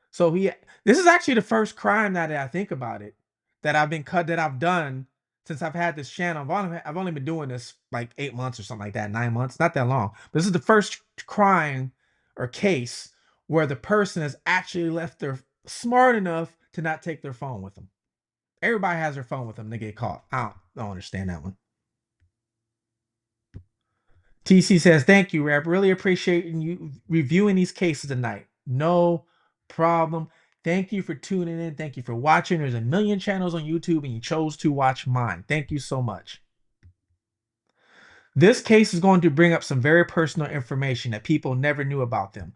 So this is actually the first crime, now that I think about it, that I've done since I've had this channel. I've only been doing this like 8 months or something like that, 9 months, not that long. But this is the first crime or case where the person has actually left their smart enough to not take their phone with them. Everybody has their phone with them. They get caught. I don't understand that one. TC says, thank you, Rap. Really appreciating you reviewing these cases tonight. No problem. Thank you for tuning in. Thank you for watching. There's a million channels on YouTube and you chose to watch mine. Thank you so much. This case is going to bring up some very personal information that people never knew about them.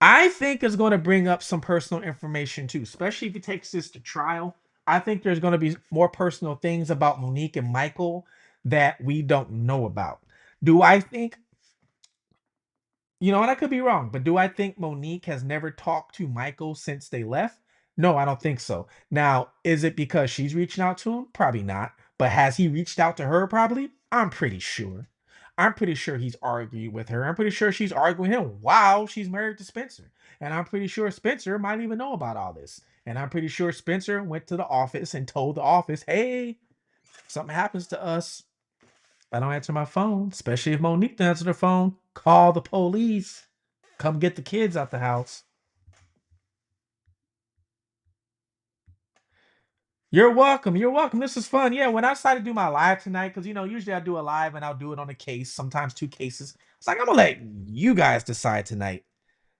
I think it's going to bring up some personal information too, especially if it takes this to trial. I think there's going to be more personal things about Monique and Michael that we don't know about. Do I think, and I could be wrong, but do I think Monique has never talked to Michael since they left? No, I don't think so. Now, is it because she's reaching out to him? Probably not. But has he reached out to her? Probably. I'm pretty sure. I'm pretty sure he's argued with her. I'm pretty sure she's arguing with him while she's married to Spencer. And I'm pretty sure Spencer might even know about all this. And I'm pretty sure Spencer went to the office and told the office, hey, something happens to us, I don't answer my phone, especially if Monique doesn't answer the phone, call the police. Come get the kids out the house. You're welcome. You're welcome. This is fun. Yeah, when I decided to do my live tonight, because, usually I do a live and I'll do it on a case, sometimes 2 cases. It's like, I'm going to let you guys decide tonight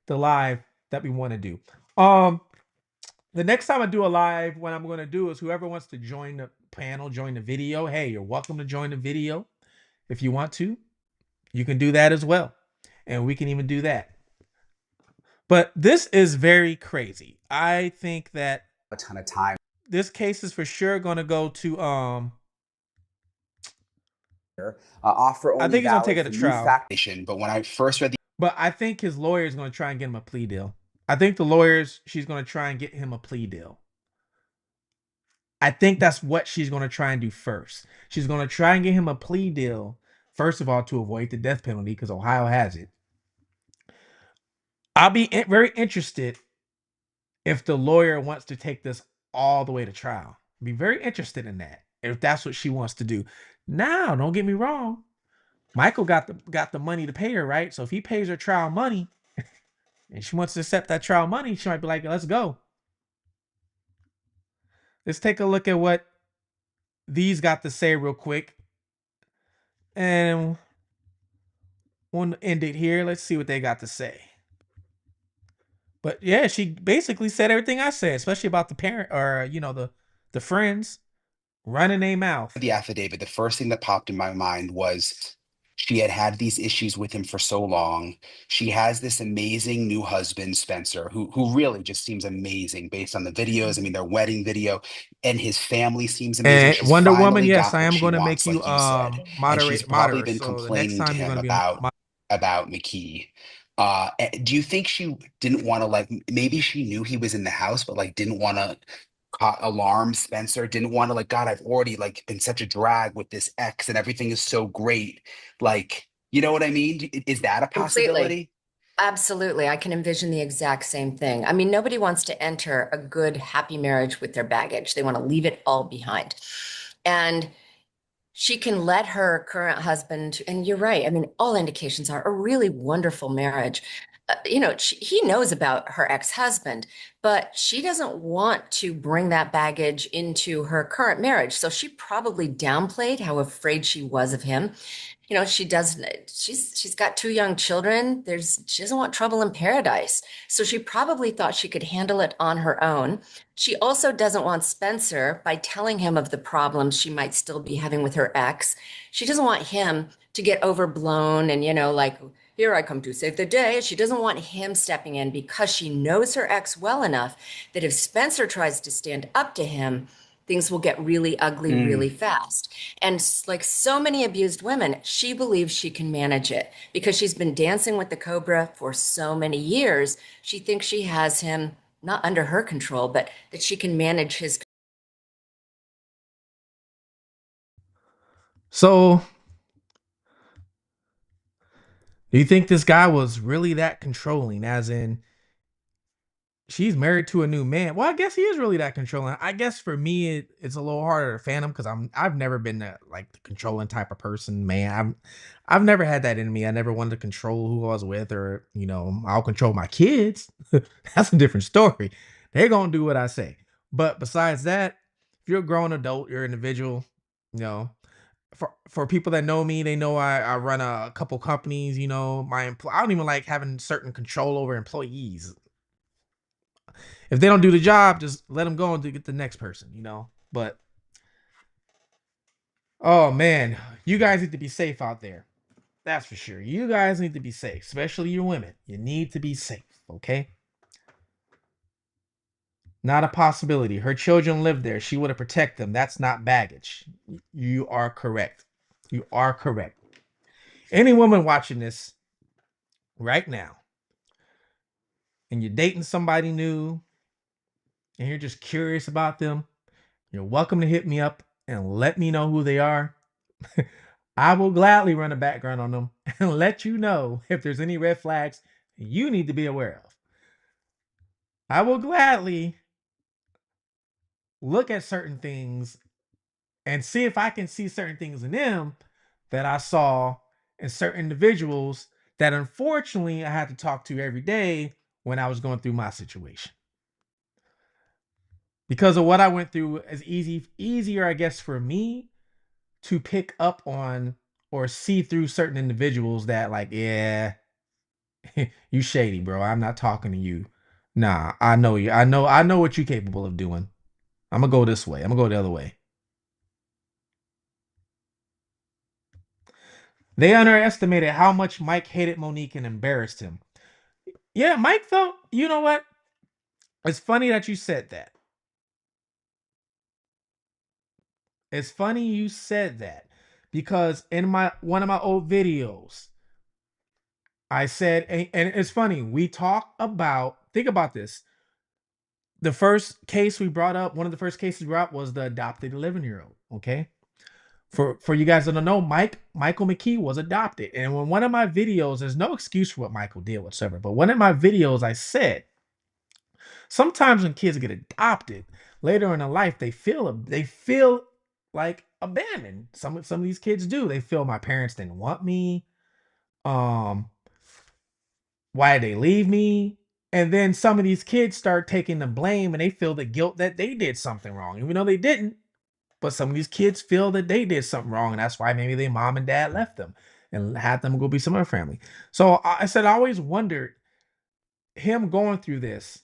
the live that we want to do. The next time I do a live, what I'm going to do is whoever wants to join the panel, join the video, hey, you're welcome to join the video. If you want to, you can do that as well. And we can even do that. But this is very crazy. I think that a ton of time. This case is for sure going to go to offer only I think he's going to take it to trial. But when I first read But I think his lawyer is going to try and get him a plea deal. I think she's going to try and get him a plea deal. I think that's what she's going to try and do first. She's going to try and get him a plea deal, first of all, to avoid the death penalty, because Ohio has it. I'll be very interested if the lawyer wants to take this all the way to trial. Be very interested in that, if that's what she wants to do. Now, don't get me wrong. Michael got the money to pay her, right? So if he pays her trial money and she wants to accept that trial money, she might be like, let's go. Let's take a look at what these got to say real quick. And we'll end it here. Let's see what they got to say. But yeah, she basically said everything I said, especially about the parent or, the friends running their mouth. The affidavit, the first thing that popped in my mind was she had these issues with him for so long. She has this amazing new husband, Spencer, who really just seems amazing based on the videos. I mean, their wedding video, and his family seems amazing. And She's Wonder Woman, finally yes, got I what am she going to wants, make you like you said. And she's probably been so the complaining next to time you're him going to be about Mckee. Do you think she didn't want to, like, maybe she knew he was in the house, but like didn't want to caught alarmed. Spencer didn't want to, like, God, I've already like been such a drag with this ex and everything is so great. Like, you know what I mean? Is that a Completely. possibility? Absolutely. I can envision the exact same thing. I mean, nobody wants to enter a good, happy marriage with their baggage. They want to leave it all behind. And she can let her current husband, and you're right. I mean, all indications are a really wonderful marriage. He knows about her ex-husband, but she doesn't want to bring that baggage into her current marriage. So she probably downplayed how afraid she was of him. She's got two young children. She doesn't want trouble in paradise. So she probably thought she could handle it on her own. She also doesn't want Spencer, by telling him of the problems she might still be having with her ex, she doesn't want him to get overblown and, like, here I come to save the day. She doesn't want him stepping in because she knows her ex well enough that if Spencer tries to stand up to him, things will get really ugly really fast. And like so many abused women, she believes she can manage it because she's been dancing with the Cobra for so many years. She thinks she has him not under her control, but that she can manage his. So, do you think this guy was really that controlling? As in, she's married to a new man. Well, I guess he is really that controlling. I guess for me, it's a little harder to fan him because I've never been that, like, the controlling type of person, man. I've never had that in me. I never wanted to control who I was with, or I'll control my kids. That's a different story. They're gonna do what I say. But besides that, if you're a grown adult, you're an individual. You know, for people that know me, they know I run a couple companies. I don't even like having certain control over employees. If they don't do the job, just let them go and to get the next person. But oh man, you guys need to be safe out there. That's for sure. You guys need to be safe, especially you women. You need to be safe, okay? Not a possibility. Her children live there. She would have protected them. That's not baggage. You are correct. You are correct. Any woman watching this right now, and you're dating somebody new, and you're just curious about them, you're welcome to hit me up and let me know who they are. I will gladly run a background on them and let you know if there's any red flags you need to be aware of. I will gladly look at certain things and see if I can see certain things in them that I saw in certain individuals that unfortunately I had to talk to every day when I was going through my situation. Because of what I went through, is easier, I guess, for me to pick up on or see through certain individuals that, like, yeah, you shady, bro. I'm not talking to you. Nah, I know you. I know what you're capable of doing. I'm gonna go this way. I'm gonna go the other way. They underestimated how much Mike hated Monique and embarrassed him. Yeah, Mike felt, you know what? It's funny that you said that. It's funny you said that because in one of my old videos, I said, and it's funny, we talk about, think about this. The first case we brought up, one of the first cases we brought up was the adopted 11-year-old. Okay. For you guys that don't know, Michael Mckee was adopted. And in one of my videos, there's no excuse for what Michael did whatsoever. But one of my videos, I said, sometimes when kids get adopted, later in their life, they feel like abandoned. Some of these kids do. They feel my parents didn't want me. Um, why did they leave me? And then some of these kids start taking the blame and they feel the guilt that they did something wrong, even though they didn't. But some of these kids feel that they did something wrong, and that's why maybe their mom and dad left them and had them go be some other family. So I said I always wondered, him going through this,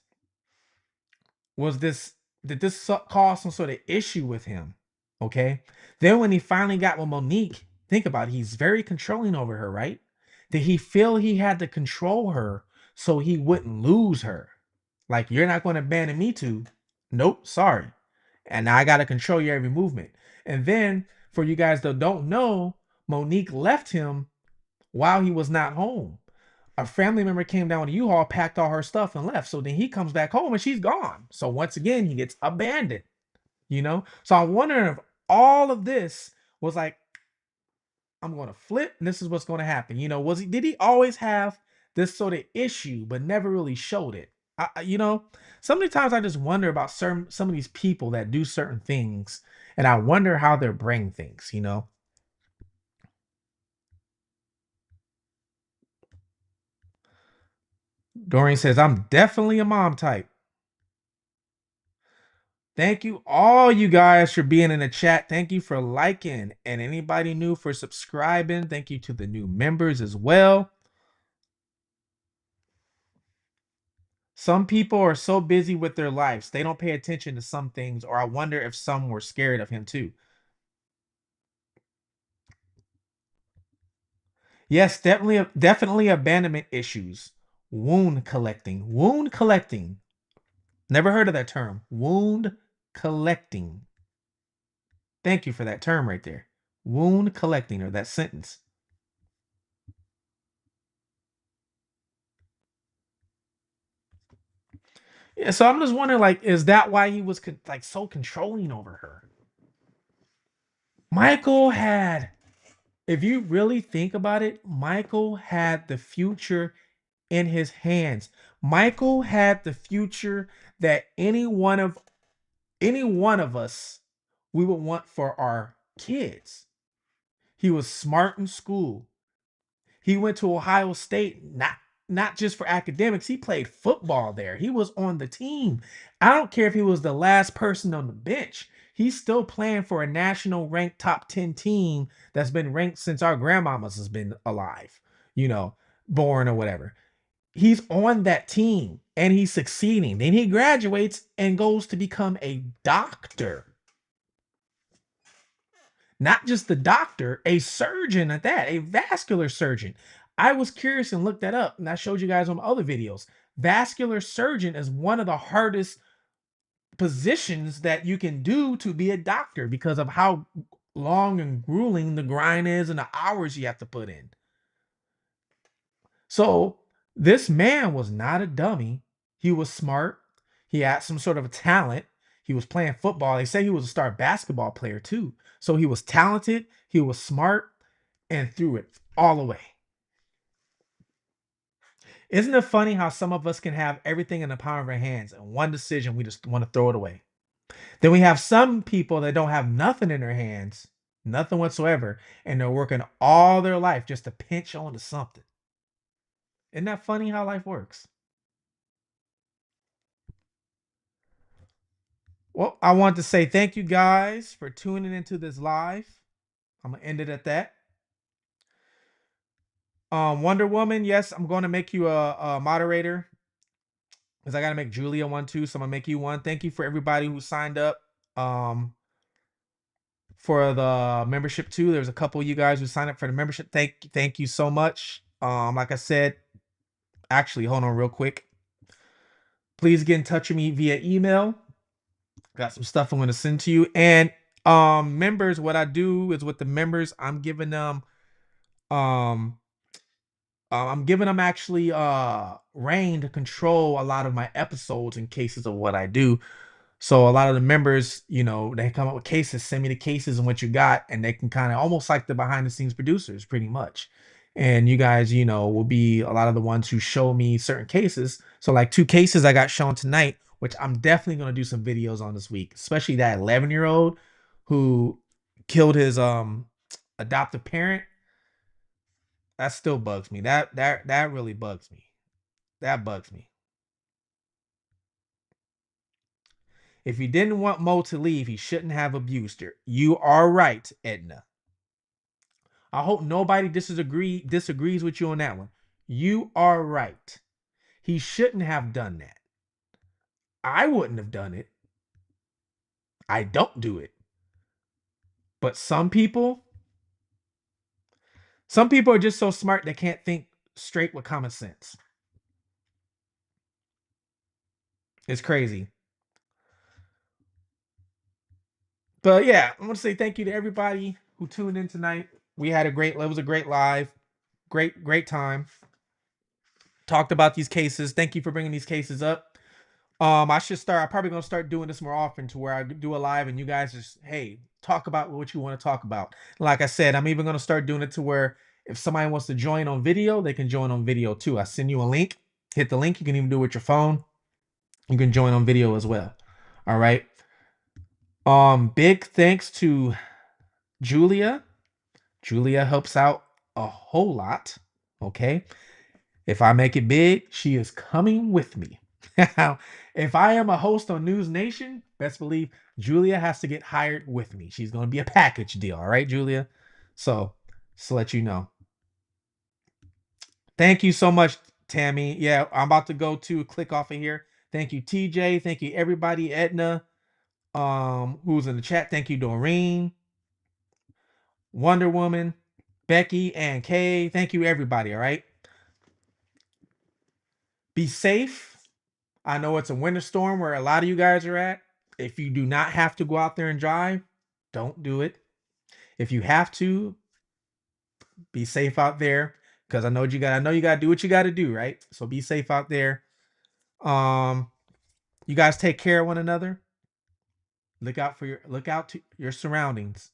did this cause some sort of issue with him? Okay. Then when he finally got with Monique, think about it, he's very controlling over her, right? Did he feel he had to control her so he wouldn't lose her? Like, you're not going to abandon me too. Nope, sorry. And now I got to control your every movement. And then, for you guys that don't know, Monique left him while he was not home. a family member came down with a U-Haul, packed all her stuff and left. So then he comes back home and she's gone. So once again, he gets abandoned, you know? So I'm wondering if all of this was like, I'm going to flip and this is what's going to happen. You know, did he always have this sort of issue, but never really showed it? You know, so many times I just wonder about some of these people that do certain things, and I wonder how their brain thinks, you know? Dorian says, I'm definitely a mom type. Thank you all you guys for being in the chat. Thank you for liking, and anybody new for subscribing. Thank you to the new members as well. Some people are so busy with their lives, they don't pay attention to some things, or I wonder if some were scared of him too. Yes, definitely abandonment issues. Wound collecting. Wound collecting. Never heard of that term. Wound collecting. Thank you for that term right there. Wound collecting, or that sentence. Yeah, so I'm just wondering, like, is that why he was like so controlling over her? Michael had, if you really think about it, Michael had the future in his hands. Michael had the future that any one of us we would want for our kids. He was smart in school. He went to Ohio State, not just for academics. He played football there. He was on the team. I don't care if he was the last person on the bench. He's still playing for a national ranked top 10 team that's been ranked since our grandmamas has been alive, you know, born or whatever. He's on that team and he's succeeding. Then he graduates and goes to become a doctor. Not just the doctor, a surgeon at that, a vascular surgeon. I was curious and looked that up, and I showed you guys on my other videos. Vascular surgeon is one of the hardest positions that you can do to be a doctor because of how long and grueling the grind is and the hours you have to put in. So this man was not a dummy. He was smart. He had some sort of a talent. He was playing football. They say he was a star basketball player too. So he was talented. He was smart and threw it all away. Isn't it funny how some of us can have everything in the palm of our hands and one decision we just want to throw it away? Then we have some people that don't have nothing in their hands, nothing whatsoever, and they're working all their life just to pinch onto something. Isn't that funny how life works? Well, I want to say thank you guys for tuning into this live. I'm gonna end it at that. Wonder Woman, yes, I'm going to make you a moderator because I gotta make Julia one too. So I'm gonna make you one. Thank you for everybody who signed up for the membership too. There's a couple of you guys who signed up for the membership. Thank you so much. Like I said, actually, hold on real quick. Please get in touch with me via email. Got some stuff I'm going to send to you. And members, what I do is with the members, I'm giving them actually reign to control a lot of my episodes in cases of what I do. So a lot of the members, you know, they come up with cases, send me the cases and what you got, and they can kind of almost like the behind the scenes producers pretty much. And you guys, you know, will be a lot of the ones who show me certain cases. So like 2 cases I got shown tonight, which I'm definitely going to do some videos on this week, especially that 11-year-old who killed his adoptive parent. That still bugs me. That really bugs me. That bugs me. If he didn't want Mo to leave, he shouldn't have abused her. You are right, Edna. I hope nobody disagrees with you on that one. You are right. He shouldn't have done that. I wouldn't have done it. I don't do it. But some people are just so smart they can't think straight with common sense. It's crazy. But yeah, I want to say thank you to everybody who tuned in tonight. It was a great live. Great time. talked about these cases. Thank you for bringing these cases up. I'm probably going to start doing this more often, to where I do a live and you guys just, hey, talk about what you want to talk about. Like I said, I'm even going to start doing it to where if somebody wants to join on video, they can join on video too. I send you a link, hit the link. You can even do it with your phone. You can join on video as well. All right. Big thanks to Julia. Julia helps out a whole lot. Okay. If I make it big, she is coming with me. If I am a host on News Nation, best believe Julia has to get hired with me. She's going to be a package deal. All right, Julia? So, just to let you know. Thank you so much, Tammy. Yeah, I'm about to go to click off of here. Thank you, TJ. Thank you, everybody. Edna, who's in the chat. Thank you, Doreen, Wonder Woman, Becky, and Kay. Thank you, everybody. All right. Be safe. I know it's a winter storm where a lot of you guys are at. If you do not have to go out there and drive, don't do it. If you have to, be safe out there, because I know you got to do what you got to do, right? So be safe out there. You guys take care of one another. Look out to your surroundings.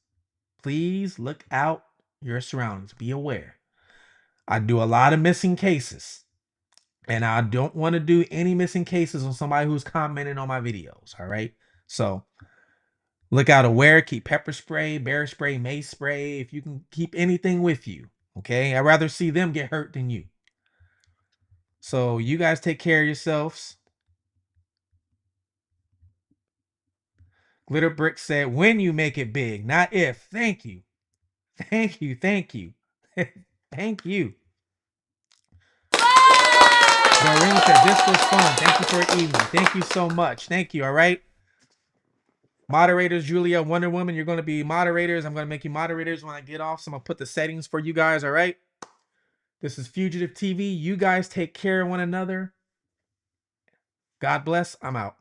Please look out your surroundings. Be aware. I do a lot of missing cases. And I don't want to do any missing cases on somebody who's commenting on my videos. All right. So look out, aware, keep pepper spray, bear spray, mace spray. If you can keep anything with you. Okay. I'd rather see them get hurt than you. So you guys take care of yourselves. Glitter Brick said, when you make it big, not if. Thank you. Thank you. Thank you. Thank you. Doreen said, this was fun. Thank you for your evening. Thank you so much. Thank you. All right. Moderators, Julia, Wonder Woman, you're going to be moderators. I'm going to make you moderators when I get off. So I'm going to put the settings for you guys. All right. This is Fugitive TV. You guys take care of one another. God bless. I'm out.